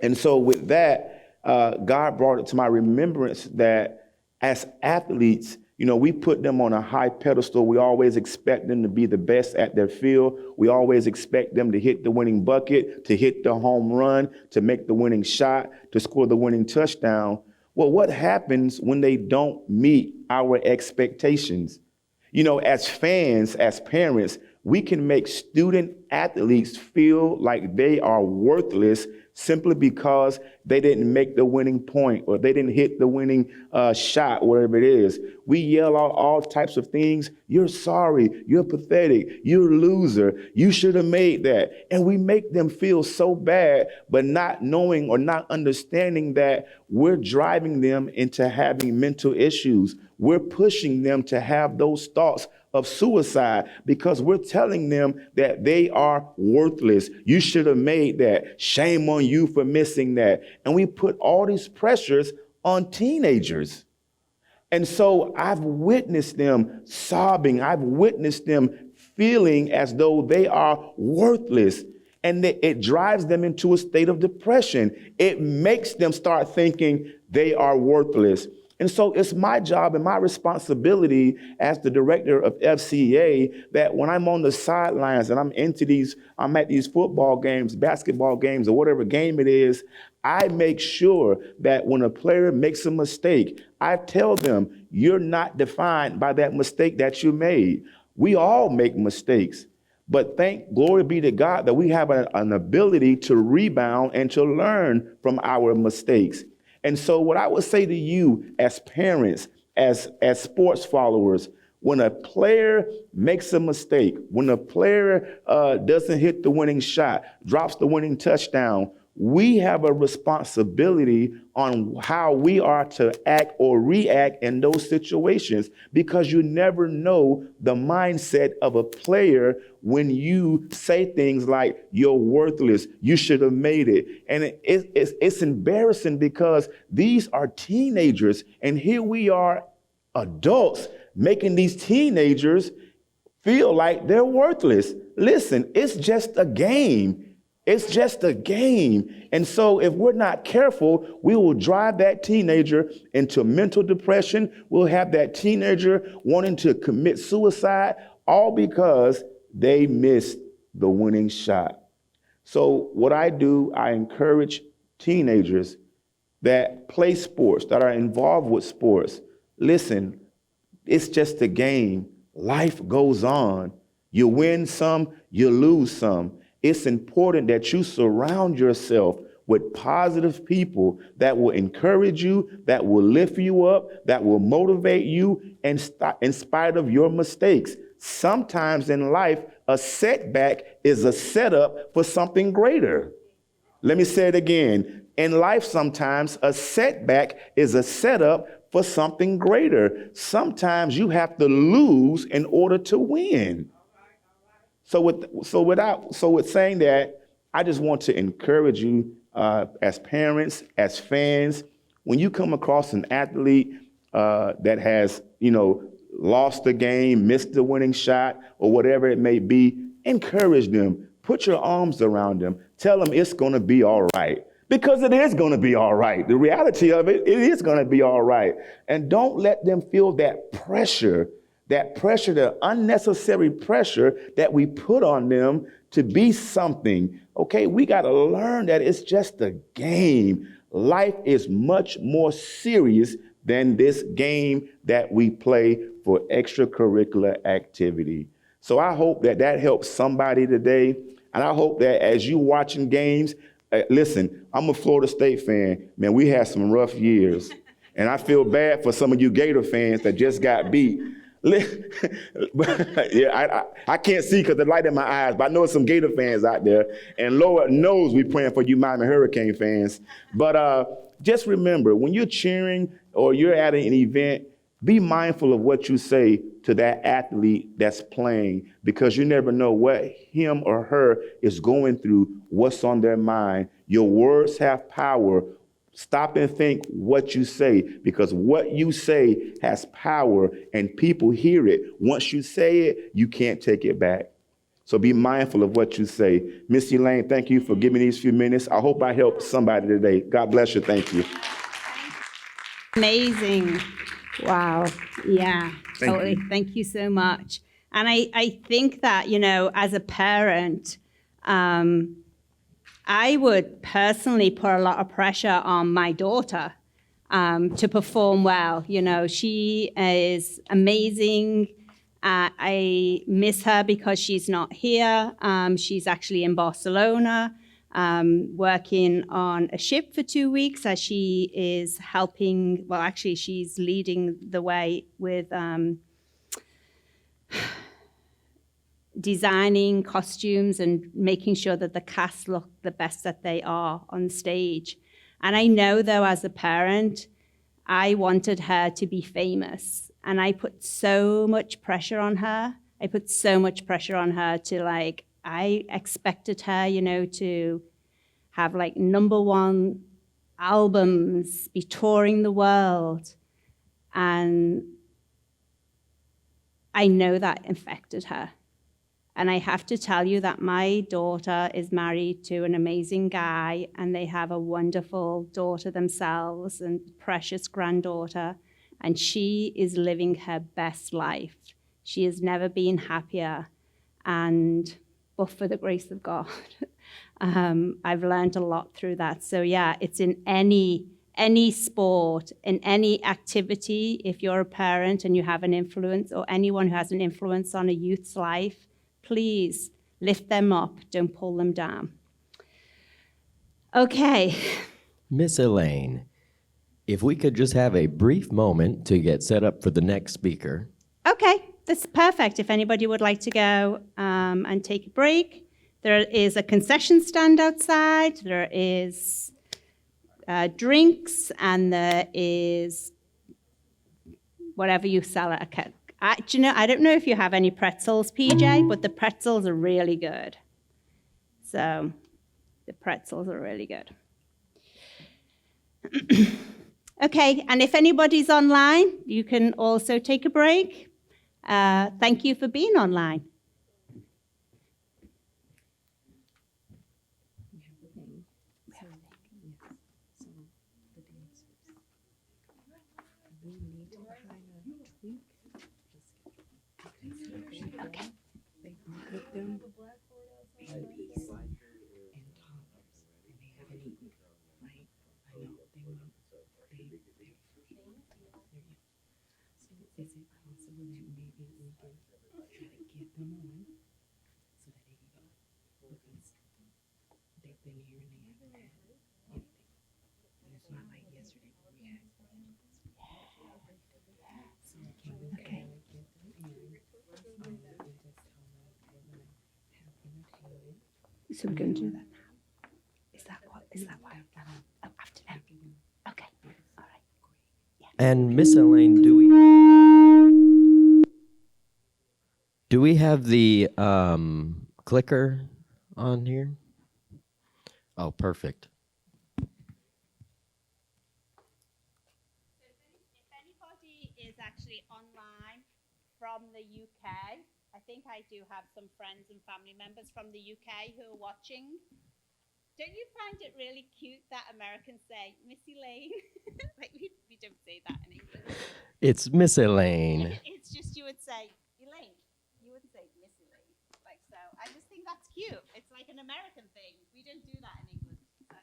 And so with that, God brought it to my remembrance that as athletes, we put them on a high pedestal. We always expect them to be the best at their field. We always expect them to hit the winning bucket, to hit the home run, to make the winning shot, to score the winning touchdown. Well, what happens when they don't meet our expectations? As fans, as parents, we can make student athletes feel like they are worthless simply because they didn't make the winning point or they didn't hit the winning shot, whatever it is. We yell out all types of things. You're sorry. You're pathetic. You're a loser. You should have made that. And we make them feel so bad, but not knowing or not understanding that we're driving them into having mental issues. We're pushing them to have those thoughts of suicide because we're telling them that they are worthless. You should have made that. Shame on you for missing that. And we put all these pressures on teenagers. And so I've witnessed them sobbing. I've witnessed them feeling as though they are worthless. And it drives them into a state of depression. It makes them start thinking they are worthless. And so it's my job and my responsibility as the director of FCA that when I'm on the sidelines and I'm at these football games, basketball games, or whatever game it is, I make sure that when a player makes a mistake, I tell them, you're not defined by that mistake that you made. We all make mistakes. But glory be to God that we have an ability to rebound and to learn from our mistakes. And so what I would say to you as parents, as sports followers, when a player makes a mistake, when a player doesn't hit the winning shot, drops the winning touchdown, we have a responsibility on how we are to act or react in those situations, because you never know the mindset of a player when you say things like, you're worthless, you should have made it. And it's embarrassing because these are teenagers, and here we are adults making these teenagers feel like they're worthless. Listen, it's just a game. It's just a game. And so if we're not careful, we will drive that teenager into mental depression. We'll have that teenager wanting to commit suicide, all because they missed the winning shot. So what I do, I encourage teenagers that play sports, that are involved with sports. Listen, it's just a game. Life goes on. You win some, you lose some. It's important that you surround yourself with positive people that will encourage you, that will lift you up, that will motivate you in spite of your mistakes. Sometimes in life, a setback is a setup for something greater. Let me say it again. In life, sometimes a setback is a setup for something greater. Sometimes you have to lose in order to win. So with saying that, I just want to encourage you as parents, as fans, when you come across an athlete that has, lost the game, missed the winning shot, or whatever it may be, encourage them. Put your arms around them. Tell them it's going to be all right. Because it is going to be all right. The reality of it is going to be all right. And don't let them feel that pressure, the unnecessary pressure that we put on them to be something. Okay, we got to learn that it's just a game. Life is much more serious than this game that we play for extracurricular activity. So I hope that helps somebody today. And I hope that as you watching games, listen, I'm a Florida State fan. Man, we had some rough years. And I feel bad for some of you Gator fans that just got beat. Yeah, I can't see because the light in my eyes, but I know there's some Gator fans out there. And Lord knows we're praying for you Miami Hurricane fans. But just remember, when you're cheering or you're at an event, be mindful of what you say to that athlete that's playing, because you never know what him or her is going through, what's on their mind. Your words have power. Stop and think what you say, because what you say has power and people hear it. Once you say it, you can't take it back. So be mindful of what you say. Miss Elaine, thank you for giving me these few minutes. I hope I helped somebody today. God bless you. Thank you. Amazing. Wow. Yeah, totally. Thank you so much. And I think that, as a parent, I would personally put a lot of pressure on my daughter to perform well. She is amazing. I miss her because she's not here. She's actually in Barcelona. working on a ship for 2 weeks as she is helping, well, actually, she's leading the way with designing costumes and making sure that the cast look the best that they are on stage. And I know, though, as a parent, I wanted her to be famous. And I put so much pressure on her. I put so much pressure on her to, like, I expected her, you know, to have, like, #1 albums, be touring the world. And I know that affected her. And I have to tell you that my daughter is married to an amazing guy, and they have a wonderful daughter themselves and precious granddaughter, and she is living her best life. She has never been happier, and but for the grace of God, I've learned a lot through that. So yeah, it's in any sport, in any activity. If you're a parent and you have an influence, or anyone who has an influence on a youth's life, please lift them up, don't pull them down. Okay. Miss Elaine, if we could just have a brief moment to get set up for the next speaker. Okay, that's perfect. If anybody would like to go and take a break, there is a concession stand outside, there is drinks, and there is whatever you sell at a do you know, I don't know if you have any pretzels, PJ, but the pretzels are really good. So the pretzels are really good. Okay, and if anybody's online, you can also take a break. Thank you for being online. So we're going to do that now. Is that why? Oh, after that. Okay. All right. Yeah. And Miss Elaine, do we have the clicker on here? Oh, perfect. If anybody is actually online from the UK, I think I do have some friends and family members from the UK who are watching. Don't you find it really cute that Americans say, Miss Elaine? Like, we don't say that in English. It's Miss Elaine. It's just, you would say, Elaine. You wouldn't say Miss Elaine. Like, so I just think that's cute. It's like an American thing. We don't do that in England. So,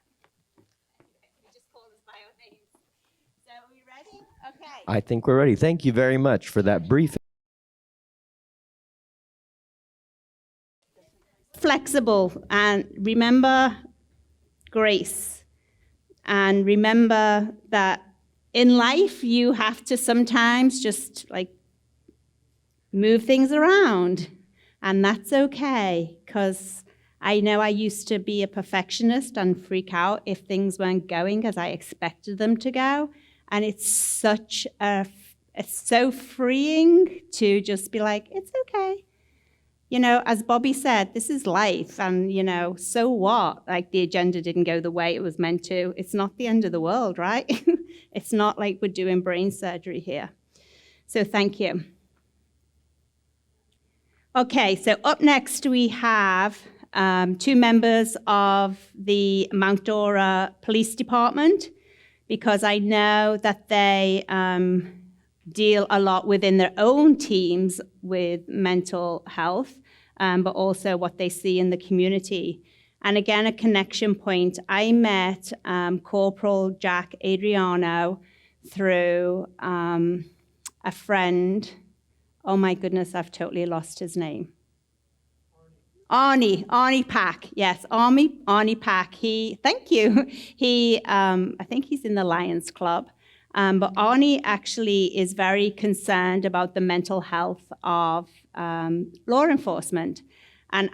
anyway, we just call us by our names. So are we ready? Okay. I think we're ready. Thank you very much for that brief. Flexible, and remember grace, and remember that in life you have to sometimes just like move things around, and that's okay, because I know I used to be a perfectionist and freak out if things weren't going as I expected them to go, and it's so freeing to just be like, it's okay. You know, as Bobby said, this is life, and, you know, so what? Like, the agenda didn't go the way it was meant to. It's not the end of the world, right? It's not like we're doing brain surgery here. So thank you. Okay, so up next we have 2 members of the Mount Dora Police Department, because I know that they deal a lot within their own teams with mental health, but also what they see in the community. And again, a connection point. I met Corporal Jack Adriano through a friend. Oh my goodness, I've totally lost his name. Arnie Pack, yes, Arnie Pack. Thank you. I think he's in the Lions Club. But Arnie actually is very concerned about the mental health of law enforcement. And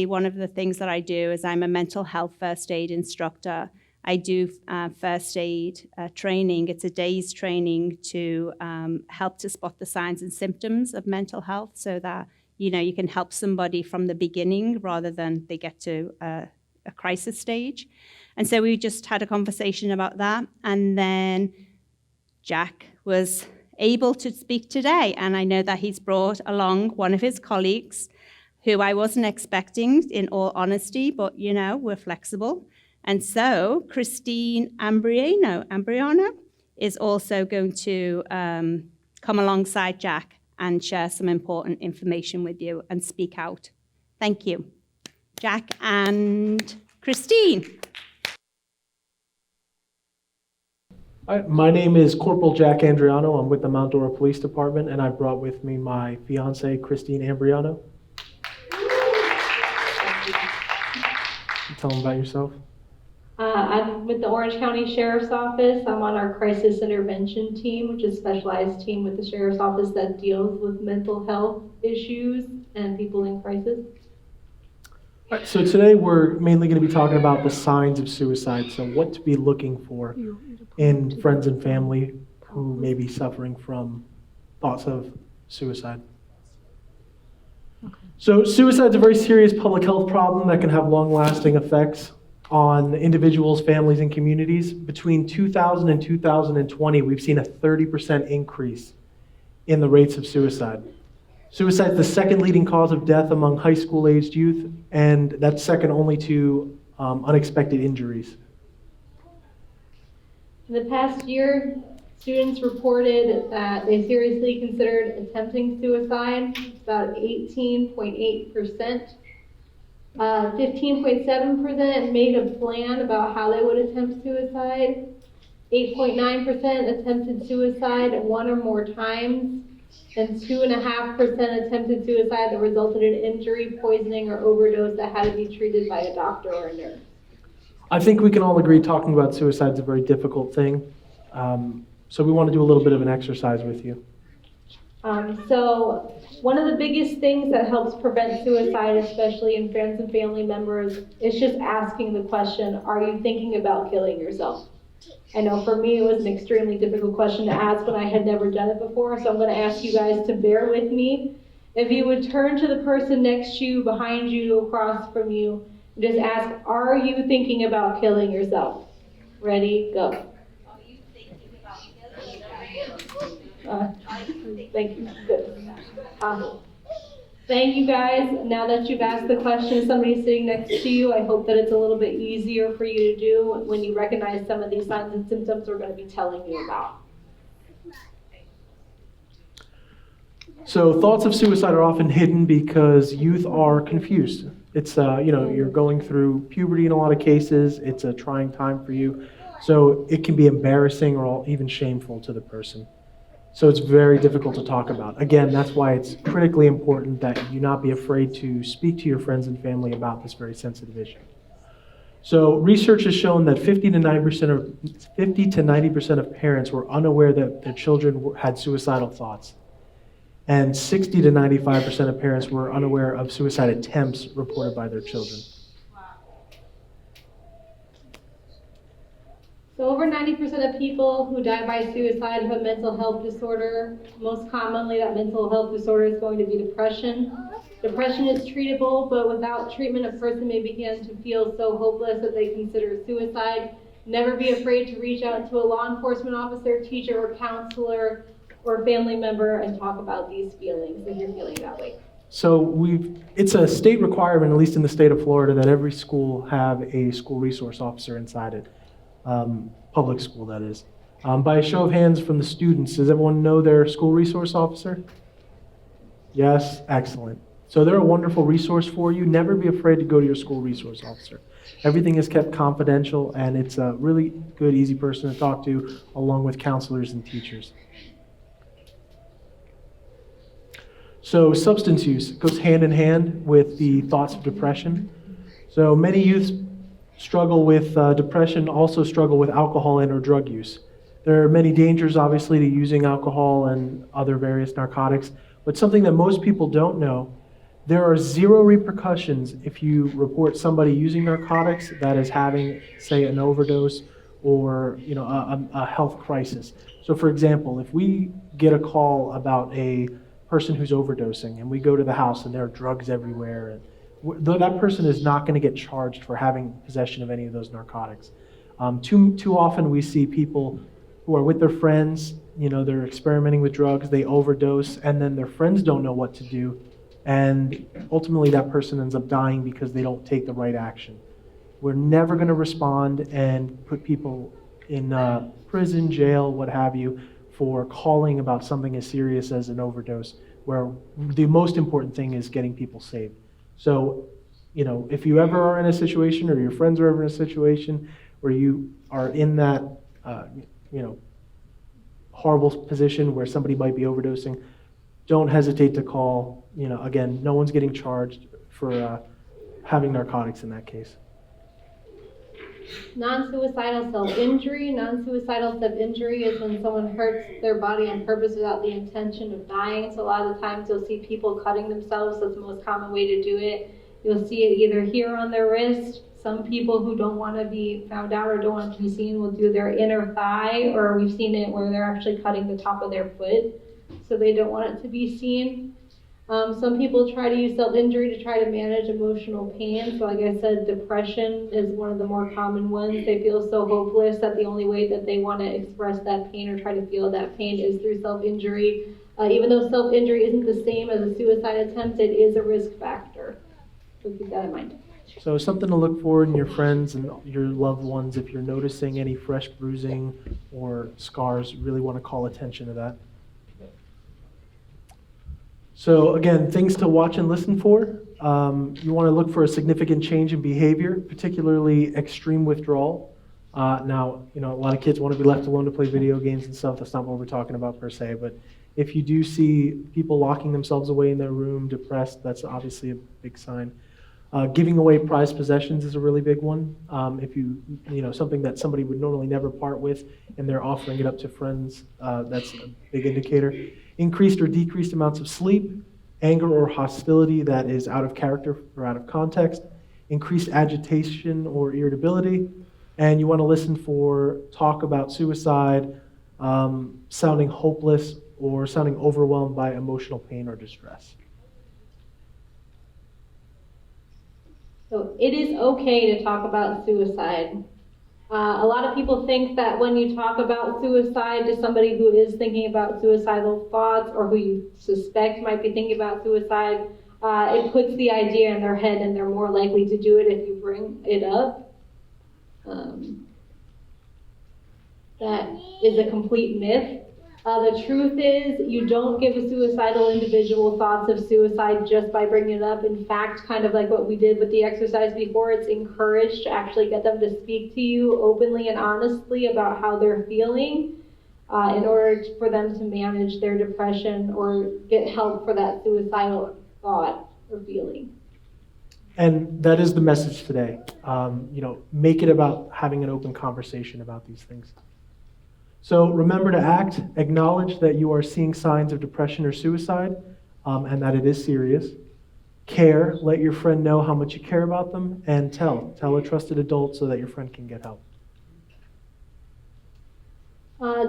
one of the things that I do is I'm a mental health first aid instructor. I do first aid training. It's a day's training to help to spot the signs and symptoms of mental health so that you can help somebody from the beginning rather than they get to a crisis stage. And so we just had a conversation about that. And then Jack was able to speak today. And I know that he's brought along one of his colleagues who I wasn't expecting, in all honesty, but, we're flexible. And so Christine Ambriano is also going to come alongside Jack and share some important information with you and speak out. Thank you. Jack and Christine. Hi, my name is Corporal Jack Andriano. I'm with the Mount Dora Police Department, and I brought with me my fiance, Christine Ambriano. Tell them about yourself. I'm with the Orange County Sheriff's Office. I'm on our crisis intervention team, which is a specialized team with the Sheriff's Office that deals with mental health issues and people in crisis. All right, so today we're mainly going to be talking about the signs of suicide. So what to be looking for in friends and family who may be suffering from thoughts of suicide. So suicide is a very serious public health problem that can have long-lasting effects on individuals, families, and communities. Between 2000 and 2020, we've seen a 30% increase in the rates of suicide. Suicide is the second leading cause of death among high school-aged youth, and that's second only to unexpected injuries. In the past year, students reported that they seriously considered attempting suicide, about 18.8%. 15.7% made a plan about how they would attempt suicide. 8.9% attempted suicide one or more times. And 2.5% attempted suicide that resulted in injury, poisoning, or overdose that had to be treated by a doctor or a nurse. I think we can all agree talking about suicide is a very difficult thing. So we want to do a little bit of an exercise with you. So one of the biggest things that helps prevent suicide, especially in friends and family members, is just asking the question, are you thinking about killing yourself? I know for me it was an extremely difficult question to ask when I had never done it before, so I'm going to ask you guys to bear with me. If you would turn to the person next to you, behind you, across from you, and just ask, are you thinking about killing yourself? Ready, go. Thank you. Good. Thank you guys. Now that you've asked the question, somebody's sitting next to you, I hope that it's a little bit easier for you to do when you recognize some of these signs and symptoms we're going to be telling you about. So thoughts of suicide are often hidden because youth are confused. It's, you're going through puberty in a lot of cases. It's a trying time for you. So it can be embarrassing or even shameful to the person. So it's very difficult to talk about. Again, that's why it's critically important that you not be afraid to speak to your friends and family about this very sensitive issue. So research has shown that 50 to 90% of parents were unaware that their children had suicidal thoughts. And 60 to 95% of parents were unaware of suicide attempts reported by their children. So over 90% of people who die by suicide have a mental health disorder. Most commonly, that mental health disorder is going to be depression. Depression is treatable, but without treatment, a person may begin to feel so hopeless that they consider suicide. Never be afraid to reach out to a law enforcement officer, teacher, or counselor, or family member and talk about these feelings if you're feeling that way. So it's a state requirement, at least in the state of Florida, that every school have a school resource officer inside it. Public school, that is. By a show of hands from the students, does everyone know their school resource officer? Yes, excellent. So they're a wonderful resource for you. Never be afraid to go to your school resource officer. Everything is kept confidential, and it's a really good, easy person to talk to, along with counselors and teachers. So substance use goes hand in hand with the thoughts of depression. So many youths struggle with depression, also struggle with alcohol and or drug use. There are many dangers, obviously, to using alcohol and other various narcotics, but something that most people don't know, there are zero repercussions if you report somebody using narcotics that is having, say, an overdose or a health crisis. So for example, if we get a call about a person who's overdosing and we go to the house and there are drugs everywhere, and that person is not going to get charged for having possession of any of those narcotics. Too often we see people who are with their friends, they're experimenting with drugs, they overdose, and then their friends don't know what to do, and ultimately that person ends up dying because they don't take the right action. We're never going to respond and put people in prison, jail, what have you, for calling about something as serious as an overdose, where the most important thing is getting people saved. So, if you ever are in a situation, or your friends are ever in a situation where you are in that, horrible position where somebody might be overdosing, don't hesitate to call. Again, no one's getting charged for having narcotics in that case. Non-suicidal self-injury. Non-suicidal self-injury is when someone hurts their body on purpose without the intention of dying. So a lot of the times you'll see people cutting themselves. That's the most common way to do it. You'll see it either here on their wrist. Some people who don't want to be found out or don't want to be seen will do their inner thigh, or we've seen it where they're actually cutting the top of their foot so they don't want it to be seen. Some people try to use self-injury to try to manage emotional pain. So like I said, depression is one of the more common ones. They feel so hopeless that the only way that they want to express that pain or try to feel that pain is through self-injury. Even though self-injury isn't the same as a suicide attempt, it is a risk factor. So keep that in mind. So something to look for in your friends and your loved ones. If you're noticing any fresh bruising or scars, really want to call attention to that. So again, things to watch and listen for. You want to look for a significant change in behavior, particularly extreme withdrawal. Now, a lot of kids want to be left alone to play video games and stuff. That's not what we're talking about per se. But if you do see people locking themselves away in their room, depressed, that's obviously a big sign. Giving away prized possessions is a really big one. If something that somebody would normally never part with and they're offering it up to friends, that's a big indicator. Increased or decreased amounts of sleep, anger or hostility that is out of character or out of context, increased agitation or irritability, and you want to listen for talk about suicide, sounding hopeless or sounding overwhelmed by emotional pain or distress. So it is okay to talk about suicide. A lot of people think that when you talk about suicide to somebody who is thinking about suicidal thoughts or who you suspect might be thinking about suicide, it puts the idea in their head and they're more likely to do it if you bring it up. That is a complete myth. The truth is, you don't give a suicidal individual thoughts of suicide just by bringing it up. In fact, kind of like what we did with the exercise before, it's encouraged to actually get them to speak to you openly and honestly about how they're feeling in order for them to manage their depression or get help for that suicidal thought or feeling. And that is the message today. Make it about having an open conversation about these things. So remember to act, acknowledge that you are seeing signs of depression or suicide, and that it is serious. Care, let your friend know how much you care about them, and tell a trusted adult so that your friend can get help.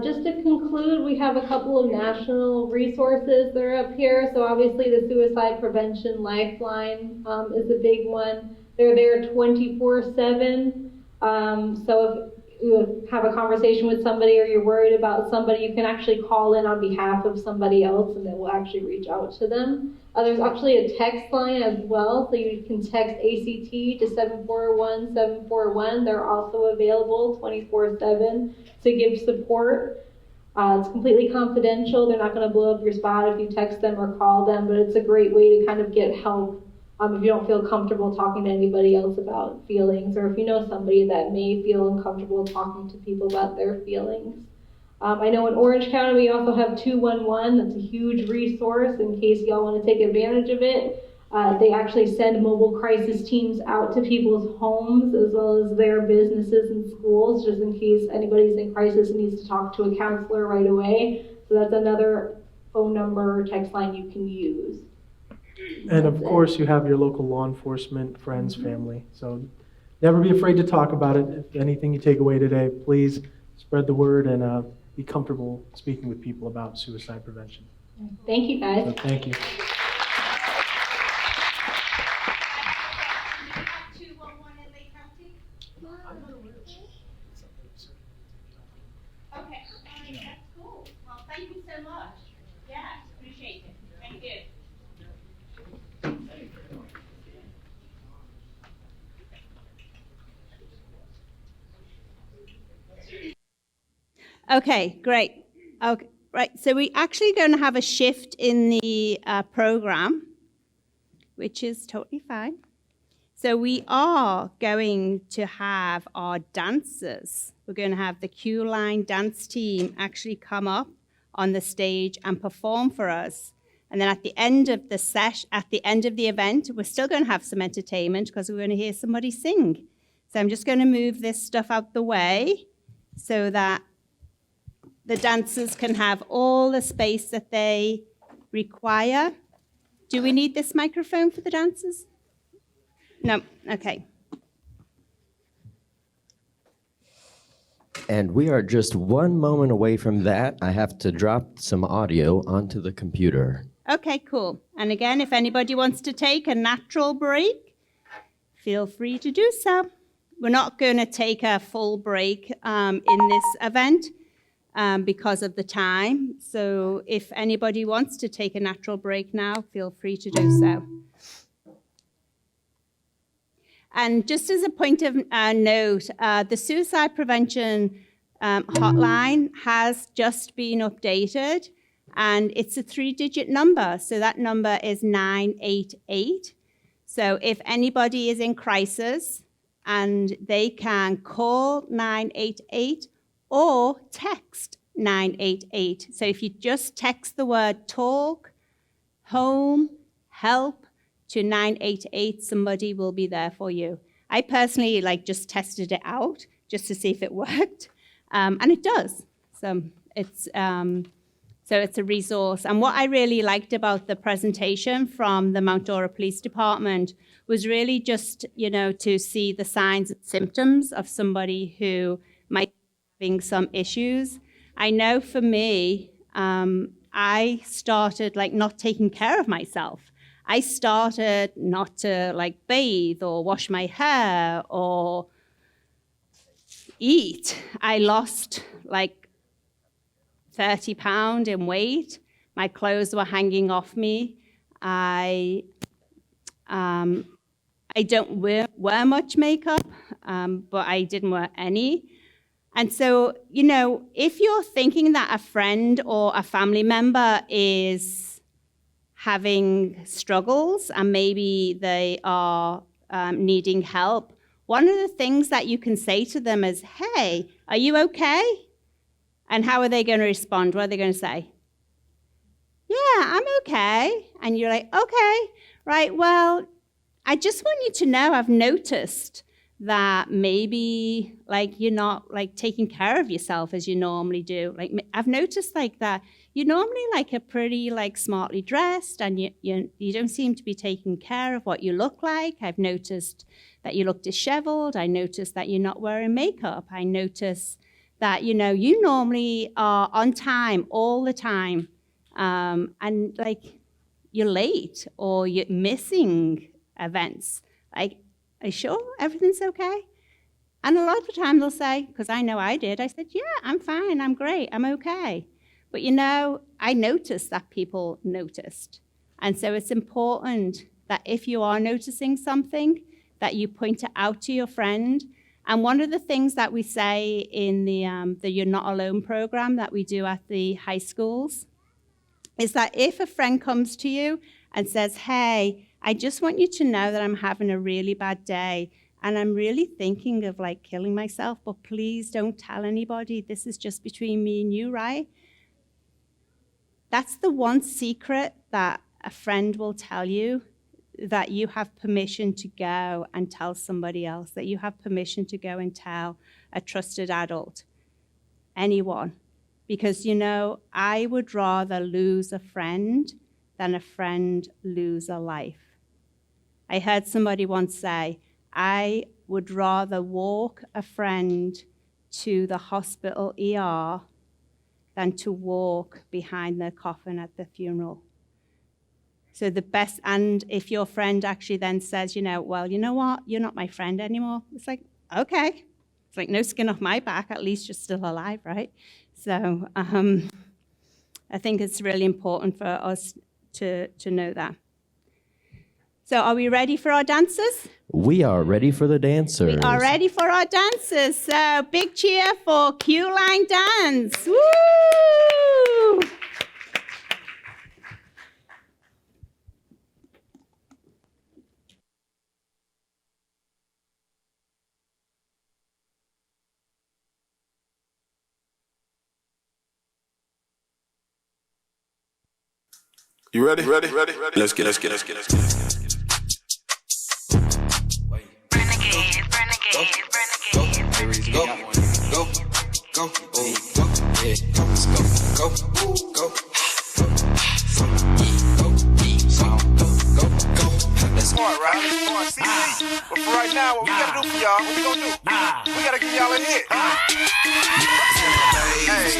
Just to conclude, we have a couple of national resources that are up here. So obviously the Suicide Prevention Lifeline is a big one. They're there 24/7. So if you have a conversation with somebody or you're worried about somebody, you can actually call in on behalf of somebody else and they will actually reach out to them. There's actually a text line as well, so you can text ACT to 741-741. They're also available 24/7 to give support. It's completely confidential. They're not going to blow up your spot if you text them or call them, but it's a great way to kind of get help if you don't feel comfortable talking to anybody else about feelings, or if you know somebody that may feel uncomfortable talking to people about their feelings. I know in Orange County we also have 211. That's a huge resource in case y'all want to take advantage of it. They actually send mobile crisis teams out to people's homes as well as their businesses and schools, just in case anybody's in crisis and needs to talk to a counselor right away. So that's another phone number or text line you can use. And of course, you have your local law enforcement, friends, family. So never be afraid to talk about it. If anything you take away today, please spread the word and be comfortable speaking with people about suicide prevention. Thank you, guys. So thank you. Okay, that's cool. Well, thank you so much. Yeah, appreciate it. Thank you. Okay, great. Okay, right. So we're actually going to have a shift in the program, which is totally fine. So we are going to have our dancers. We're going to have the Q Line dance team actually come up on the stage and perform for us. And then at the end of the event, we're still going to have some entertainment because we're going to hear somebody sing. So I'm just going to move this stuff out the way so that the dancers can have all the space that they require. Do we need this microphone for the dancers? No, okay. And we are just one moment away from that. I have to drop some audio onto the computer. Okay, cool. And again, if anybody wants to take a natural break, feel free to do so. We're not going to take a full break in this event because of the time. So if anybody wants to take a natural break now, feel free to do so. And just as a point of note, the suicide prevention hotline has just been updated, and it's a 3-digit number. So that number is 988. So if anybody is in crisis, and they can call 988 or text 988. So if you just text the word talk, home, help, to 988, somebody will be there for you. I personally just tested it out just to see if it worked, and it does. So it's a resource. And what I really liked about the presentation from the Mount Dora Police Department was really just to see the signs and symptoms of somebody who might be having some issues. I know for me, I started not taking care of myself. I started not to bathe or wash my hair or eat. I lost 30 pounds in weight. My clothes were hanging off me. I don't wear much makeup, but I didn't wear any. And so, if you're thinking that a friend or a family member is having struggles and maybe they are needing help, one of the things that you can say to them is, hey, are you okay? And how are they going to respond? What are they going to say? Yeah, I'm okay. And you're like, okay, right, well, I just want you to know I've noticed that maybe you're not taking care of yourself as you normally do. I've noticed that you're normally a pretty smartly dressed, and you don't seem to be taking care of what you look like. I've noticed that you look disheveled. I noticed that you're not wearing makeup. I noticed that you normally are on time all the time, and you're late or you're missing events. Are you sure everything's okay? And a lot of the time they'll say, because I know I did, I said, yeah, I'm fine, I'm great, I'm okay. But I noticed that people noticed. And so it's important that if you are noticing something, that you point it out to your friend. And one of the things that we say in the You're Not Alone program that we do at the high schools is that if a friend comes to you and says, hey, I just want you to know that I'm having a really bad day, and I'm really thinking of like killing myself, but please don't tell anybody. This is just between me and you, right? That's the one secret that a friend will tell you, that you have permission to go and tell somebody else, that you have permission to go and tell a trusted adult, anyone. Because, you know, I would rather lose a friend than a friend lose a life. I heard somebody once say, I would rather walk a friend to the hospital ER than to walk behind their coffin at the funeral. So the best, and if your friend actually then says, you know, well, you know what, you're not my friend anymore. It's like, okay. It's like no skin off my back, at least you're still alive, right? So I think it's really important for us to know that. So are we ready for our dancers? We are ready for the dancers. We are ready for our dancers. So big cheer for Q-Line Dance. Woo! You ready? Ready? Let's get. But for right now, what we gotta do for y'all, what we gonna do? We gotta give y'all a hit.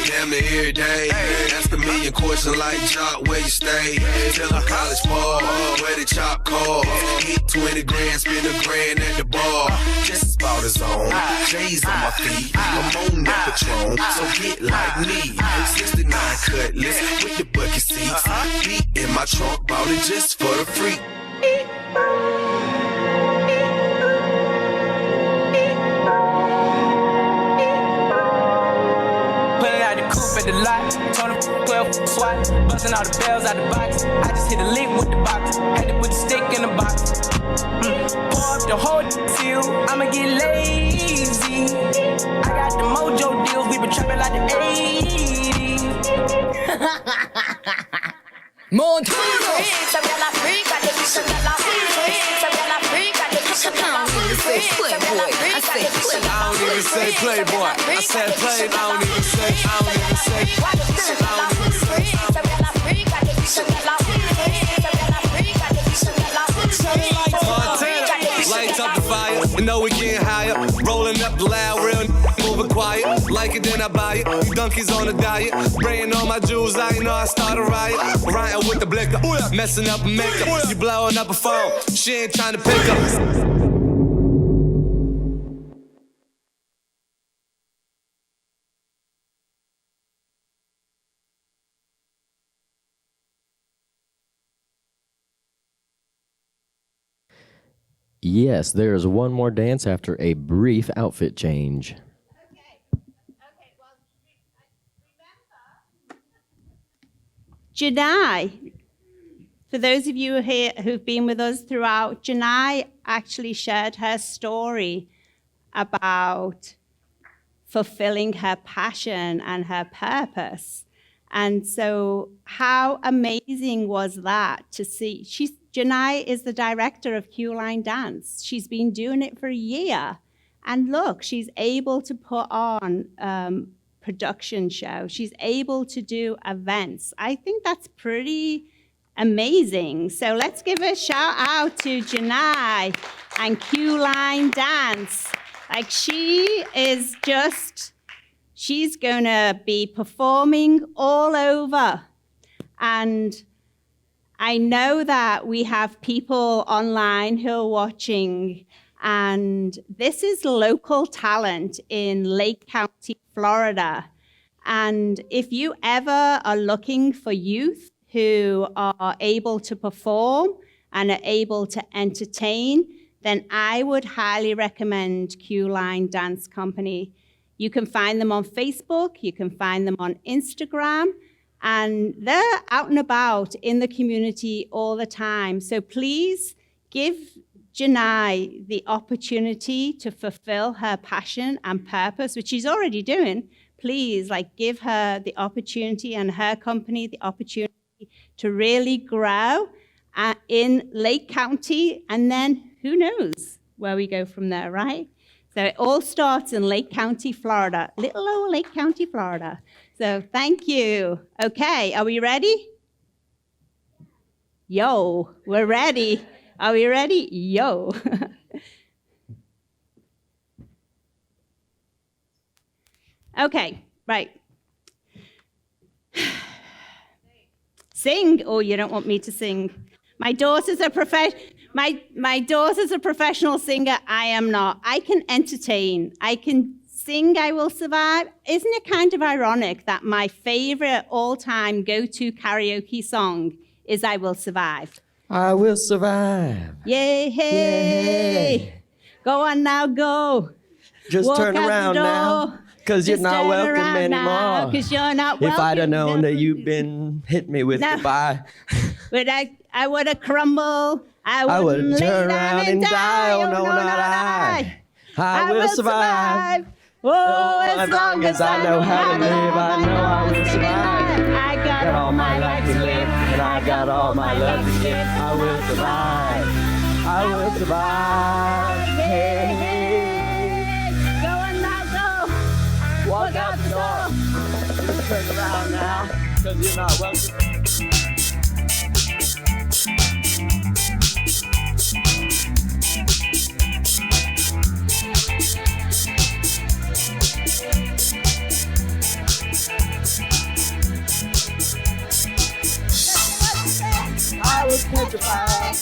Damn near every day. Ask a million questions like Jock, where you stay? Tell them college ball, where the chop call. Hit 20 grand, spend $1 grand at the bar. Just about his own. J's on my feet, I'm on that Patron. So get like me. 69 Cutlass with the bucket seats. Beat in my trunk, bought it just for the free. At the lot, told him 12 swat, busting all the bells out the box. I just hit a lick with the box, had to put the stick in the box. Pour up the whole seal, I'ma get lazy. I got the mojo deals, we been trapping like the 80s. Montana. I don't even say playboy. I said play, I don't even say. Montana, lights up the fire. You know we getting higher. Rolling up the loud, real moving quiet. Like it, then I buy it. Donkeys on a diet. Spraying on my jewels, I know I start a riot. Ryan with the blicker, messing up makeup. You blowing up a phone, she ain't trying to pick up. Yes, there is one more dance after a brief outfit change. Janai, for those of you here who've been with us throughout, Janai actually shared her story about fulfilling her passion and her purpose. And so how amazing was that to see? Janai is the director of Q-Line Dance. She's been doing it for a year. And look, she's able to put on production show. She's able to do events. I think that's pretty amazing. So let's give a shout out to Janai and Q-Line Dance. Like she's gonna be performing all over. And I know that we have people online who are watching, and this is local talent in Lake County, Florida. And if you ever are looking for youth who are able to perform and are able to entertain, then I would highly recommend Q-Line Dance Company. You can find them on Facebook, you can find them on Instagram, and they're out and about in the community all the time. So please give deny the opportunity to fulfill her passion and purpose, which she's already doing. Please, like, give her the opportunity and her company the opportunity to really grow in Lake County, and then who knows where we go from there, right? So it all starts in Lake County, Florida, little old Lake County, Florida. So thank you. Okay, are we ready? Yo, we're ready. Are we ready? Yo. Okay, right. Sing? Oh, you don't want me to sing. My daughter's a professional singer. I am not. I can entertain. I can sing. I Will Survive. Isn't it kind of ironic that my favorite all-time go-to karaoke song is I Will Survive? I will survive. Yay, hey. Yay. Go on now, go. Just Walk turn out the around door. now, because you're Just not turn welcome around anymore. now, 'cause you're not If I'd have welcome. known that you've been hit me with No. goodbye, But I would have crumbled. I I wouldn't would lay turn down around and die. Oh, no, not I. I will survive. Oh, as long as I know how to live, I know I will survive. I got all my life to live, and I got all my love to give. I will survive. I will survive. Hey, hey. Go on now, go. Walk out the door. Just turn around now, because you're not welcome. I was petrified,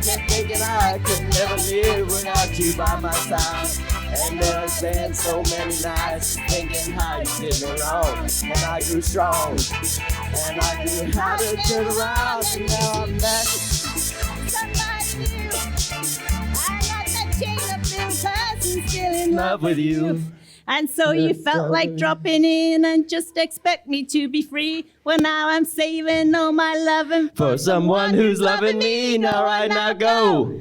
kept thinking I could never live without you by my side. And there's been so many nights thinking how you did me wrong. And I grew strong, and I knew how to turn around. And now I'm back. Somebody new. I got that chain of blue person still in love with you. And so you felt like dropping in and just expect me to be free. Well, now I'm saving all my loving For someone who's loving me. All right, now go.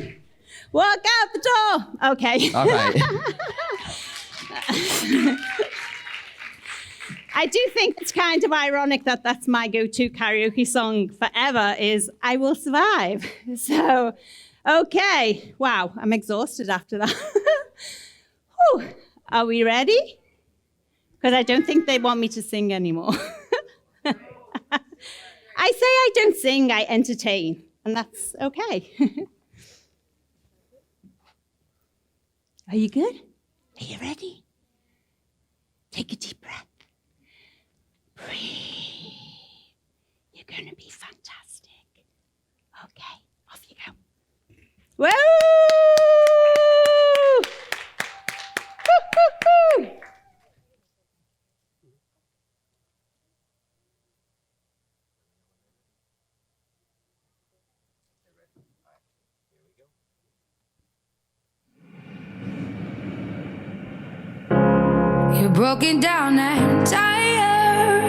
Walk out the door. Okay. All right. I do think it's kind of ironic that that's my go-to karaoke song forever is I Will Survive. So, okay. Wow, I'm exhausted after that. Whew. Are we ready? Because I don't think they want me to sing anymore. I say I don't sing, I entertain, and that's okay. Are you good? Are you ready? Take a deep breath. Breathe. You're going to be fantastic. Okay, off you go. Woo! Woo-hoo-hoo! You're broken down and tired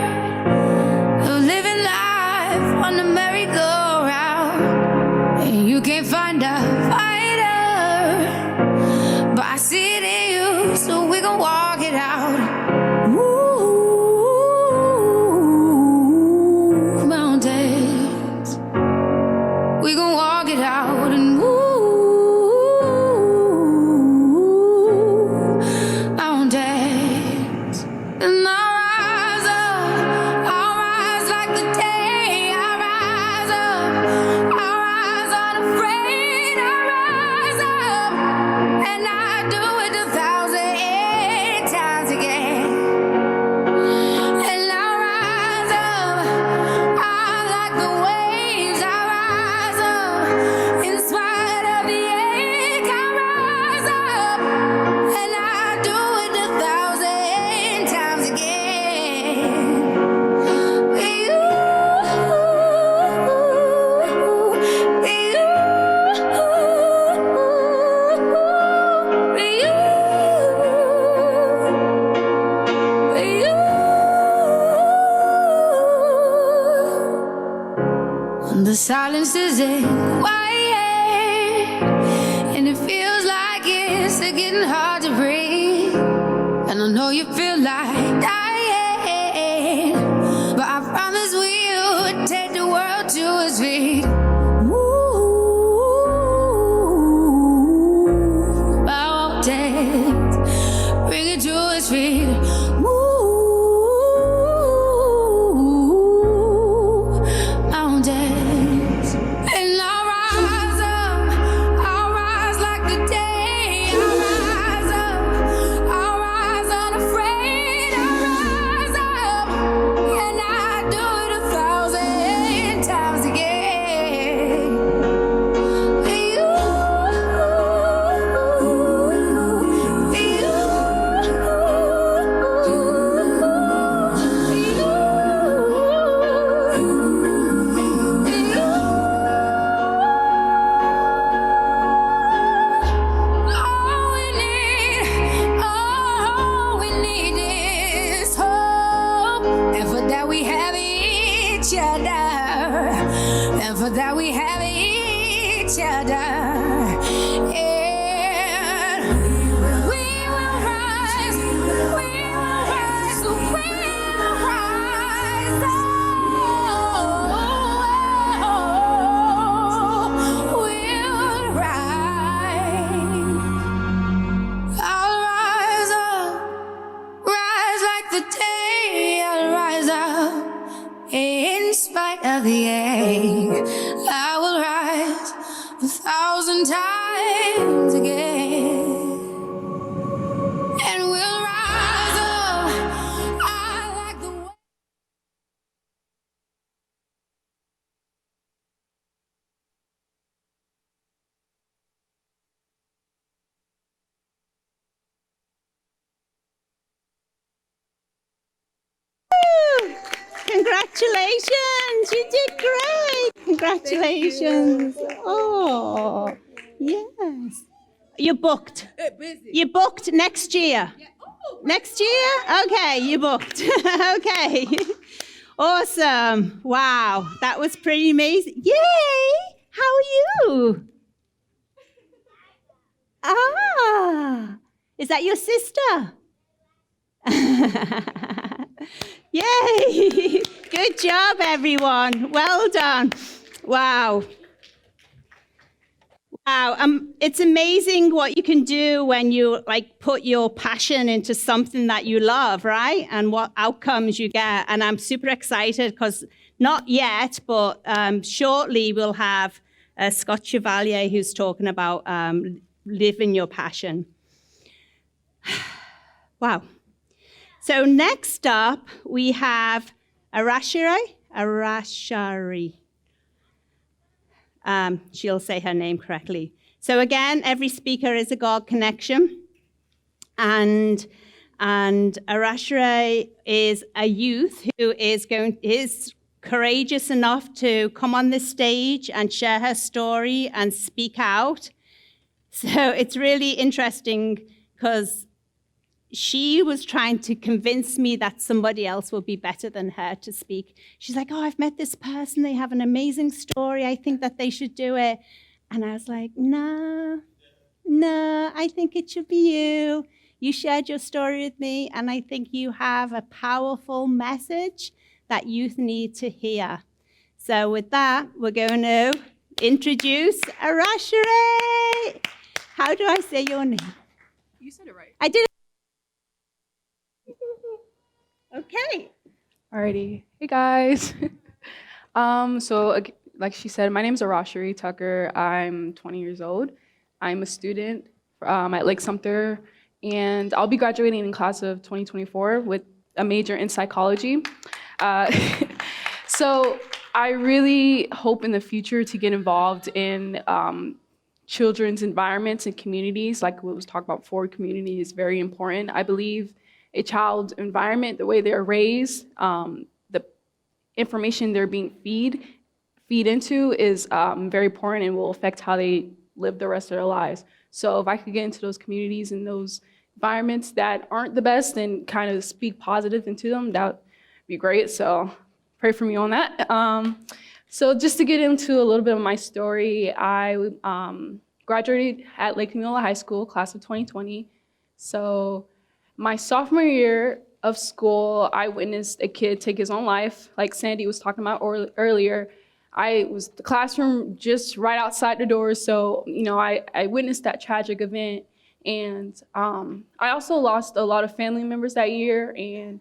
of living life on the merry-go-round, and you can't find a fighter, but I see it in you, so we gon' walk it out. Move mountains, we gon' walk it out and move mountains. And I'll rise like the day. I'll rise unafraid. I'll rise up, and I do it 1,000 times again. And I'll rise up, I like the waves. I'll rise up, in spite of the ache. I'll rise up, and I do it 1,000 times again. With you, with you, with you, with you. When the silence is quiet and it it's getting hard to breathe, and I know you feel like dying, but I promise we would take the world to its feet. Move mountains, bring it to its feet. Move mountains, and I'll rise up. I'll rise like the day. I'll rise up. I'll rise unafraid. I'll rise up, and I do it 1,000 times again. All we need is hope, and for that we have each other, and for that we have each other. And we will rise, we will rise, we will rise. We'll rise. I'll rise up, rise like the day. I'll rise up in spite of the ache. I will rise 1,000 times again, and we'll rise up. I like the way. Woo! Congratulations, you did great. Congratulations. Oh, yes. You're booked. You're booked next year. Next year? Okay, you booked. Okay. Awesome. Wow, that was pretty amazing. Yay! How are you? Ah, is that your sister? Yay! Good job, everyone. Well done. Wow. Wow. It's amazing what you can do when you put your passion into something that you love, right? And what outcomes you get. And I'm super excited because not yet, but shortly we'll have Scott Chevalier who's talking about living your passion. Wow. So next up, we have Arashari. She'll say her name correctly. So again, every speaker is a God connection. And Arashari is a youth who is courageous enough to come on this stage and share her story and speak out. So it's really interesting because she was trying to convince me that somebody else would be better than her to speak. She's like, oh, I've met this person. They have an amazing story. I think that they should do it. And I was like, no, I think it should be you. You shared your story with me, and I think you have a powerful message that youth need to hear. So with that, we're going to introduce Arashari. How do I say your name? You said it right. I did it. Okay. Alrighty. Hey guys. Like she said, my name is Arashari Tucker. I'm 20 years old. I'm a student at Lake Sumter, and I'll be graduating in class of 2024 with a major in psychology. So I really hope in the future to get involved in children's environments and communities. Like what was talked about before, community is very important. I believe a child's environment, the way they're raised, the information they're being feed into is very important and will affect how they live the rest of their lives. So if I could get into those communities and those environments that aren't the best and kind of speak positive into them, that would be great. So pray for me on that. So just to get into a little bit of my story, I graduated at Lake Miola High School, class of 2020. So my sophomore year of school, I witnessed a kid take his own life, like Sandy was talking about earlier. I was the classroom just right outside the doors, so I witnessed that tragic event. And I also lost a lot of family members that year. And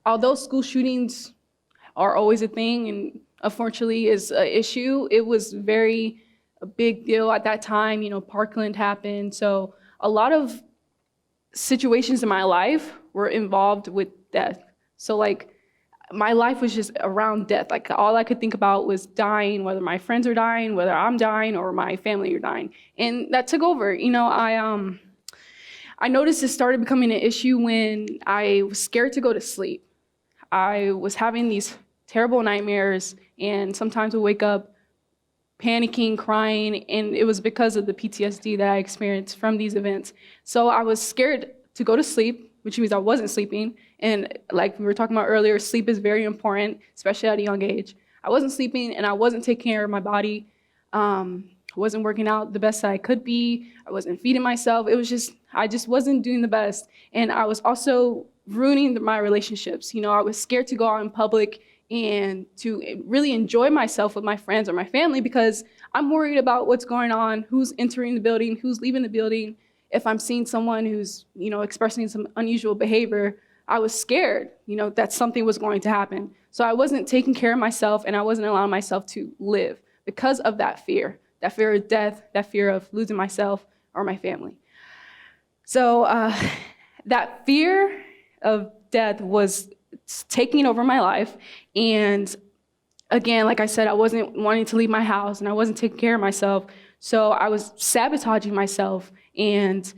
although school shootings are always a thing and unfortunately is an issue, it was a big deal at that time. Parkland happened. So a lot of situations in my life were involved with death. So my life was just around death. All I could think about was dying, whether my friends are dying, whether I'm dying, or my family are dying. And that took over. I noticed it started becoming an issue when I was scared to go to sleep. I was having these terrible nightmares, and sometimes I would wake up panicking, crying, and it was because of the PTSD that I experienced from these events. So I was scared to go to sleep, which means I wasn't sleeping. And like we were talking about earlier, sleep is very important, especially at a young age. I wasn't sleeping, and I wasn't taking care of my body. I wasn't working out the best that I could be. I wasn't feeding myself. I just wasn't doing the best. And I was also ruining my relationships. I was scared to go out in public and to really enjoy myself with my friends or my family because I'm worried about what's going on, who's entering the building, who's leaving the building. If I'm seeing someone who's, expressing some unusual behavior, I was scared, that something was going to happen. So I wasn't taking care of myself, and I wasn't allowing myself to live because of that fear of death, that fear of losing myself or my family. So that fear of death was taking over my life. And again, like I said, I wasn't wanting to leave my house, and I wasn't taking care of myself. So I was sabotaging myself, and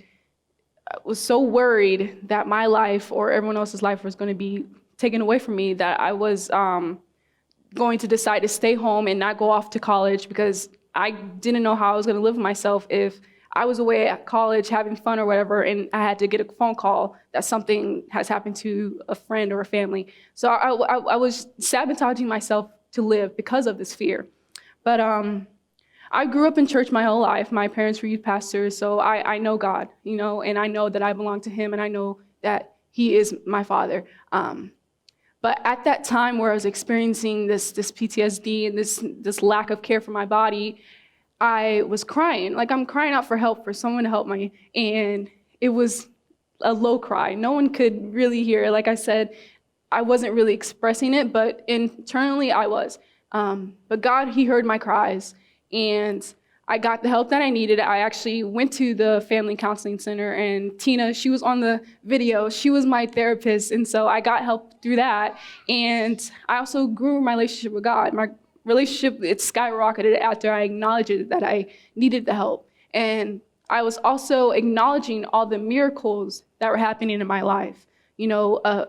I was so worried that my life or everyone else's life was going to be taken away from me that I was going to decide to stay home and not go off to college because I didn't know how I was going to live with myself if I was away at college having fun or whatever, and I had to get a phone call that something has happened to a friend or a family. So I was sabotaging myself to live because of this fear. But I grew up in church my whole life. My parents were youth pastors, so I know God, and I know that I belong to Him, and I know that He is my Father. But at that time where I was experiencing this PTSD and this lack of care for my body, I was crying. I'm crying out for help, for someone to help me. And it was a low cry. No one could really hear it. Like I said, I wasn't really expressing it, but internally I was. But God, He heard my cries, and I got the help that I needed. I actually went to the family counseling center, and Tina, she was on the video. She was my therapist, and so I got help through that. And I also grew my relationship with God. My relationship, it skyrocketed after I acknowledged that I needed the help. And I was also acknowledging all the miracles that were happening in my life.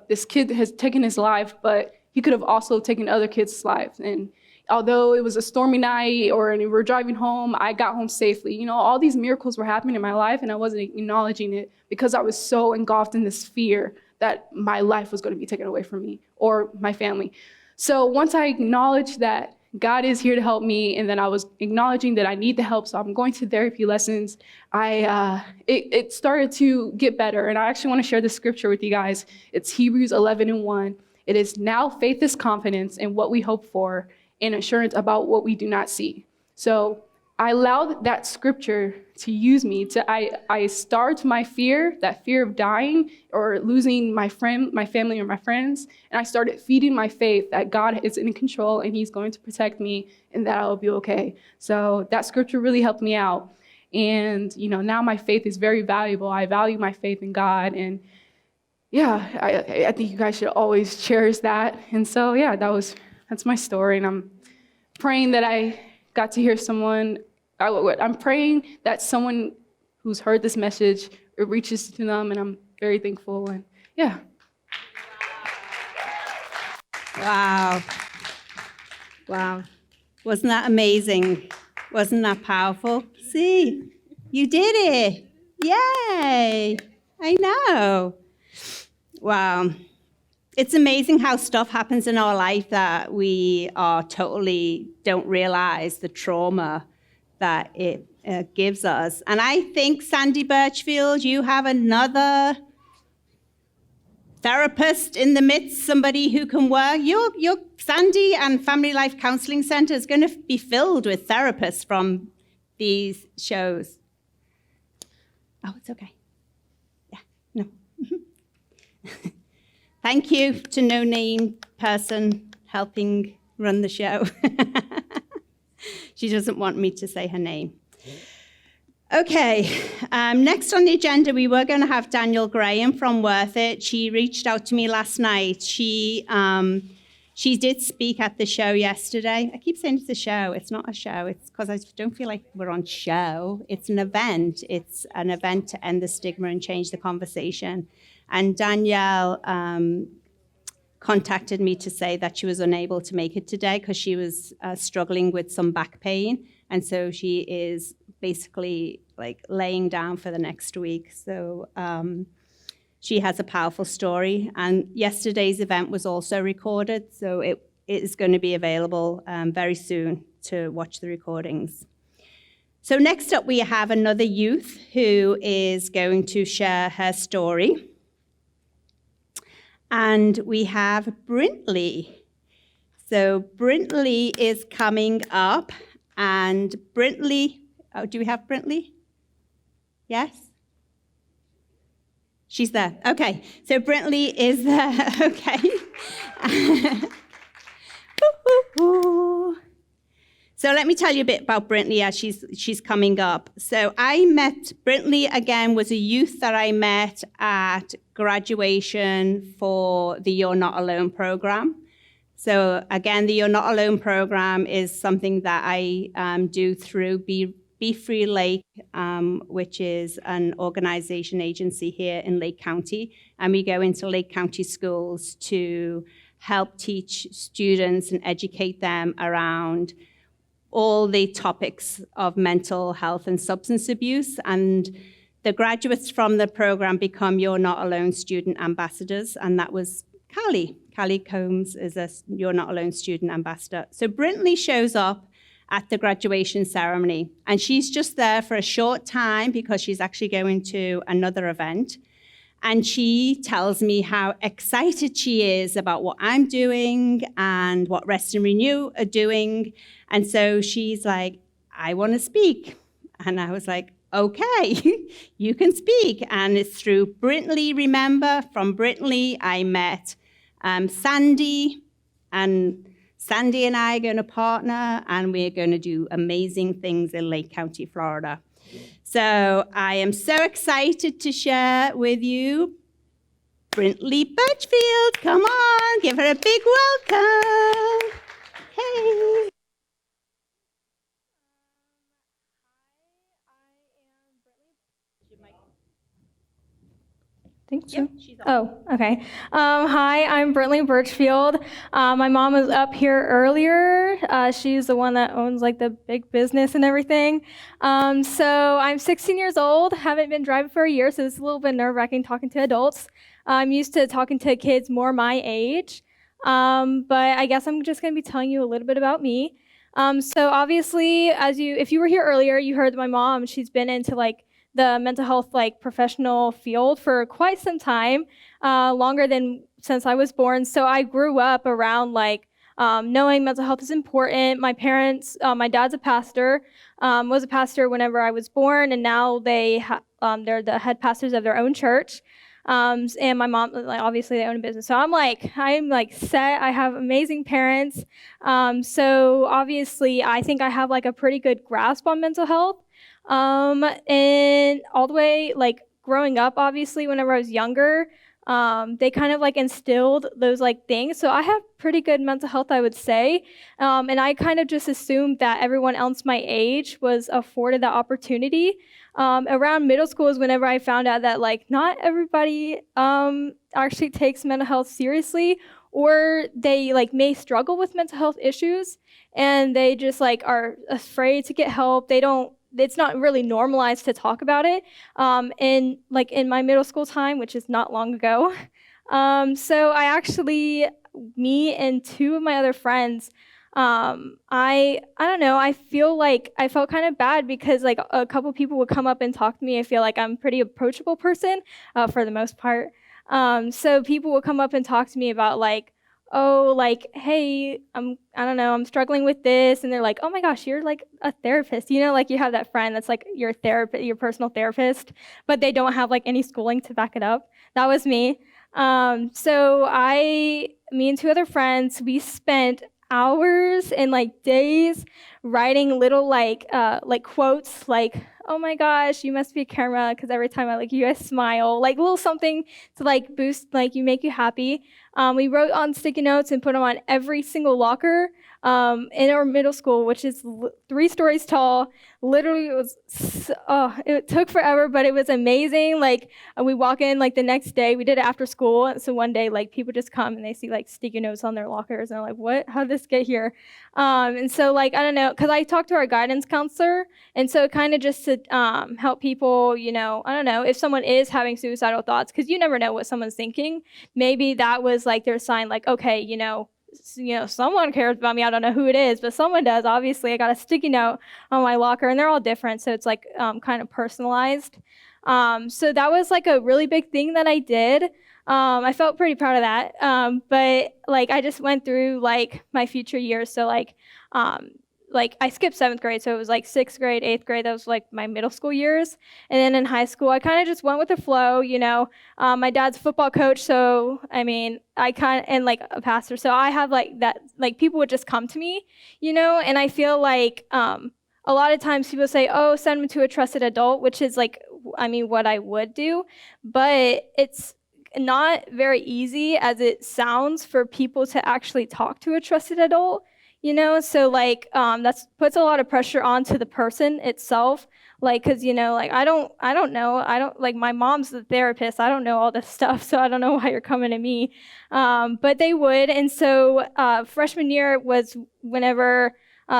This kid has taken his life, but he could have also taken other kids' lives. And although it was a stormy night or we were driving home, I got home safely. All these miracles were happening in my life, and I wasn't acknowledging it because I was so engulfed in this fear that my life was going to be taken away from me or my family. So once I acknowledged that God is here to help me, and then I was acknowledging that I need the help, so I'm going to therapy lessons, it started to get better. And I actually want to share the scripture with you guys. It's Hebrews 11:1. It is, now faith is confidence in what we hope for and assurance about what we do not see. So I allowed that scripture to use me I starved my fear, that fear of dying or losing my family or my friends, and I started feeding my faith that God is in control and He's going to protect me and that I'll be okay. So that scripture really helped me out. And now my faith is very valuable. I value my faith in God, and I think you guys should always cherish that. And so that's my story, and I'm praying that I got to hear someone. I'm praying that someone who's heard this message, it reaches to them, and I'm very thankful. And Wow. Wasn't that amazing? Wasn't that powerful? See, you did it. Yay. I know. Wow. It's amazing how stuff happens in our life that we totally don't realize the trauma that it gives us. And I think, Sandy Birchfield, you have another therapist in the midst, somebody who can work. Your Sandy and Family Life Counseling Center is going to be filled with therapists from these shows. Oh, it's okay. Yeah, no. Thank you to No Name person helping run the show. She doesn't want me to say her name. Okay, next on the agenda, we were going to have Danielle Graham from Worth It. She reached out to me last night. She did speak at the show yesterday. I keep saying it's a show. It's not a show. It's because I don't feel like we're on show. It's an event. It's an event to end the stigma and change the conversation. And Danielle contacted me to say that she was unable to make it today because she was struggling with some back pain. And so she is basically like laying down for the next week. So she has a powerful story. And yesterday's event was also recorded. So it is going to be available very soon to watch the recordings. So next up, we have another youth who is going to share her story. And we have Brintley. So Brintley is coming up. And Brintley, oh, do we have Brintley? Yes? She's there. Okay. So Brintley is there. Okay. So let me tell you a bit about Brintley as she's coming up. So I met Brintley, again, was a youth that I met at graduation for the You're Not Alone program. So again, the You're Not Alone program is something that I do through Be Free Lake, which is an organization agency here in Lake County. And we go into Lake County schools to help teach students and educate them around all the topics of mental health and substance abuse. And the graduates from the program become You're Not Alone student ambassadors. And that was Callie. Callie Combs is a You're Not Alone student ambassador. So Brintley shows up at the graduation ceremony. And she's just there for a short time because she's actually going to another event. And she tells me how excited she is about what I'm doing and what Rest and Renew are doing. And so she's like, I want to speak. And I was like, okay, you can speak. And it's through Brintley, remember? From Brintley, I met Sandy, and Sandy and I are going to partner, and we're going to do amazing things in Lake County, Florida. So I am so excited to share with you Brintley Birchfield. Come on, give her a big welcome. Hey. Think so. Oh, okay. Hi, I'm Brintley Birchfield. My mom was up here earlier. She's the one that owns like the big business and everything. So I'm 16 years old. Haven't been driving for a year, so it's a little bit nerve-wracking talking to adults. I'm used to talking to kids more my age. But I guess I'm just going to be telling you a little bit about me. So obviously, if you were here earlier, you heard my mom. She's been into like the mental health professional field for quite some time, longer than since I was born. So I grew up around knowing mental health is important. My parents, my dad's a pastor, was a pastor whenever I was born, and now they're the head pastors of their own church. And my mom, obviously they own a business. So I'm set. I have amazing parents. So obviously I think I have a pretty good grasp on mental health. And all the way, growing up, obviously, whenever I was younger, they kind of instilled those things. So I have pretty good mental health, I would say. And I kind of just assumed that everyone else my age was afforded that opportunity. Around middle school is whenever I found out that not everybody actually takes mental health seriously, or they may struggle with mental health issues, and they just are afraid to get help. It's not really normalized to talk about it. In my middle school time, which is not long ago. So me and two of my other friends I don't know, I felt kind of bad because like a couple people would come up and talk to me. I feel like I'm a pretty approachable person for the most part. So people would come up and talk to me about like, oh, like, hey, I don't know, I'm struggling with this. And they're like, oh my gosh, you're like a therapist. You know, like you have that friend that's like your therapist, your personal therapist, but they don't have like any schooling to back it up. That was me. So me and two other friends, we spent hours and like days writing little like quotes like, oh my gosh, you must be a camera, because every time I look at you, I smile, like a little something to like boost, like you make you happy. We wrote on sticky notes and put them on every single locker in our middle school, which is 3 stories tall. Literally, it took forever, but it was amazing. Like we walk in like the next day, we did it after school. So one day, like people just come and they see like sticky notes on their lockers, and they're like, "What? How did this get here?" And so like I don't know, because I talked to our guidance counselor, and so kind of just to help people, you know, I don't know, if someone is having suicidal thoughts, because you never know what someone's thinking. Maybe that was like their sign, like, okay, you know, someone cares about me. I don't know who it is, but someone does. Obviously, I got a sticky note on my locker, and they're all different, so it's like kind of personalized. So that was like a really big thing that I did. I felt pretty proud of that. But like I just went through like my future years. So like I skipped 7th grade, so it was like 6th grade, 8th grade. That was like my middle school years. And then in high school, I kind of just went with the flow, you know. My dad's a football coach, so I mean, and like a pastor, so I have like that, like people would just come to me, you know. And I feel like a lot of times people say, oh, send them to a trusted adult, which is like, I mean, what I would do, but it's not very easy as it sounds for people to actually talk to a trusted adult. You know, so like that puts a lot of pressure onto the person itself, like, because you know, like I don't know, like my mom's the therapist, I don't know all this stuff, so I don't know why you're coming to me, but they would. And so freshman year was whenever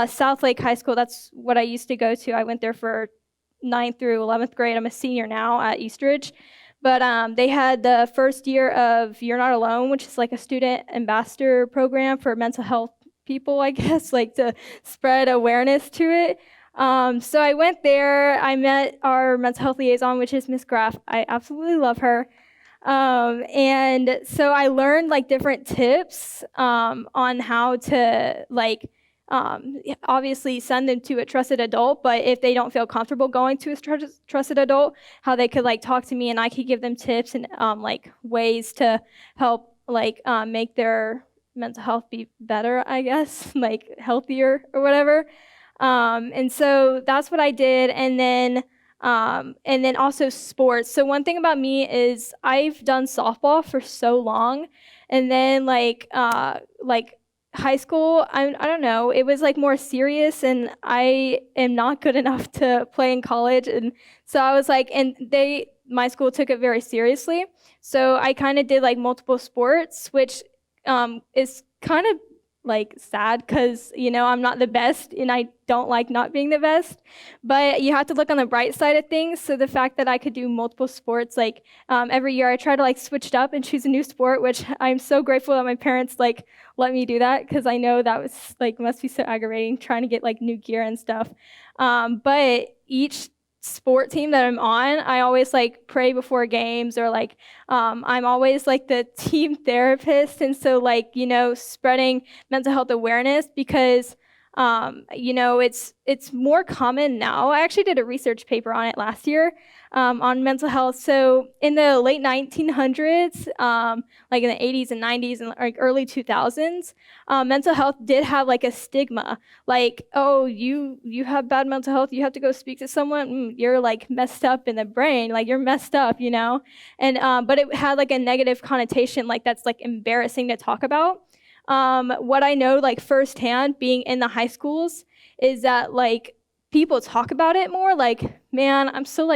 South Lake High School, that's what I used to go to. I went there for 9th through 11th grade. I'm a senior now at Eastridge. But they had the first year of You're Not Alone, which is like a student ambassador program for mental health people, I guess, like to spread awareness to it. So I went there. I met our mental health liaison, which is Miss Graff. I absolutely love her. And so I learned like different tips on how to like obviously send them to a trusted adult, but if they don't feel comfortable going to a trusted adult, how they could like talk to me and I could give them tips and like ways to help like make their mental health be better, I guess, like healthier or whatever. And so that's what I did. And then also sports. So one thing about me is I've done softball for so long, and then like high school, I don't know, it was like more serious, and I am not good enough to play in college. And so I was like, and my school took it very seriously. So I kind of did like multiple sports, which is kind of like sad because, you know, I'm not the best and I don't like not being the best, but you have to look on the bright side of things. So the fact that I could do multiple sports, like every year I try to like switch it up and choose a new sport, which I'm so grateful that my parents like let me do that, because I know that was like must be so aggravating trying to get like new gear and stuff. But each sport team that I'm on, I always like pray before games, or like I'm always like the team therapist. And so like, you know, spreading mental health awareness, because you know, it's more common now. I actually did a research paper on it last year on mental health. So in the late 1900s, like in the 80s and 90s and like early 2000s, mental health did have like a stigma, like, oh, you have bad mental health, you have to go speak to someone, you're like messed up in the brain, like you're messed up, you know? And but it had like a negative connotation, like that's like embarrassing to talk about. What I know like firsthand being in the high schools is that like people talk about it more, like, man, I'm so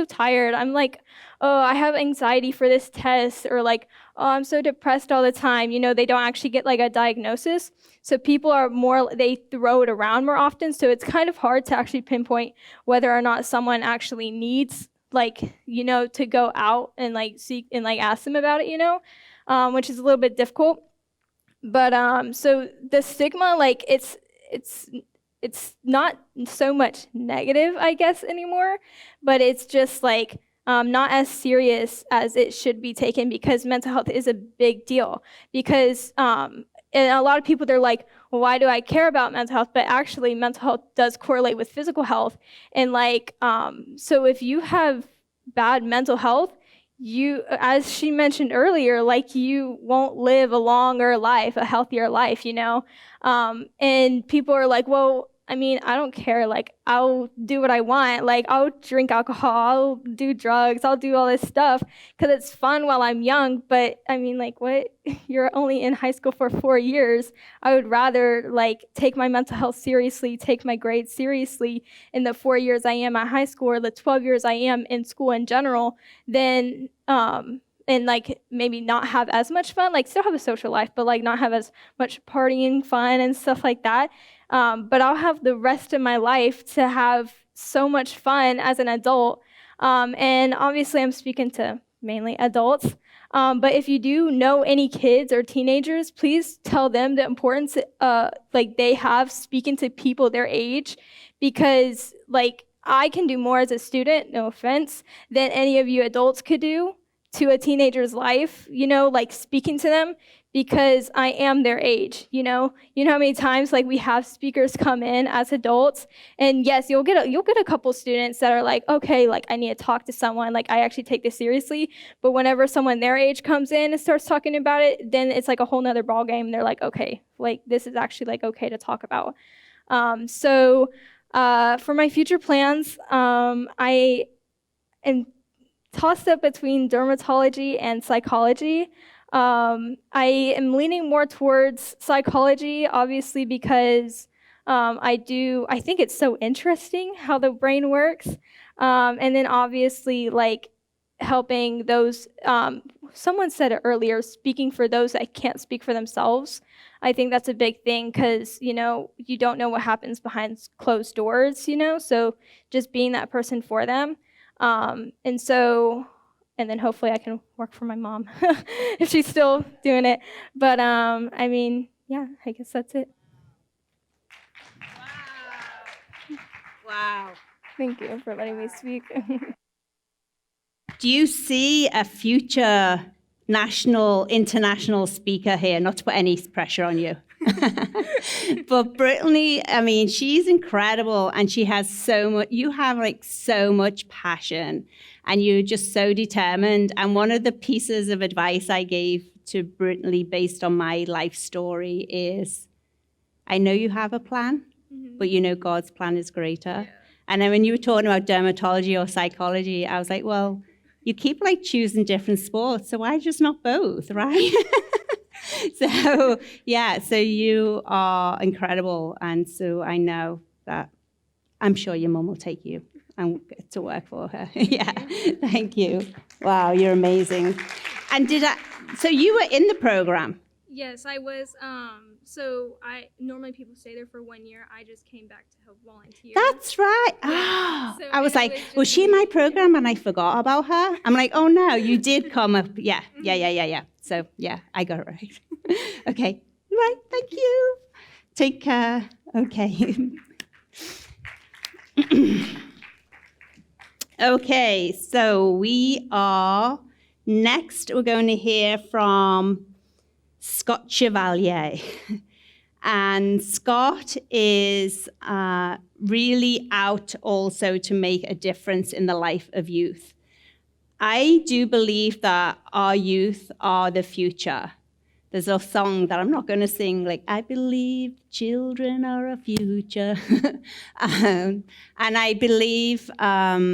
tired. I'm like, oh, I have anxiety for this test, or like, oh, I'm so depressed all the time. You know, they don't actually get like a diagnosis. So people are they throw it around more often. So it's kind of hard to actually pinpoint whether or not someone actually needs like, you know, to go out and like seek and like ask them about it, you know, which is a little bit difficult. But so the stigma, like it's not so much negative, I guess, anymore, but it's just like not as serious as it should be taken, because mental health is a big deal. Because and a lot of people, they're like, well, why do I care about mental health? But actually, mental health does correlate with physical health. And like, so if you have bad mental health, you, as she mentioned earlier, like you won't live a longer life, a healthier life, you know? And people are like, well, I mean, I don't care. Like, I'll do what I want. Like, I'll drink alcohol, I'll do drugs, I'll do all this stuff because it's fun while I'm young. But I mean, like, what? You're only in high school for 4 years. I would rather like take my mental health seriously, take my grades seriously in the 4 years I am at high school, or the 12 years I am in school in general, than and like maybe not have as much fun, like still have a social life, but like not have as much partying fun and stuff like that. But I'll have the rest of my life to have so much fun as an adult. And obviously I'm speaking to mainly adults. But if you do know any kids or teenagers, please tell them the importance like they have speaking to people their age, because like I can do more as a student, no offense, than any of you adults could do to a teenager's life, you know, like speaking to them, because I am their age, you know? You know how many times like we have speakers come in as adults, and yes, you'll get a couple students that are like, okay, like I need to talk to someone, like I actually take this seriously. But whenever someone their age comes in and starts talking about it, then it's like a whole nother ball game. They're like, okay, like this is actually like okay to talk about. So for my future plans, I am tossed up between dermatology and psychology. I am leaning more towards psychology, obviously, because I think it's so interesting how the brain works. And then obviously, like helping those, someone said it earlier, speaking for those that can't speak for themselves. I think that's a big thing, because, you know, you don't know what happens behind closed doors, you know, so just being that person for them. And then hopefully I can work for my mom if she's still doing it. But I mean, yeah, I guess that's it. Wow. Thank you for letting me speak. Do you see a future national, international speaker here? Not to put any pressure on you. But Brittany, I mean, she's incredible, and she has so much, you have like so much passion, and you're just so determined. And one of the pieces of advice I gave to Brittany based on my life story is, I know you have a plan, but you know God's plan is greater. Yeah. And then when you were talking about dermatology or psychology, I was like, well, you keep like choosing different sports, so why just not both, right? So, yeah, so you are incredible. And so I know that I'm sure your mom will take you and get to work for her. Yeah, thank you. Wow, you're amazing. And so you were in the program? Yes, I was. So normally people stay there for 1 year. I just came back to help volunteer. That's right. Yeah. I was like, was she in my program and I forgot about her? I'm like, oh no, you did come up. Yeah. So yeah, I got it right. Okay, right, thank you. Take care. Okay. Okay, so we're going to hear from Scott Chevalier. And Scott is really out also to make a difference in the life of youth. I do believe that our youth are the future. There's a song that I'm not going to sing, like, I believe children are a future. And I believe that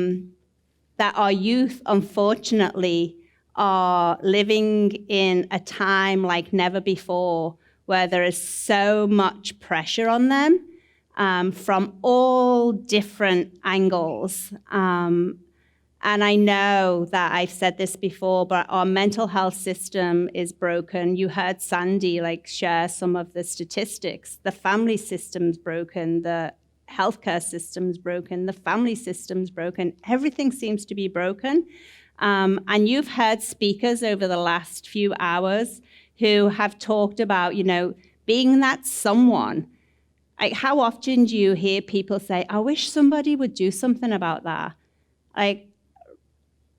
our youth, unfortunately, are living in a time like never before, where there is so much pressure on them from all different angles. And I know that I've said this before, but our mental health system is broken. You heard Sandy share some of the statistics. The family system's broken, the healthcare system's broken, the family system's broken. Everything seems to be broken. And you've heard speakers over the last few hours who have talked about, being that someone. Like, how often do you hear people say, I wish somebody would do something about that? Like,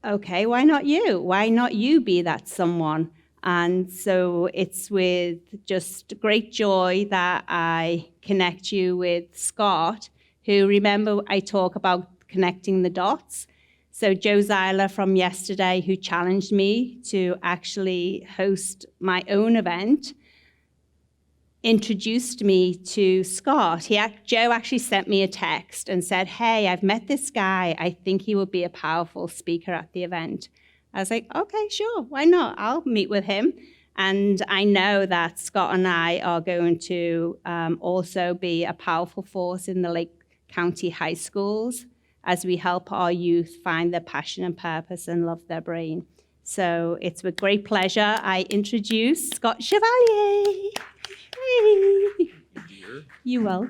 okay, why not you? Why not you be that someone? And so it's with just great joy that I connect you with Scott, who, remember, I talk about connecting the dots. So Joe Zyler from yesterday, who challenged me to actually host my own event, introduced me to Scott. Joe actually sent me a text and said, hey, I've met this guy. I think he would be a powerful speaker at the event. I was like, okay, sure, why not? I'll meet with him. And I know that Scott and I are going to also be a powerful force in the Lake County high schools as we help our youth find their passion and purpose and love their brain. So it's with great pleasure I introduce Scott Chevalier. Hey. You will.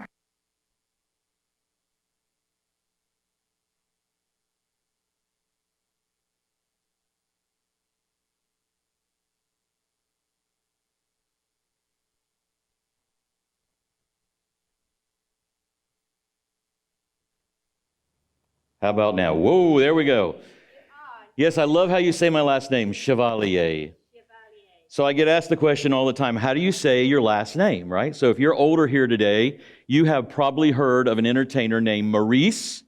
How about now? Whoa, there we go. Yes, I love how you say my last name, Chevalier. So I get asked the question all the time, how do you say your last name, right? So if you're older here today, you have probably heard of an entertainer named Maurice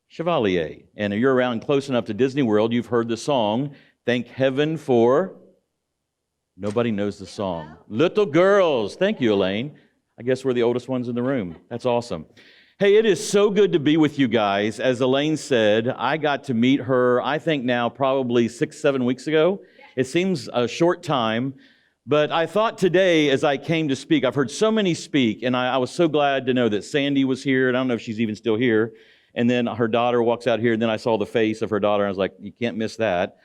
Chevalier. And if you're around close enough to Disney World, you've heard the song, Thank Heaven for... Nobody knows the song. Little Girls. Thank you, Elaine. I guess we're the oldest ones in the room. That's awesome. Hey, it is so good to be with you guys. As Elaine said, I got to meet her, I think now probably 6-7 weeks ago. It seems a short time, but I thought today as I came to speak, I've heard so many speak, and I was so glad to know that Sandy was here, and I don't know if she's even still here, and then her daughter walks out here, and then I saw the face of her daughter, and I was like, you can't miss that.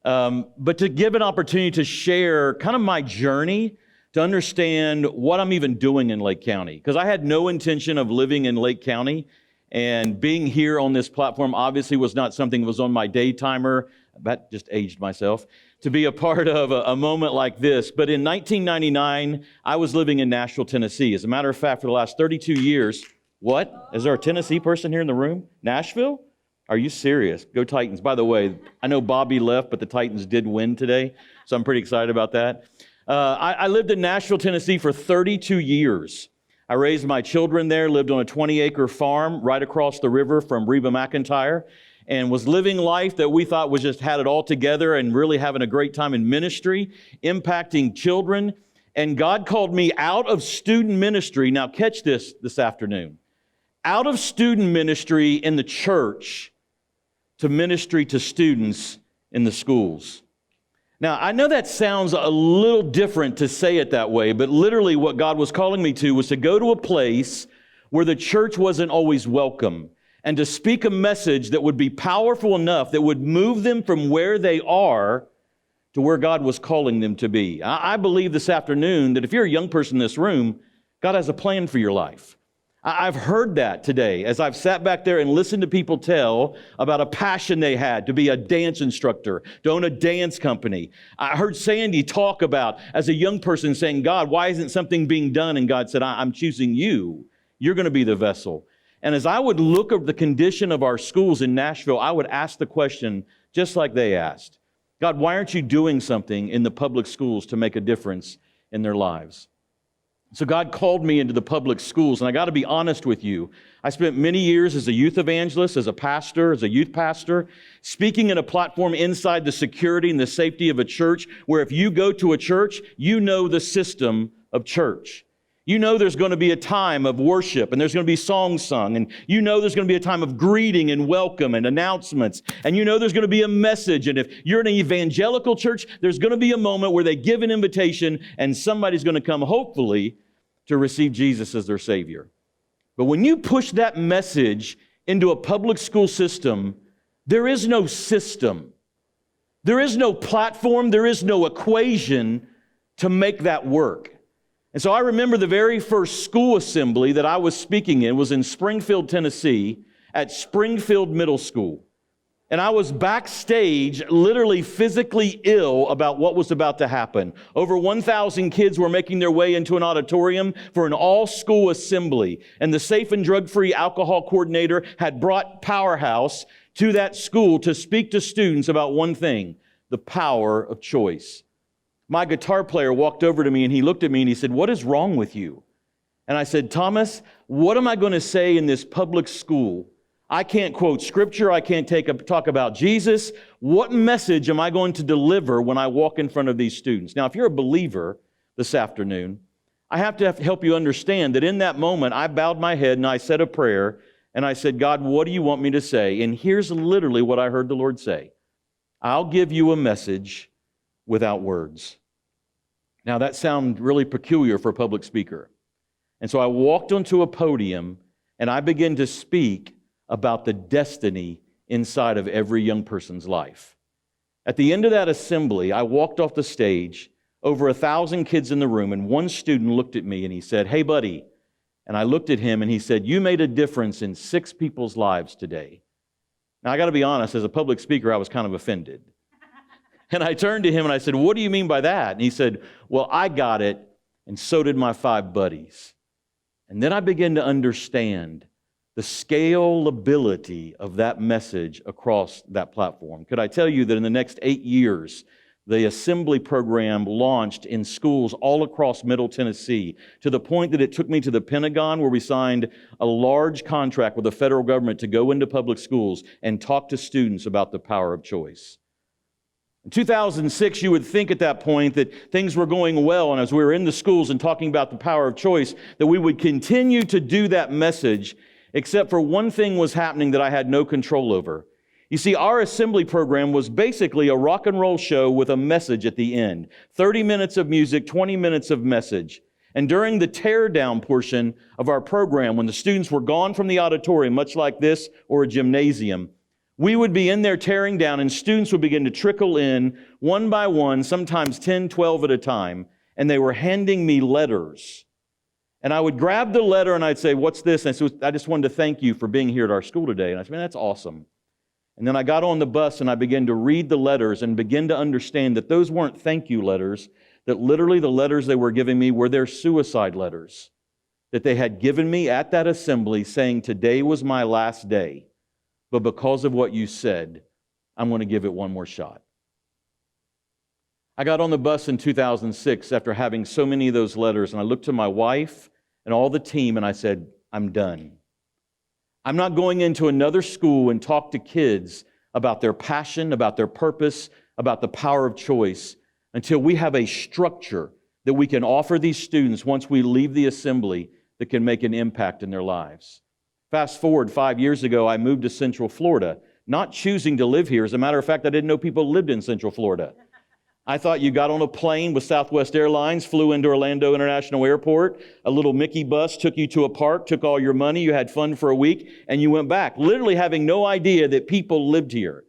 But to give an opportunity to share kind of my journey, to understand what I'm even doing in Lake County, because I had no intention of living in Lake County, and being here on this platform obviously was not something that was on my day timer. That just aged myself, to be a part of a moment like this. But in 1999, I was living in Nashville, Tennessee. As a matter of fact, for the last 32 years, what? Is there a Tennessee person here in the room? Nashville? Are you serious? Go Titans. By the way, I know Bobby left, but the Titans did win today, so I'm pretty excited about that. I lived in Nashville, Tennessee for 32 years. I raised my children there, lived on a 20-acre farm right across the river from Reba McEntire, and was living life that we thought was just had it all together and really having a great time in ministry, impacting children. And God called me out of student ministry. Now catch this afternoon. Out of student ministry in the church to ministry to students in the schools. Now, I know that sounds a little different to say it that way, but literally what God was calling me to was to go to a place where the church wasn't always welcome, and to speak a message that would be powerful enough that would move them from where they are to where God was calling them to be. I believe this afternoon that if you're a young person in this room, God has a plan for your life. I've heard that today as I've sat back there and listened to people tell about a passion they had to be a dance instructor, to own a dance company. I heard Sandy talk about, as a young person, saying, God, why isn't something being done? And God said, I'm choosing you. You're going to be the vessel. And as I would look at the condition of our schools in Nashville, I would ask the question just like they asked. God, why aren't you doing something in the public schools to make a difference in their lives? So God called me into the public schools, and I got to be honest with you. I spent many years as a youth evangelist, as a pastor, as a youth pastor, speaking in a platform inside the security and the safety of a church, where if you go to a church, you know the system of church. You know there's going to be a time of worship, and there's going to be songs sung, and you know there's going to be a time of greeting and welcome and announcements, and you know there's going to be a message. And if you're in an evangelical church, there's going to be a moment where they give an invitation, and somebody's going to come, hopefully, to receive Jesus as their Savior. But when you push that message into a public school system, there is no system. There is no platform. There is no equation to make that work. And so I remember the very first school assembly that I was speaking in was in Springfield, Tennessee, at Springfield Middle School. And I was backstage, literally physically ill about what was about to happen. Over 1,000 kids were making their way into an auditorium for an all-school assembly. And the Safe and Drug-Free Alcohol Coordinator had brought Powerhouse to that school to speak to students about one thing, the power of choice. My guitar player walked over to me and he looked at me and he said, "What is wrong with you?" And I said, "Thomas, what am I going to say in this public school? I can't quote scripture. I can't talk about Jesus. What message am I going to deliver when I walk in front of these students?" Now, if you're a believer this afternoon, I have to help you understand that in that moment, I bowed my head and I said a prayer and I said, "God, what do you want me to say?" And here's literally what I heard the Lord say. "I'll give you a message without words." Now, that sounds really peculiar for a public speaker. And so I walked onto a podium and I began to speak about the destiny inside of every young person's life. At the end of that assembly, I walked off the stage, over 1,000 kids in the room, and one student looked at me and he said, "Hey, buddy." And I looked at him and he said, "You made a difference in 6 people's lives today." Now, I got to be honest, as a public speaker, I was kind of offended. And I turned to him and I said, "What do you mean by that?" And he said, "Well, I got it, and so did my 5 buddies." And then I began to understand the scalability of that message across that platform. Could I tell you that in the next 8 years, the assembly program launched in schools all across Middle Tennessee, to the point that it took me to the Pentagon, where we signed a large contract with the federal government to go into public schools and talk to students about the power of choice. In 2006, you would think at that point that things were going well, and as we were in the schools and talking about the power of choice, that we would continue to do that message, except for one thing was happening that I had no control over. You see, our assembly program was basically a rock and roll show with a message at the end. 30 minutes of music, 20 minutes of message. And during the tear down portion of our program, when the students were gone from the auditorium, much like this or a gymnasium, we would be in there tearing down and students would begin to trickle in one by one, sometimes 10, 12 at a time, and they were handing me letters. And I would grab the letter and I'd say, "What's this?" And I said, "I just wanted to thank you for being here at our school today." And I said, "Man, that's awesome." And then I got on the bus and I began to read the letters and begin to understand that those weren't thank you letters, that literally the letters they were giving me were their suicide letters that they had given me at that assembly, saying, "Today was my last day, but because of what you said, I'm going to give it one more shot." I got on the bus in 2006 after having so many of those letters, and I looked to my wife and all the team and I said, "I'm done. I'm not going into another school and talk to kids about their passion, about their purpose, about the power of choice until we have a structure that we can offer these students once we leave the assembly that can make an impact in their lives." Fast forward 5 years ago, I moved to Central Florida, not choosing to live here. As a matter of fact, I didn't know people lived in Central Florida. I thought you got on a plane with Southwest Airlines, flew into Orlando International Airport, a little Mickey bus took you to a park, took all your money, you had fun for a week, and you went back, literally having no idea that people lived here.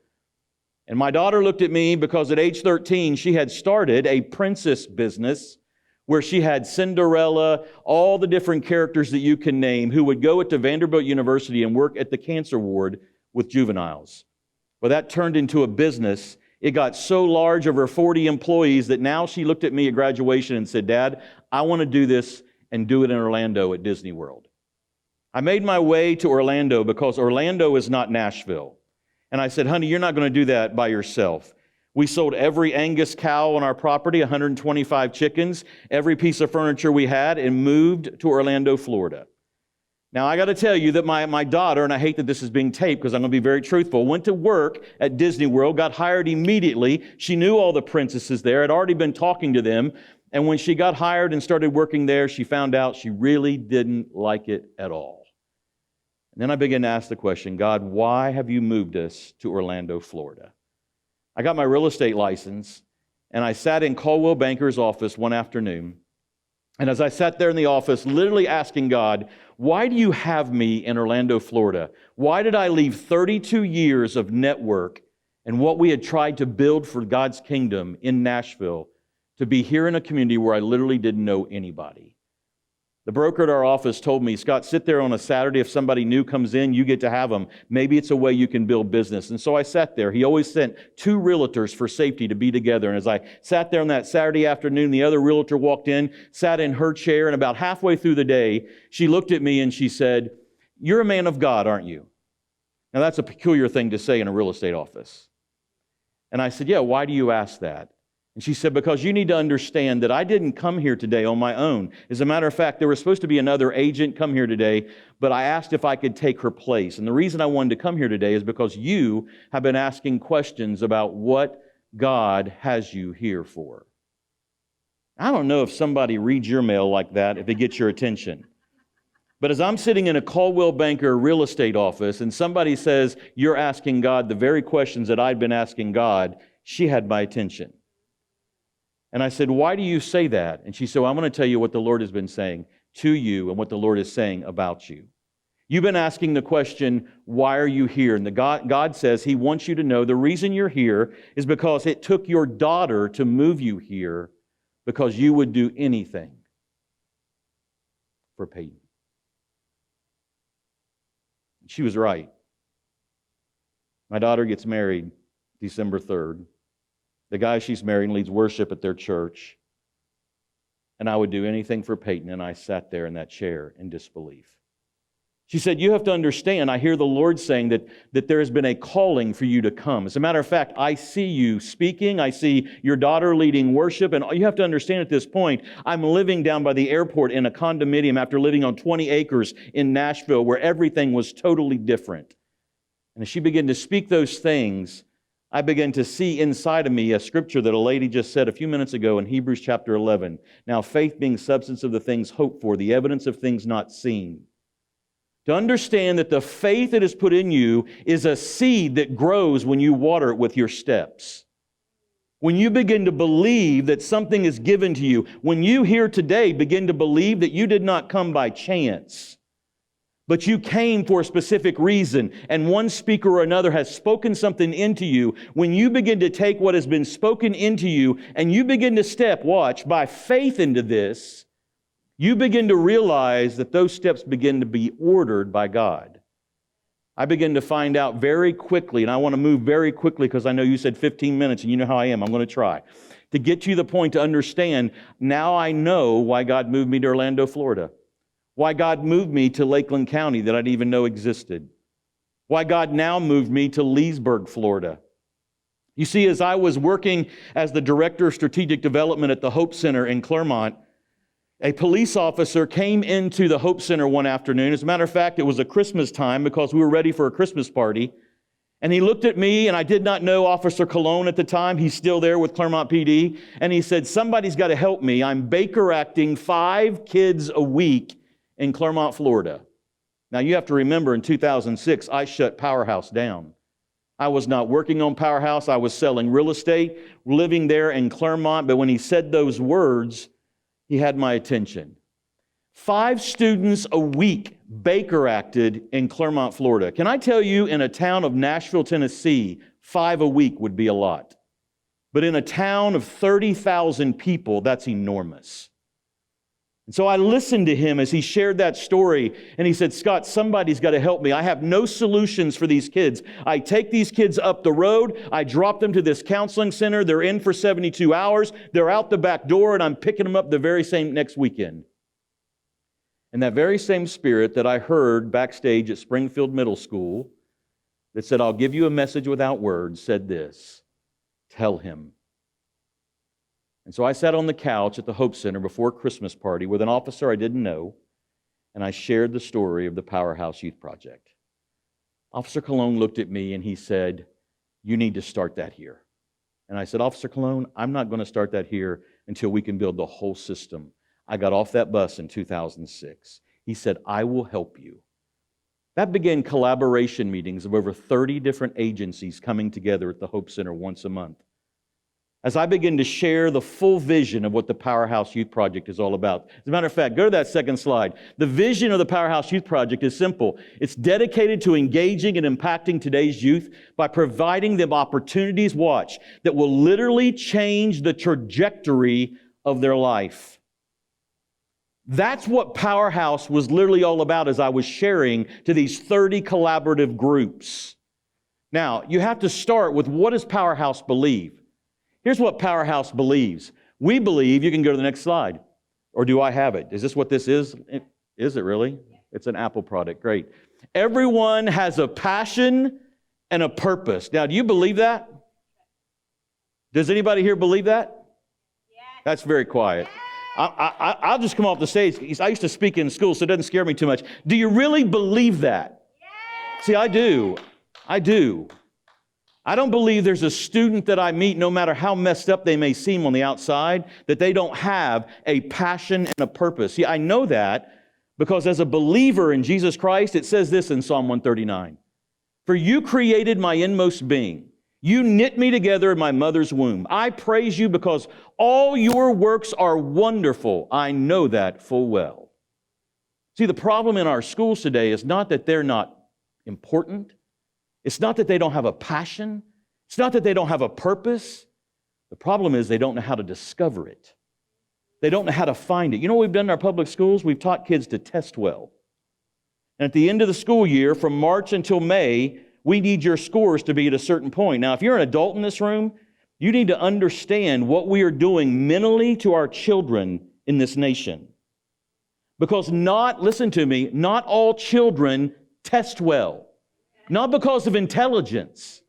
And my daughter looked at me because at age 13, she had started a princess business where she had Cinderella, all the different characters that you can name, who would go to Vanderbilt University and work at the cancer ward with juveniles. Well, that turned into a business. It got so large, over 40 employees, that now she looked at me at graduation and said, "Dad, I want to do this and do it in Orlando at Disney World." I made my way to Orlando because Orlando is not Nashville. And I said, "Honey, you're not going to do that by yourself." We sold every Angus cow on our property, 125 chickens, every piece of furniture we had, and moved to Orlando, Florida. Now, I got to tell you that my daughter, and I hate that this is being taped because I'm going to be very truthful, went to work at Disney World, got hired immediately. She knew all the princesses there, had already been talking to them. And when she got hired and started working there, she found out she really didn't like it at all. And then I began to ask the question, "God, why have you moved us to Orlando, Florida?" I got my real estate license, and I sat in Caldwell Banker's office one afternoon. And as I sat there in the office, literally asking God, "Why do you have me in Orlando, Florida? Why did I leave 32 years of network and what we had tried to build for God's kingdom in Nashville to be here in a community where I literally didn't know anybody?" The broker at our office told me, Scott, sit there on a Saturday. If somebody new comes in, you get to have them. Maybe it's a way you can build business. And so I sat there. He always sent 2 realtors for safety to be together. And as I sat there on that Saturday afternoon, the other realtor walked in, sat in her chair, and about halfway through the day, she looked at me and she said, "You're a man of God, aren't you?" Now that's a peculiar thing to say in a real estate office. And I said, "Yeah, why do you ask that?" And she said, "Because you need to understand that I didn't come here today on my own. As a matter of fact, there was supposed to be another agent come here today, but I asked if I could take her place. And the reason I wanted to come here today is because you have been asking questions about what God has you here for." I don't know if somebody reads your mail like that, if it gets your attention. But as I'm sitting in a Coldwell Banker real estate office and somebody says, "You're asking God the very questions that I'd been asking God," she had my attention. And I said, "Why do you say that?" And she said, "Well, I'm going to tell you what the Lord has been saying to you and what the Lord is saying about you. You've been asking the question, why are you here?" And God says He wants you to know the reason you're here is because it took your daughter to move you here, because you would do anything for Peyton. She was right. My daughter gets married December 3rd. The guy she's marrying leads worship at their church. And I would do anything for Peyton, and I sat there in that chair in disbelief. She said, "You have to understand, I hear the Lord saying that there has been a calling for you to come. As a matter of fact, I see you speaking, I see your daughter leading worship, and you have to understand at this point, I'm living down by the airport in a condominium after living on 20 acres in Nashville where everything was totally different." And as she began to speak those things, I began to see inside of me a scripture that a lady just said a few minutes ago in Hebrews chapter 11. Now, faith being substance of the things hoped for, the evidence of things not seen. To understand that the faith that is put in you is a seed that grows when you water it with your steps. When you begin to believe that something is given to you, when you here today begin to believe that you did not come by chance, but you came for a specific reason, and one speaker or another has spoken something into you, when you begin to take what has been spoken into you and you begin to step, watch, by faith into this, you begin to realize that those steps begin to be ordered by God. I begin to find out very quickly, and I want to move very quickly because I know you said 15 minutes, and you know how I am. I'm going to try. To get you the point to understand, now I know why God moved me to Orlando, Florida. Why God moved me to Lakeland County that I didn't even know existed. Why God now moved me to Leesburg, Florida. You see, as I was working as the Director of Strategic Development at the Hope Center in Clermont, a police officer came into the Hope Center one afternoon. As a matter of fact, it was a Christmas time because we were ready for a Christmas party. And he looked at me, and I did not know Officer Cologne at the time. He's still there with Clermont PD. And he said, "Somebody's got to help me. I'm Baker acting 5 kids a week in Clermont, Florida." Now, you have to remember, in 2006, I shut Powerhouse down. I was not working on Powerhouse. I was selling real estate, living there in Clermont. But when he said those words, he had my attention. 5 students a week Baker acted in Clermont, Florida. Can I tell you, in a town of Nashville, Tennessee, 5 a week would be a lot. But in a town of 30,000 people, that's enormous. And so I listened to him as he shared that story, and he said, "Scott, somebody's got to help me. I have no solutions for these kids. I take these kids up the road, I drop them to this counseling center, they're in for 72 hours, they're out the back door, and I'm picking them up the very same next weekend." And that very same spirit that I heard backstage at Springfield Middle School that said, "I'll give you a message without words," said this: "Tell him." And so I sat on the couch at the Hope Center before a Christmas party with an officer I didn't know, and I shared the story of the Powerhouse Youth Project. Officer Cologne looked at me and he said, "You need to start that here." And I said, "Officer Cologne, I'm not going to start that here until we can build the whole system." I got off that bus in 2006. He said, "I will help you." That began collaboration meetings of over 30 different agencies coming together at the Hope Center once a month. As I begin to share the full vision of what the Powerhouse Youth Project is all about. As a matter of fact, go to that second slide. The vision of the Powerhouse Youth Project is simple. It's dedicated to engaging and impacting today's youth by providing them opportunities, watch, that will literally change the trajectory of their life. That's what Powerhouse was literally all about as I was sharing to these 30 collaborative groups. Now, you have to start with, what does Powerhouse believe? Here's what Powerhouse believes. We believe, you can go to the next slide. Or do I have it? Is this what this is? Is it really? It's an Apple product. Great. Everyone has a passion and a purpose. Now, do you believe that? Does anybody here believe that? Yeah. That's very quiet. I'll just come off the stage. I used to speak in school, so it doesn't scare me too much. Do you really believe that? Yeah. See, I do. I don't believe there's a student that I meet, no matter how messed up they may seem on the outside, that they don't have a passion and a purpose. See, I know that because as a believer in Jesus Christ, it says this in Psalm 139. For you created my inmost being. You knit me together in my mother's womb. I praise you because all your works are wonderful. I know that full well. See, the problem in our schools today is not that they're not important. It's not that they don't have a passion. It's not that they don't have a purpose. The problem is they don't know how to discover it. They don't know how to find it. You know what we've done in our public schools? We've taught kids to test well. And at the end of the school year, from March until May, we need your scores to be at a certain point. Now, if you're an adult in this room, you need to understand what we are doing mentally to our children in this nation. Because listen to me, not all children test well. Not because of intelligence,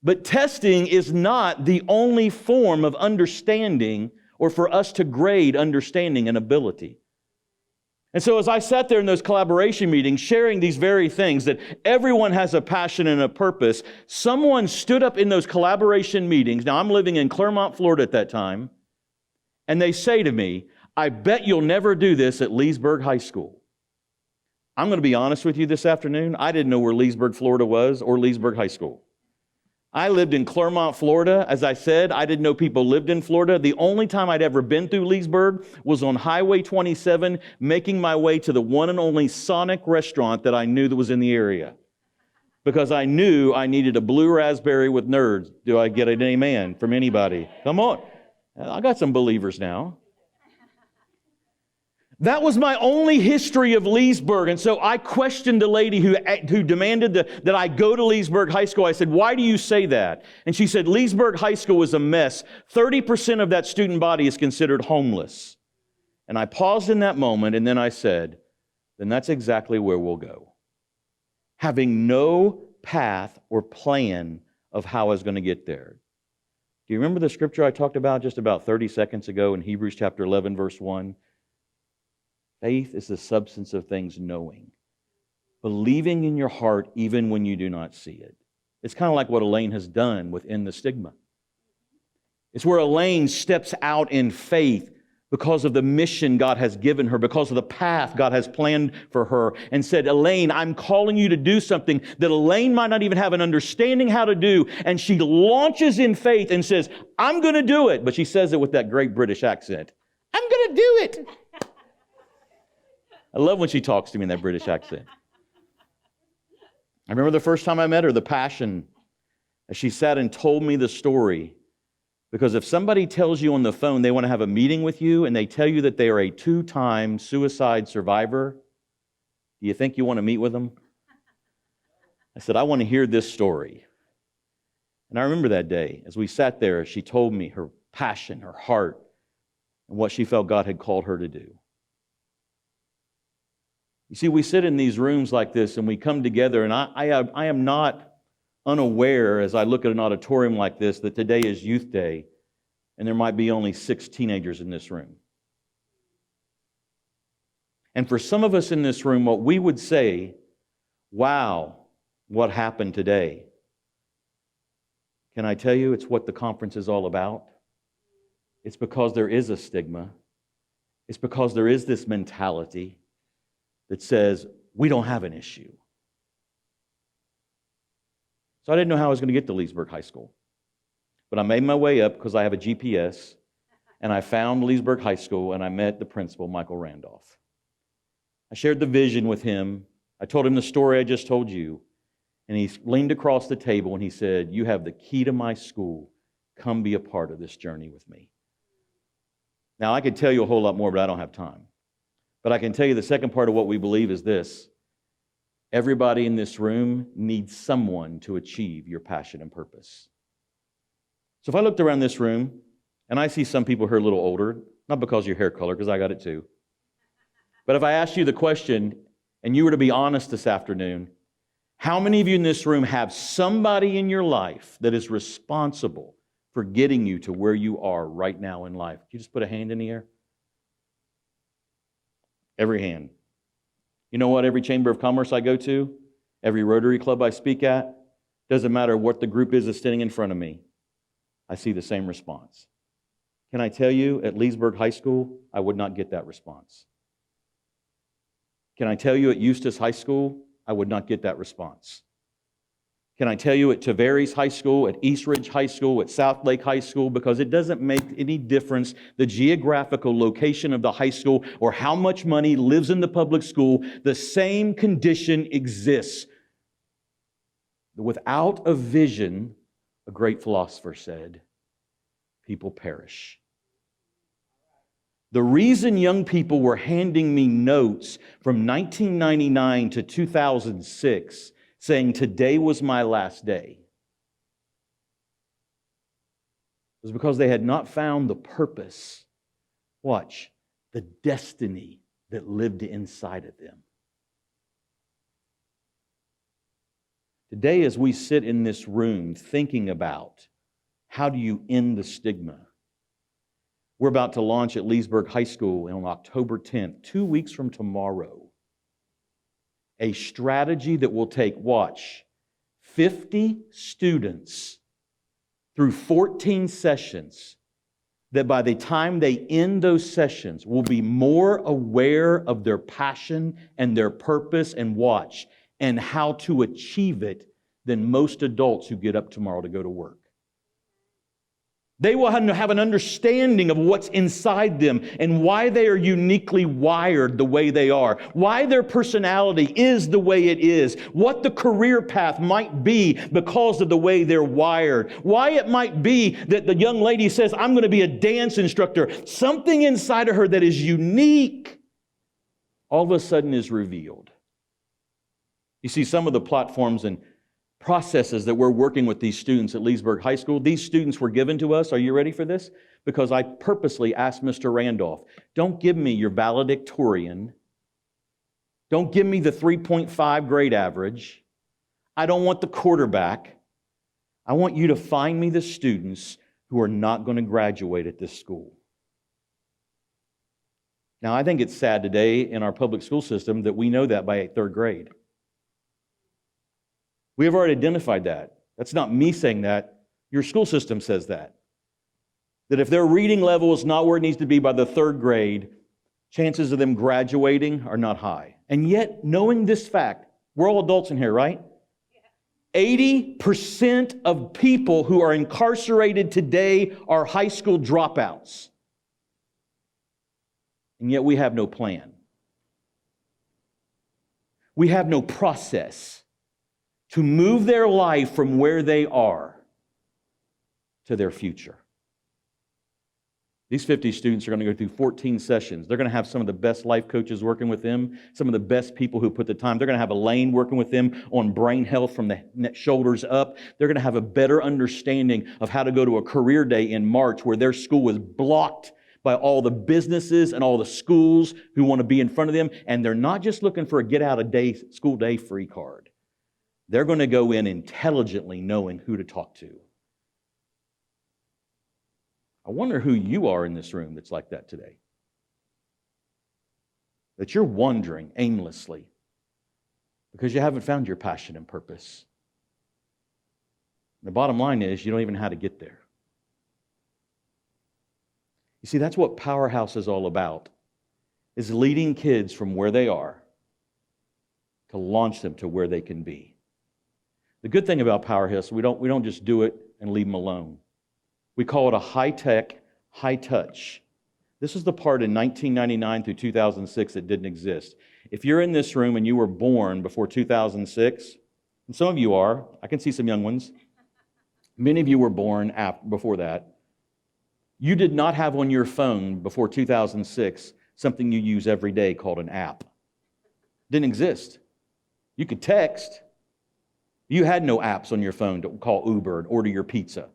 but testing is not the only form of understanding or for us to grade understanding and ability. And so as I sat there in those collaboration meetings sharing these very things, that everyone has a passion and a purpose, someone stood up in those collaboration meetings. Now, I'm living in Clermont, Florida at that time, and they say to me, I bet you'll never do this at Leesburg High School. I'm going to be honest with you this afternoon. I didn't know where Leesburg, Florida was, or Leesburg High School. I lived in Clermont, Florida. As I said, I didn't know people lived in Florida. The only time I'd ever been through Leesburg was on Highway 27, making my way to the one and only Sonic restaurant that I knew that was in the area. Because I knew I needed a blue raspberry with nerds. Do I get an amen from anybody? Come on. I got some believers now. That was my only history of Leesburg. And so I questioned the lady who demanded that I go to Leesburg High School. I said, why do you say that? And she said, Leesburg High School is a mess. 30% of that student body is considered homeless. And I paused in that moment, and then I said, then that's exactly where we'll go. Having no path or plan of how I was going to get there. Do you remember the scripture I talked about just about 30 seconds ago in Hebrews chapter 11, verse 1? Faith is the substance of things knowing. Believing in your heart even when you do not see it. It's kind of like what Elaine has done within the stigma. It's where Elaine steps out in faith because of the mission God has given her, because of the path God has planned for her, and said, Elaine, I'm calling you to do something that Elaine might not even have an understanding how to do, and she launches in faith and says, I'm going to do it. But she says it with that great British accent. I'm going to do it. I love when she talks to me in that British accent. I remember the first time I met her, the passion, as she sat and told me the story. Because if somebody tells you on the phone they want to have a meeting with you and they tell you that they are a 2-time suicide survivor, do you think you want to meet with them? I said, I want to hear this story. And I remember that day, as we sat there, she told me her passion, her heart, and what she felt God had called her to do. You see, we sit in these rooms like this and we come together, and I am not unaware as I look at an auditorium like this that today is Youth Day and there might be only 6 teenagers in this room. And for some of us in this room, what we would say, wow, what happened today? Can I tell you it's what the conference is all about? It's because there is a stigma. It's because there is this mentality that says, we don't have an issue. So I didn't know how I was going to get to Leesburg High School. But I made my way up because I have a GPS, and I found Leesburg High School, and I met the principal, Michael Randolph. I shared the vision with him. I told him the story I just told you, and he leaned across the table and he said, you have the key to my school. Come be a part of this journey with me. Now, I could tell you a whole lot more, but I don't have time. But I can tell you the second part of what we believe is this. Everybody in this room needs someone to achieve your passion and purpose. So if I looked around this room and I see some people who are a little older, not because of your hair color, because I got it too, but if I asked you the question and you were to be honest this afternoon, how many of you in this room have somebody in your life that is responsible for getting you to where you are right now in life? Can you just put a hand in the air? Every hand. You know what? Every Chamber of Commerce I go to, every Rotary Club I speak at, doesn't matter what the group is that's standing in front of me, I see the same response. Can I tell you, at Leesburg High School, I would not get that response. Can I tell you, at Eustis High School, I would not get that response. Can I tell you, at Tavares High School, at East Ridge High School, at South Lake High School, because it doesn't make any difference the geographical location of the high school or how much money lives in the public school, the same condition exists. Without a vision, a great philosopher said, people perish. The reason young people were handing me notes from 1999 to 2006 saying today was my last day was because they had not found the purpose, watch, the destiny that lived inside of them. Today, as we sit in this room thinking about how do you end the stigma, we're about to launch at Leesburg High School on October 10th, 2 weeks from tomorrow, a strategy that will take, watch, 50 students through 14 sessions that by the time they end those sessions will be more aware of their passion and their purpose and watch and how to achieve it than most adults who get up tomorrow to go to work. They will have an understanding of what's inside them and why they are uniquely wired the way they are, why their personality is the way it is, what the career path might be because of the way they're wired, why it might be that the young lady says, I'm going to be a dance instructor. Something inside of her that is unique all of a sudden is revealed. You see, some of the platforms and processes that we're working with these students at Leesburg High School, these students were given to us. Are you ready for this? Because I purposely asked Mr. Randolph, don't give me your valedictorian. Don't give me the 3.5 grade average. I don't want the quarterback. I want you to find me the students who are not going to graduate at this school. Now, I think it's sad today in our public school system that we know that by third grade. We have already identified that. That's not me saying that. Your school system says that. That if their reading level is not where it needs to be by the third grade, chances of them graduating are not high. And yet, knowing this fact, we're all adults in here, right? 80% of people who are incarcerated today are high school dropouts. And yet we have no plan. We have no process to move their life from where they are to their future. These 50 students are going to go through 14 sessions. They're going to have some of the best life coaches working with them, some of the best people who put the time. They're going to have Elaine working with them on brain health from the shoulders up. They're going to have a better understanding of how to go to a career day in March where their school was blocked by all the businesses and all the schools who want to be in front of them. And they're not just looking for a school day free card. They're going to go in intelligently knowing who to talk to. I wonder who you are in this room that's like that today. That you're wandering aimlessly because you haven't found your passion and purpose. The bottom line is you don't even know how to get there. You see, that's what Powerhouse is all about, is leading kids from where they are to launch them to where they can be. The good thing about Powerhouse, we don't just do it and leave them alone. We call it a high-tech, high-touch. This is the part in 1999 through 2006 that didn't exist. If you're in this room and you were born before 2006, and some of you are, I can see some young ones. Many of you were born before that. You did not have on your phone before 2006 something you use every day called an app. Didn't exist. You could text. You had no apps on your phone to call Uber and order your pizza.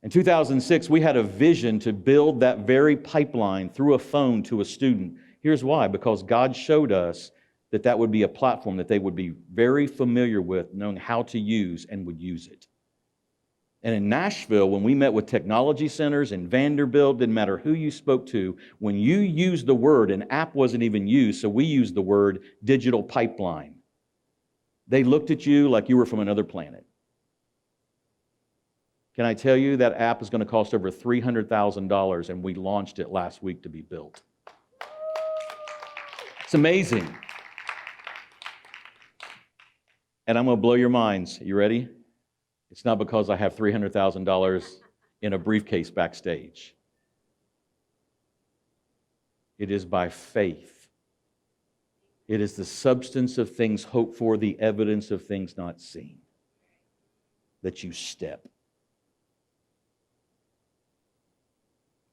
In 2006, we had a vision to build that very pipeline through a phone to a student. Here's why: because God showed us that that would be a platform that they would be very familiar with, knowing how to use, and would use it. And in Nashville, when we met with technology centers in Vanderbilt, didn't matter who you spoke to, when you used the word, an app wasn't even used, so we used the word digital pipeline. They looked at you like you were from another planet. Can I tell you that app is going to cost over $300,000, and we launched it last week to be built. It's amazing. And I'm going to blow your minds. You ready? It's not because I have $300,000 in a briefcase backstage. It is by faith. It is the substance of things hoped for, the evidence of things not seen, that you step.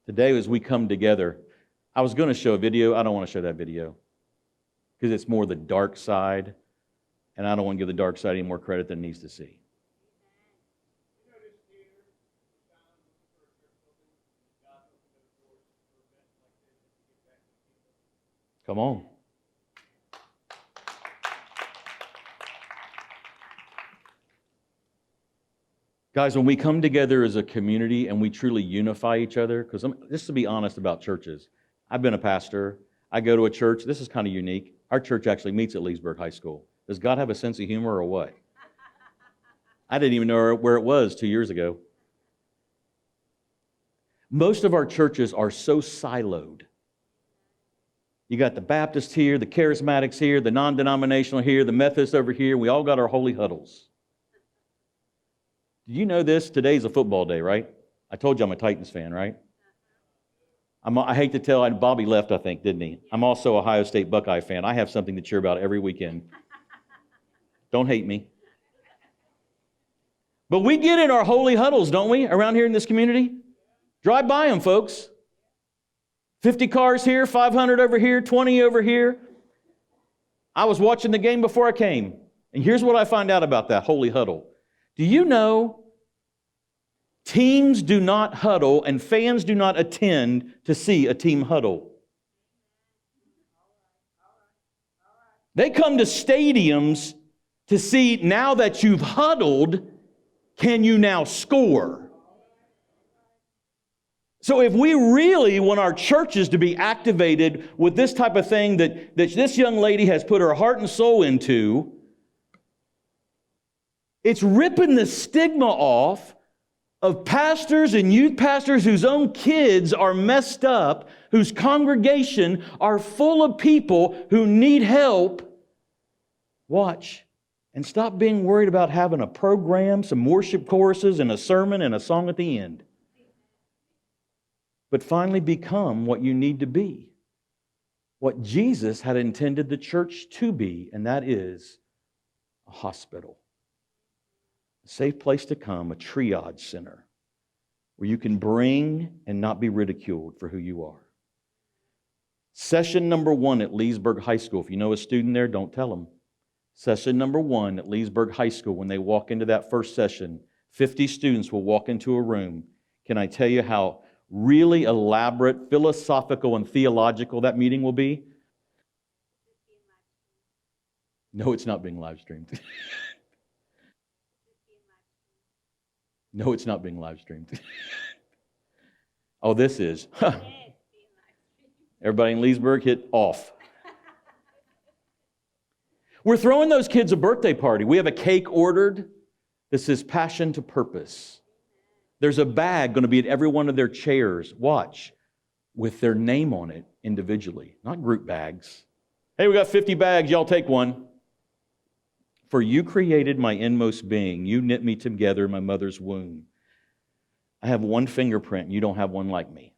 Today, as we come together, I was going to show a video. I don't want to show that video because it's more the dark side, and I don't want to give the dark side any more credit than it needs to see. Come on. Guys, when we come together as a community and we truly unify each other, because just to be honest about churches, I've been a pastor. I go to a church. This is kind of unique. Our church actually meets at Leesburg High School. Does God have a sense of humor or what? I didn't even know where it was 2 years ago. Most of our churches are so siloed. You got the Baptists here, the Charismatics here, the non-denominational here, the Methodists over here. We all got our holy huddles. Did you know this? Today's a football day, right? I told you I'm a Titans fan, right? I hate to tell, Bobby left, I think, didn't he? I'm also a Ohio State Buckeye fan. I have something to cheer about every weekend. Don't hate me. But we get in our holy huddles, don't we, around here in this community? Drive by them, folks. 50 cars here, 500 over here, 20 over here. I was watching the game before I came, and here's what I find out about that holy huddle. Do you know teams do not huddle and fans do not attend to see a team huddle? They come to stadiums to see, now that you've huddled, can you now score? So if we really want our churches to be activated with this type of thing that this young lady has put her heart and soul into, it's ripping the stigma off of pastors and youth pastors whose own kids are messed up, whose congregation are full of people who need help. Watch. And stop being worried about having a program, some worship choruses, and a sermon and a song at the end. But finally become what you need to be. What Jesus had intended the church to be, and that is a hospital. A safe place to come, a triage center, where you can bring and not be ridiculed for who you are. Session number 1 at Leesburg High School. If you know a student there, don't tell them. Session number 1 at Leesburg High School, when they walk into that first session, 50 students will walk into a room. Can I tell you how really elaborate, philosophical, and theological that meeting will be? No, it's not being live streamed. No, it's not being live streamed. Oh, this is. Everybody in Leesburg, hit off. We're throwing those kids a birthday party. We have a cake ordered that says Passion to Purpose. There's a bag going to be at every one of their chairs, watch, with their name on it individually, not group bags. Hey, we got 50 bags, y'all take one. For you created my inmost being. You knit me together in my mother's womb. I have one fingerprint, and you don't have one like me.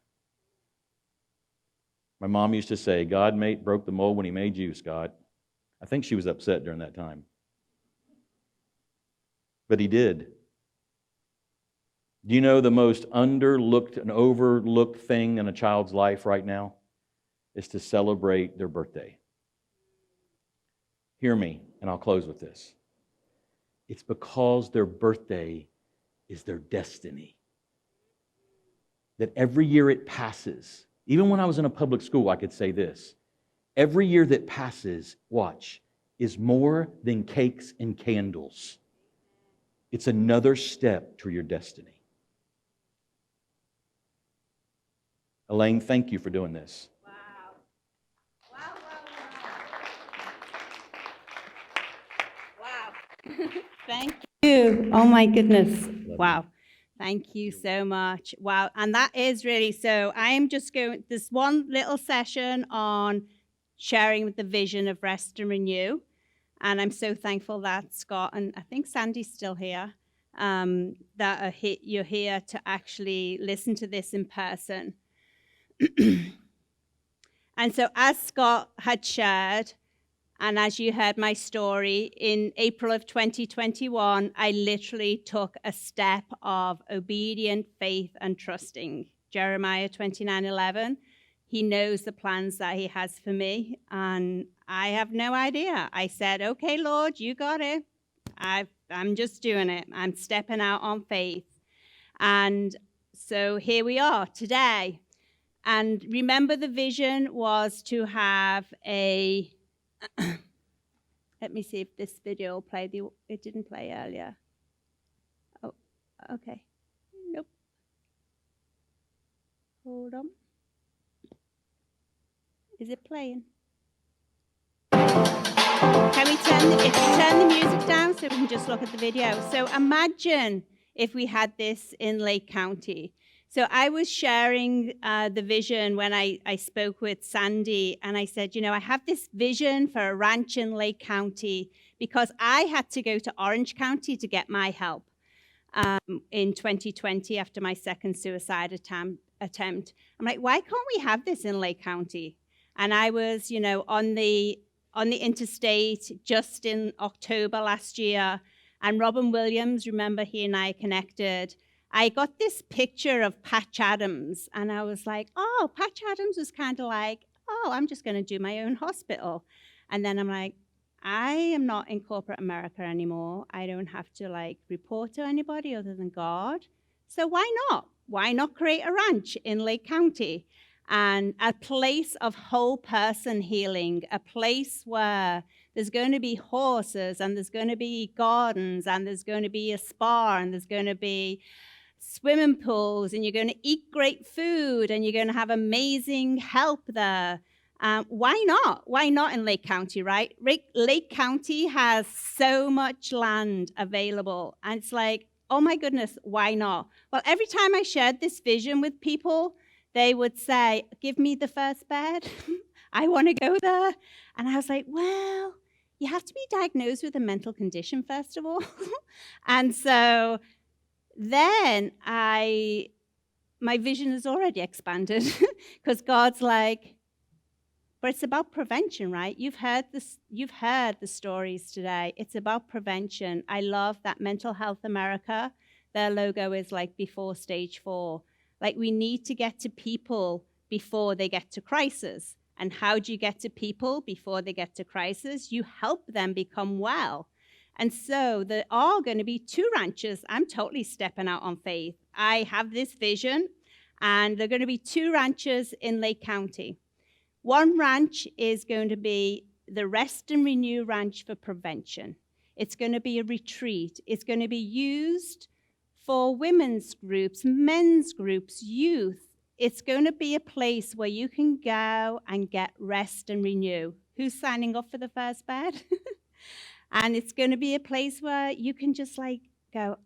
My mom used to say, God broke the mold when He made you, Scott. I think she was upset during that time. But He did. Do you know the most underlooked and overlooked thing in a child's life right now? is to celebrate their birthday. Hear me, and I'll close with this. It's because their birthday is their destiny. That every year it passes, even when I was in a public school, I could say this. Every year that passes, watch, is more than cakes and candles. It's another step to your destiny. Elaine, thank you for doing this. Thank you. Oh my goodness. Wow. Thank you so much. Wow. And that is really so. I'm just going, this one little session on sharing the vision of Rest and Renew. And I'm so thankful that Scott and I think Sandy's still here, that you're here to actually listen to this in person. And so as Scott had shared, and as you heard my story, in April of 2021, I literally took a step of obedient faith and trusting. Jeremiah 29:11, he knows the plans that he has for me, and I have no idea. I said, okay, Lord, you got it. I'm just doing it. I'm stepping out on faith. And so here we are today. And remember, the vision was to have a... Let me see if this video will play. It didn't play earlier. Oh, okay. Nope. Hold on. Is it playing? Can we turn the music down so we can just look at the video? So imagine if we had this in Lake County. So I was sharing the vision when I spoke with Sandy, and I said, you know, I have this vision for a ranch in Lake County because I had to go to Orange County to get my help in 2020 after my second suicide attempt. I'm like, why can't we have this in Lake County? And I was, you know, on the interstate just in October last year, and Robin Williams, remember, he and I connected. I got this picture of Patch Adams, and I was like, oh, Patch Adams was kind of like, oh, I'm just going to do my own hospital. And then I'm like, I am not in corporate America anymore. I don't have to, like, report to anybody other than God. So why not? Why not create a ranch in Lake County? And a place of whole person healing, a place where there's going to be horses, and there's going to be gardens, and there's going to be a spa, and there's going to be swimming pools, and you're going to eat great food, and you're going to have amazing help there. Why not? Why not in Lake County, right? Lake County has so much land available, and it's like, oh my goodness, why not? Well, every time I shared this vision with people, they would say, give me the first bed. I want to go there. And I was like, well, you have to be diagnosed with a mental condition, first of all. And so then my vision has already expanded because God's like, but it's about prevention, right? You've heard the stories today. It's about prevention. I love that Mental Health America, their logo is like before stage 4. Like, we need to get to people before they get to crisis. And how do you get to people before they get to crisis? You help them become well. And so there are going to be 2 ranches. I'm totally stepping out on faith. I have this vision, and there are going to be 2 ranches in Lake County. One ranch is going to be the Rest and Renew Ranch for prevention. It's going to be a retreat. It's going to be used for women's groups, men's groups, youth. It's going to be a place where you can go and get rest and renew. Who's signing up for the first bed? And it's going to be a place where you can just like go,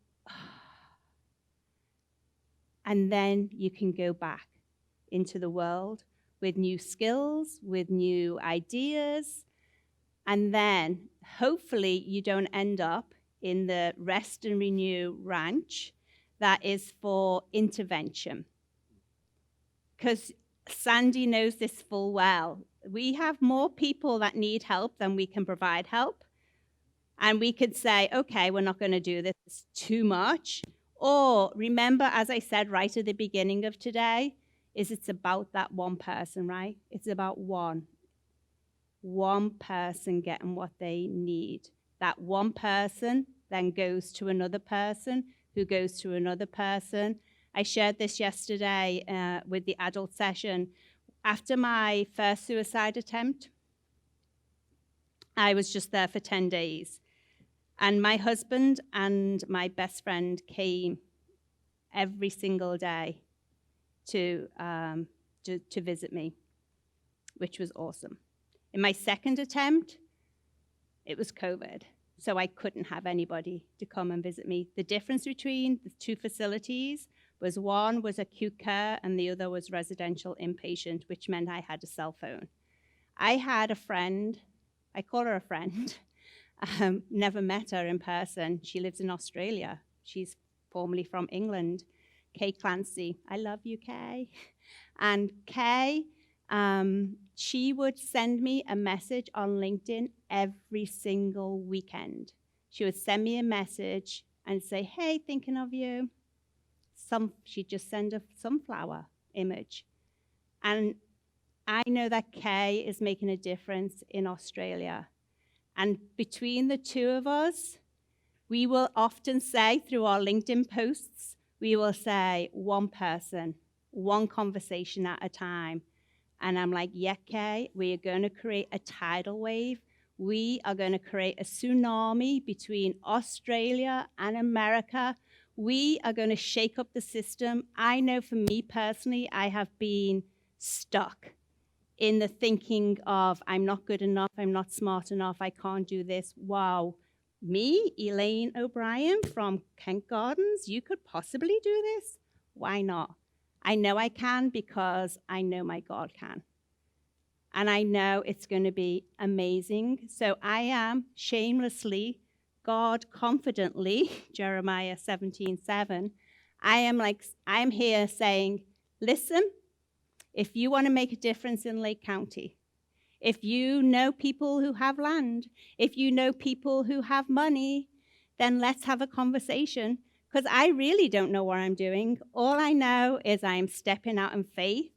and then you can go back into the world with new skills, with new ideas, and then hopefully you don't end up in the Rest and Renew Ranch that is for intervention. Because Sandy knows this full well. We have more people that need help than we can provide help. And we could say, okay, we're not going to do this too much. Or remember, as I said right at the beginning of today, is it's about that one person, right? It's about one person getting what they need. That one person then goes to another person, who goes to another person. I shared this yesterday with the adult session. After my first suicide attempt, I was just there for 10 days. And my husband and my best friend came every single day to visit me, which was awesome. In my second attempt, it was COVID, so I couldn't have anybody to come and visit me. The difference between the two facilities was one was acute care and the other was residential inpatient, which meant I had a cell phone. I had a friend, I call her a friend, never met her in person. She lives in Australia. She's formerly from England, Kay Clancy. I love you, Kay. And Kay, she would send me a message on LinkedIn every single weekend. She would send me a message and say, hey, thinking of you. She'd just send a sunflower image. And I know that Kay is making a difference in Australia. And between the two of us, we will often say through our LinkedIn posts, we will say one person, one conversation at a time. And I'm like, yeah, Kay, we are going to create a tidal wave. We are going to create a tsunami between Australia and America. We are going to shake up the system. I know for me personally, I have been stuck in the thinking of, I'm not good enough, I'm not smart enough, I can't do this. Wow, me, Elaine O'Brien from Kent Gardens, you could possibly do this? Why not? I know I can because I know my God can. And I know it's going to be amazing. So I am shamelessly, God confidently, Jeremiah 17:7. I am here saying, listen, if you want to make a difference in Lake County, if you know people who have land, if you know people who have money, then let's have a conversation. Because I really don't know what I'm doing. All I know is I'm stepping out in faith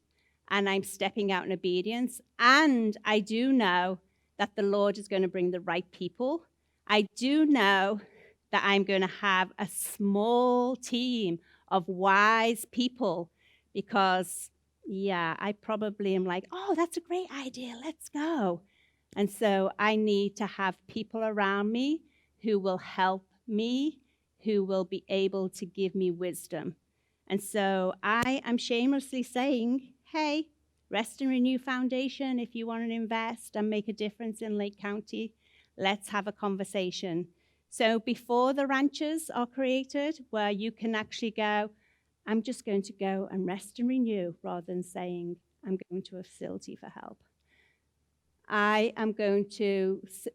and I'm stepping out in obedience. And I do know that the Lord is going to bring the right people. I do know that I'm going to have a small team of wise people because, yeah, I probably am like, oh, that's a great idea. Let's go. And so I need to have people around me who will help me, who will be able to give me wisdom. And so I am shamelessly saying, hey, Rest and Renew Foundation, if you want to invest and make a difference in Lake County, let's have a conversation. So before the ranches are created, where you can actually go, I'm just going to go and rest and renew, rather than saying I'm going to a facility for help.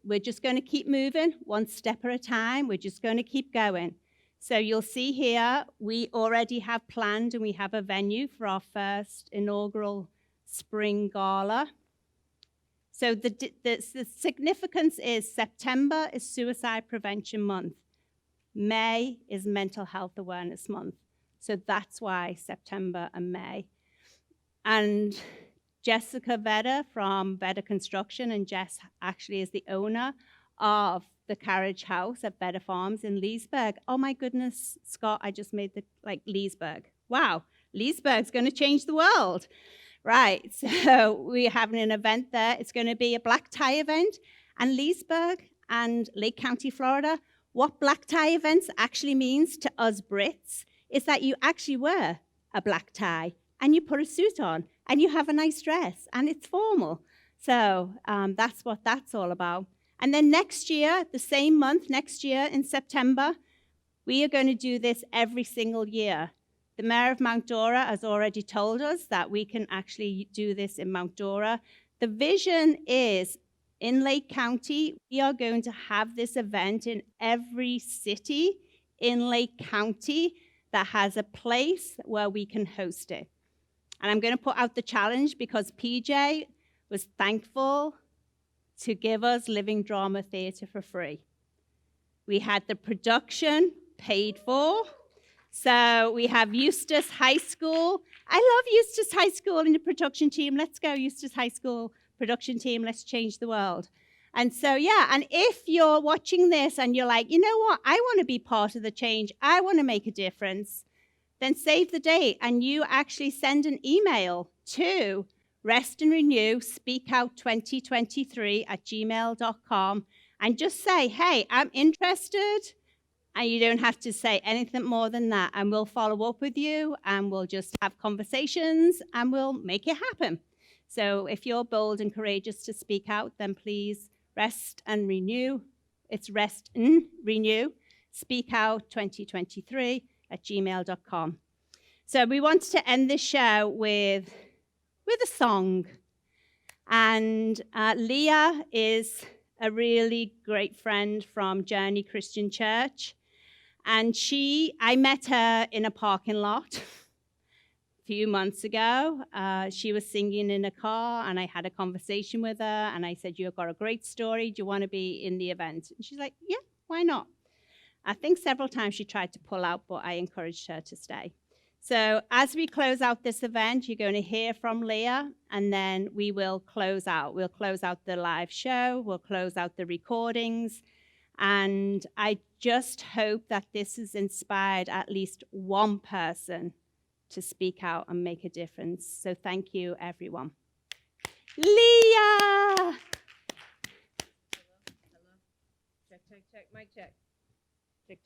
We're just going to keep moving one step at a time. We're just going to keep going. So you'll see here, we already have planned and we have a venue for our first inaugural spring gala. So the significance is September is Suicide Prevention Month. May is Mental Health Awareness Month. So that's why September and May. And Jessica Vedder from Vedder Construction, and Jess actually is the owner of the carriage house at Vedder Farms in Leesburg. Oh my goodness, Scott, I just made Leesburg. Wow, Leesburg's going to change the world. Right, so we're having an event there. It's going to be a black tie event. And Leesburg and Lake County, Florida, what black tie events actually means to us Brits is that you actually wear a black tie and you put a suit on and you have a nice dress and it's formal. So that's what that's all about. And then next year, the same month, next year in September, we are going to do this every single year. The mayor of Mount Dora has already told us that we can actually do this in Mount Dora. The vision is in Lake County, we are going to have this event in every city in Lake County that has a place where we can host it. And I'm going to put out the challenge because PJ was thankful to give us Living Drama Theatre for free. We had the production paid for. So we have Eustis High School. I love Eustis High School in the production team. Let's go, Eustis High School production team. Let's change the world. And so, yeah, and if you're watching this and you're like, you know what, I want to be part of the change, I want to make a difference, then save the date and you actually send an email to Rest and Renew Speakout 2023@gmail.com and just say, hey, I'm interested. And you don't have to say anything more than that. And we'll follow up with you and we'll just have conversations and we'll make it happen. So if you're bold and courageous to speak out, then please Rest and Renew. It's Rest and Renew Speakout 2023@gmail.com. So we wanted to end this show with a song. And Leah is a really great friend from Journey Christian Church. And I met her in a parking lot a few months ago. She was singing in a car, and I had a conversation with her, and I said, you've got a great story. Do you want to be in the event? And she's like, yeah, why not? I think several times she tried to pull out, but I encouraged her to stay. So as we close out this event, you're going to hear from Leah, and then we will close out. We'll close out the live show. We'll close out the recordings. And I just hope that this has inspired at least one person to speak out and make a difference. So thank you, everyone. Leah! Check, mic check. Check.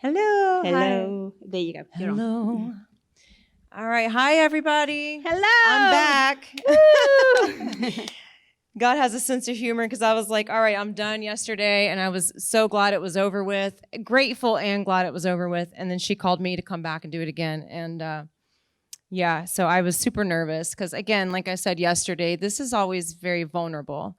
Hello. Hello. There you go. You're Hello. on. All right. Hi, everybody. Hello. I'm back. God has a sense of humor because I was like, all right, I'm done yesterday. And I was so glad it was over with, grateful and glad it was over with. And then she called me to come back and do it again. And yeah, so I was super nervous because, again, like I said yesterday, this is always very vulnerable.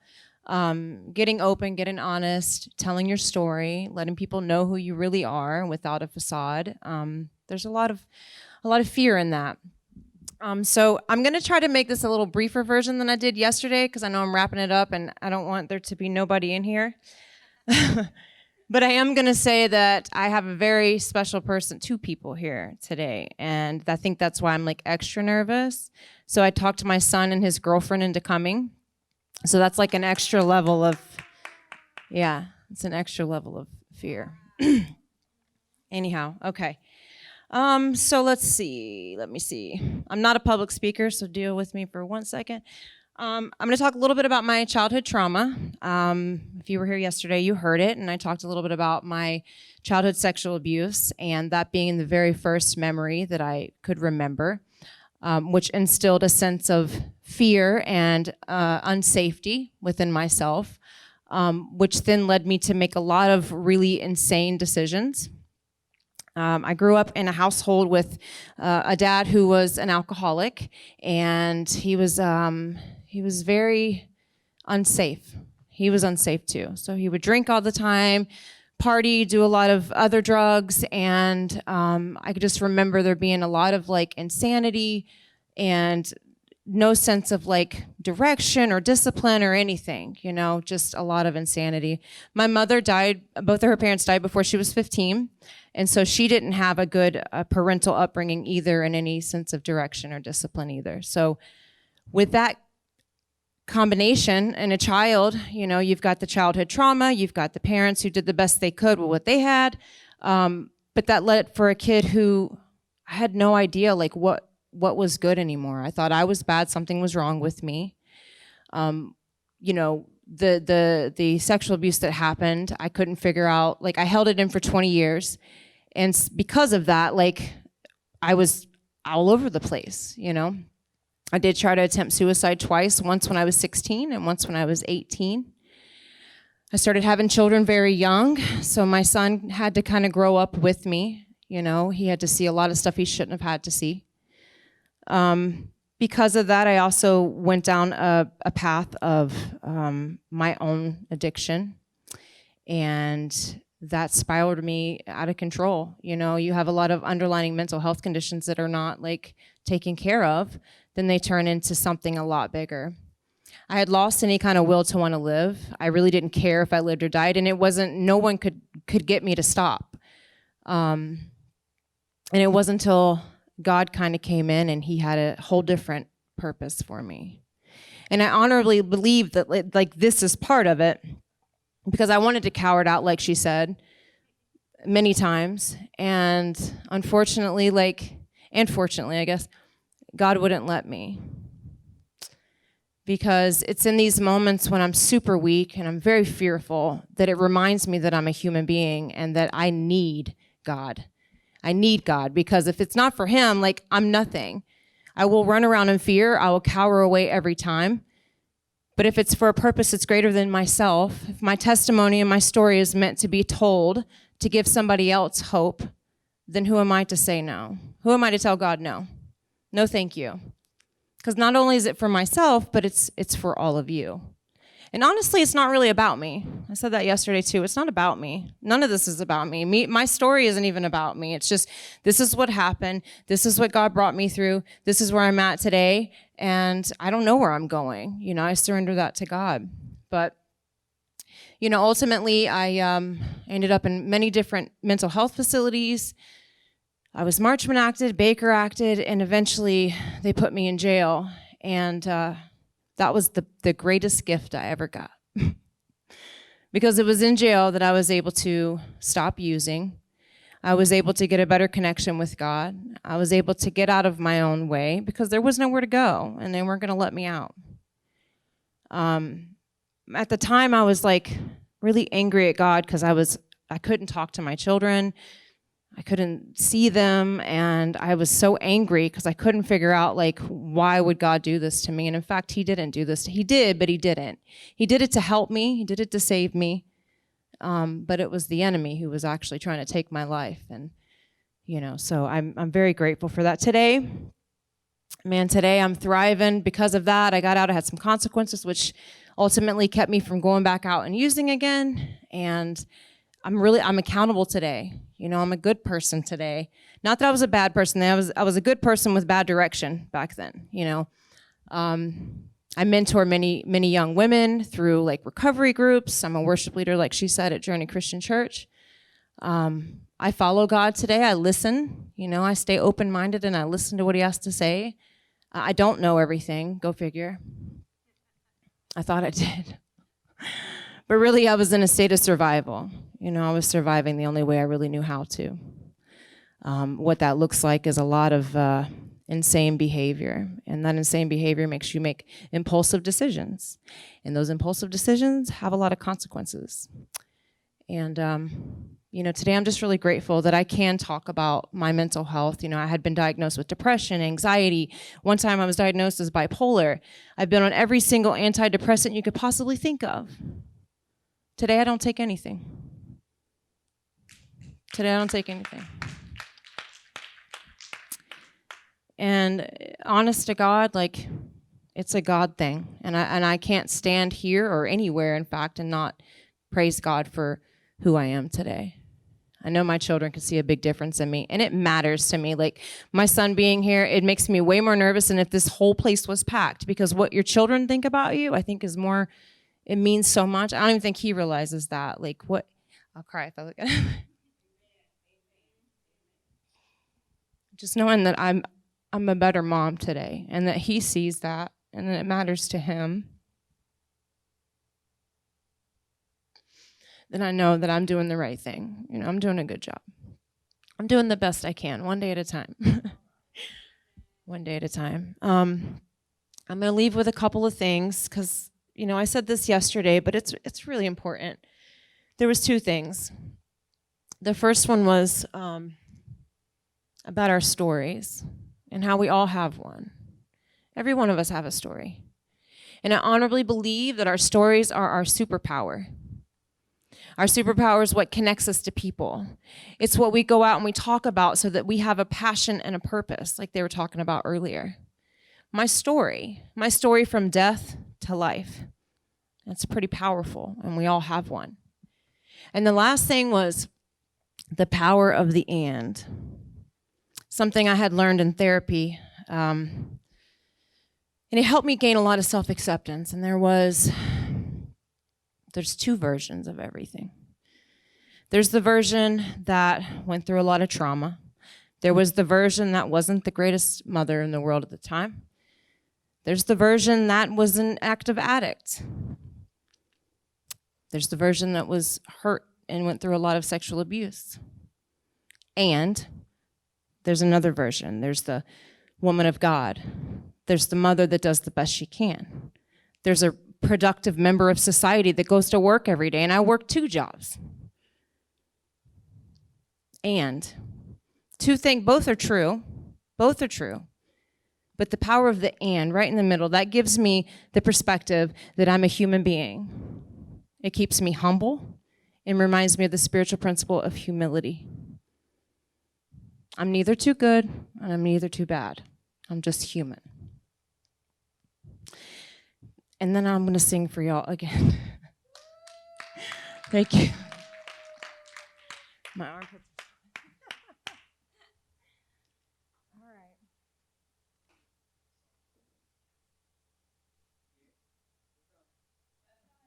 Getting open, getting honest, telling your story, letting people know who you really are without a facade. There's a lot of fear in that. So I'm going to try to make this a little briefer version than I did yesterday because I know I'm wrapping it up and I don't want there to be nobody in here. But I am going to say that I have a very special person, 2 people here today, and I think that's why I'm like extra nervous. So I talked to my son and his girlfriend into coming. So that's like an extra level of, yeah, it's an extra level of fear. Anyhow, okay. So let me see. I'm not a public speaker, so deal with me for 1 second. I'm going to talk a little bit about my childhood trauma. If you were here yesterday, you heard it, and I talked a little bit about my childhood sexual abuse, and that being the very first memory that I could remember, which instilled a sense of fear and unsafety within myself, which then led me to make a lot of really insane decisions. I grew up in a household with a dad who was an alcoholic, and he was very unsafe. He was unsafe too. So he would drink all the time, party, do a lot of other drugs, and I could just remember there being a lot of like insanity and no sense of like direction or discipline or anything, just a lot of insanity. My mother died, both of her parents died before she was 15. And so she didn't have a good parental upbringing either in any sense of direction or discipline either. So with that combination in a child, you've got the childhood trauma, you've got the parents who did the best they could with what they had. But that led for a kid who had no idea like what was good anymore. I thought I was bad, something was wrong with me. The sexual abuse that happened, I couldn't figure out, like I held it in for 20 years. And because of that, like I was all over the place, I did try to attempt suicide twice, once when I was 16 and once when I was 18. I started having children very young, so my son had to kind of grow up with me, he had to see a lot of stuff he shouldn't have had to see. Because of that, I also went down a path of my own addiction, and that spiraled me out of control. You have a lot of underlying mental health conditions that are not like taken care of, then they turn into something a lot bigger. I had lost any kind of will to want to live. I really didn't care if I lived or died, and no one could get me to stop. And it wasn't until God kind of came in and he had a whole different purpose for me. And I honorably believe that like this is part of it, because I wanted to cower it out, like she said, many times. And unfortunately, and fortunately, I guess, God wouldn't let me. Because it's in these moments when I'm super weak and I'm very fearful that it reminds me that I'm a human being and that I need God. I need God, because if it's not for him, like, I'm nothing. I will run around in fear. I will cower away every time. But if it's for a purpose that's greater than myself, if my testimony and my story is meant to be told to give somebody else hope, then who am I to say no? Who am I to tell God no? No, thank you. Because not only is it for myself, but it's for all of you. And honestly, it's not really about me. I said that yesterday too. It's not about me. None of this is about me. My story isn't even about me. It's just, this is what happened. This is what God brought me through. This is where I'm at today. And I don't know where I'm going. You know, I surrender that to God. But, you know, ultimately, I ended up in many different mental health facilities. I was Marchman acted, Baker acted, and eventually they put me in jail. And that was the greatest gift I ever got. Because it was in jail that I was able to stop using. I was able to get a better connection with God. I was able to get out of my own way because there was nowhere to go and they weren't going to let me out. At the time, I was like really angry at God because I couldn't talk to my children. I couldn't see them, and I was so angry because I couldn't figure out, like, why would God do this to me? And in fact, he didn't do this. He did, but he didn't. He did it to help me. He did it to save me. But it was the enemy who was actually trying to take my life. And, you know, so I'm very grateful for that. Today I'm thriving because of that. I got out, I had some consequences, which ultimately kept me from going back out and using again. And I'm accountable today. You know, I'm a good person today. Not that I was a bad person. I was a good person with bad direction back then, you know. I mentor many young women through like recovery groups. I'm a worship leader, like she said, at Journey Christian Church. I follow God today. I listen. You know, I stay open-minded and I listen to what he has to say. I don't know everything. Go figure. I thought I did. But really, I was in a state of survival. You know, I was surviving the only way I really knew how to. What that looks like is a lot of insane behavior. And that insane behavior makes you make impulsive decisions. And those impulsive decisions have a lot of consequences. And, you know, today I'm just really grateful that I can talk about my mental health. You know, I had been diagnosed with depression, anxiety. One time I was diagnosed as bipolar. I've been on every single antidepressant you could possibly think of. Today I don't take anything. Today I don't take anything. And honest to God, like, it's a God thing. And I can't stand here or anywhere, in fact, and not praise God for who I am today. I know my children can see a big difference in me, and it matters to me. Like, my son being here, it makes me way more nervous than if this whole place was packed, because what your children think about you, I think, is more, it means so much. I don't even think he realizes that. Like, what, I'll cry if I look at him. Just knowing that I'm a better mom today, and that he sees that, and that it matters to him. Then I know that I'm doing the right thing. You know, I'm doing a good job. I'm doing the best I can, one day at a time. One day at a time. I'm going to leave with a couple of things, because, you know, I said this yesterday, but it's really important. There was two things. The first one was about our stories and how we all have one. Every one of us have a story. And I honorably believe that our stories are our superpower. Our superpower is what connects us to people. It's what we go out and we talk about so that we have a passion and a purpose, like they were talking about earlier. My story from death to life. That's pretty powerful, and we all have one. And the last thing was the power of the and. Something I had learned in therapy. And it helped me gain a lot of self-acceptance. And there's two versions of everything. There's the version that went through a lot of trauma. There was the version that wasn't the greatest mother in the world at the time. There's the version that was an active addict. There's the version that was hurt and went through a lot of sexual abuse. And there's another version. There's the woman of God. There's the mother that does the best she can. There's a productive member of society that goes to work every day, and I work 2 jobs. And both are true. Both are true. But the power of the and right in the middle, that gives me the perspective that I'm a human being. It keeps me humble and reminds me of the spiritual principle of humility. I'm neither too good and I'm neither too bad. I'm just human. And then I'm going to sing for y'all again. Thank you. My armpits. All right.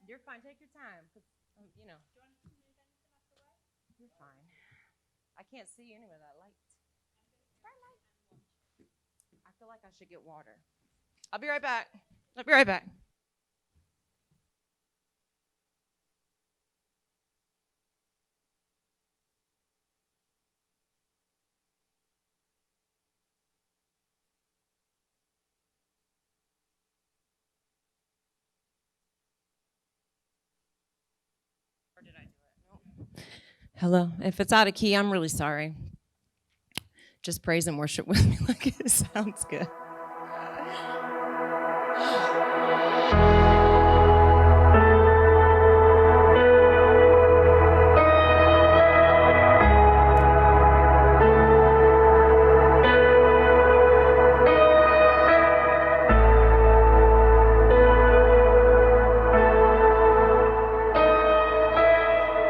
You're fine. Take your time. You know. You're fine. I can't see any of that light. I feel like I should get water. I'll be right back. I'll be right back. Or did I do it? Nope. Hello. If it's out of key, I'm really sorry. Just praise and worship with me like it sounds good.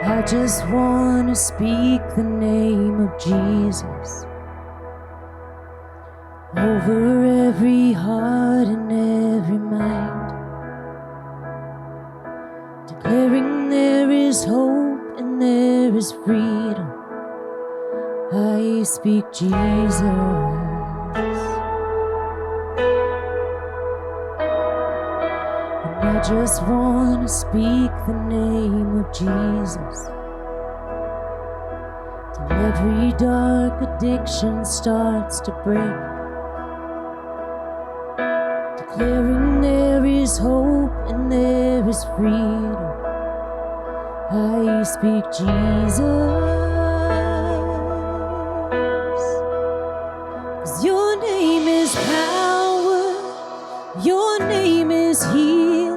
I just want to speak the name of Jesus over every heart and every mind, declaring there is hope and there is freedom. I speak Jesus. And I just want to speak the name of Jesus till every dark addiction starts to break, declaring there is hope and there is freedom. I speak Jesus. 'Cause your name is power, your name is healing,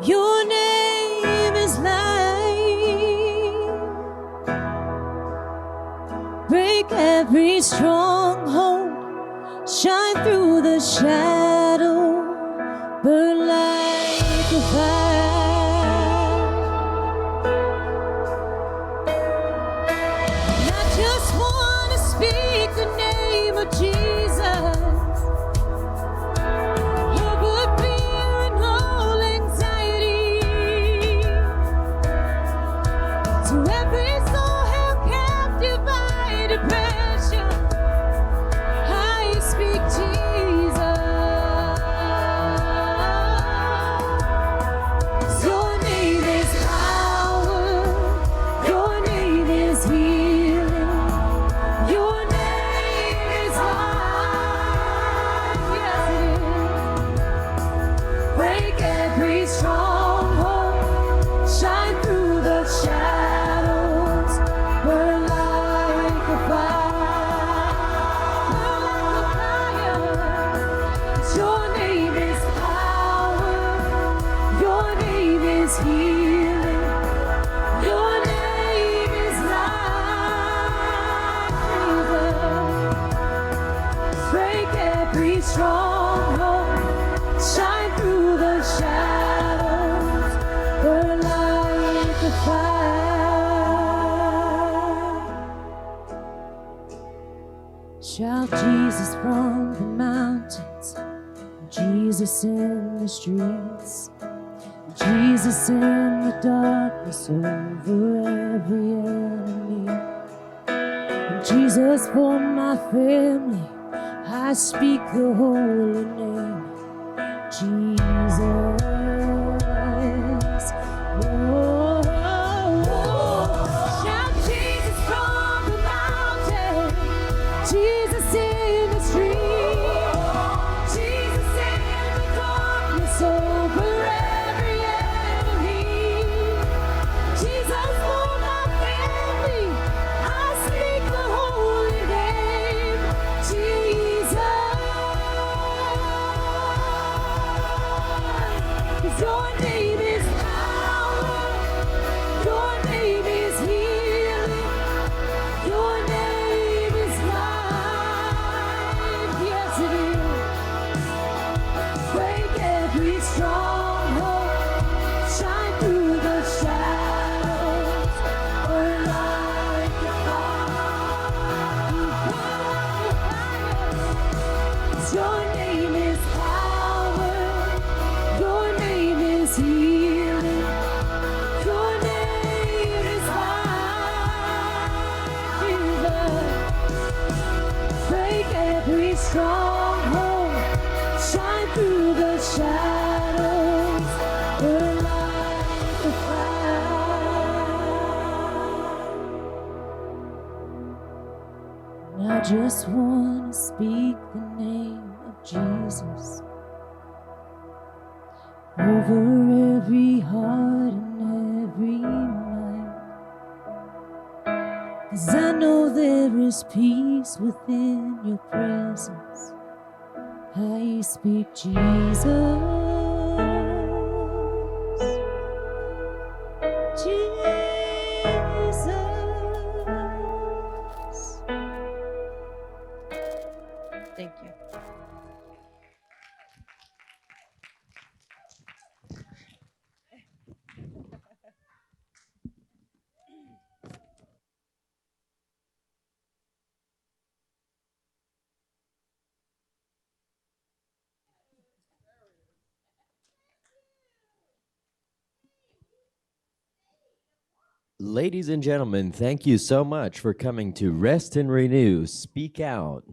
your name is life. Break every stronghold, shine through the shadow, burn like a fire. And I just want to speak the name of Jesus over fear and all anxiety, to every soul held captive by depression. I speak Jesus. Your name is power, your name is healing, your name is life. Yes, it is. Break every stronghold, shine through the shadows, burn like a fire. Your name is power, your name is healing, your name is life. Break every stronghold, shine through the shadows, burn like a fire. Shout Jesus from the mountains, Jesus in the streets, Jesus in the darkness over every enemy. And Jesus for my family, I speak the holy name. Jesus. Oh, oh, oh. Shout Jesus from the mountain, Jesus in the street, Jesus in the darkness over every enemy. Jesus for my family, I speak the holy name. Jesus. 'Cause your name is power, your name is healing, your name is life. Yes, it is. Break every stronghold, shine through the shadows, burn like a fire. 'Cause your name is power, your name is healing, your name is life. Jesus, break every stronghold, shine through the shadows, burn like a fire. And I just want to speak the name of Jesus over every heart and every mind. 'Cause I know there is peace within your presence. I speak Jesus. Jesus. Thank you. Ladies and gentlemen, thank you so much for coming to Rest and Renew, Speak Out.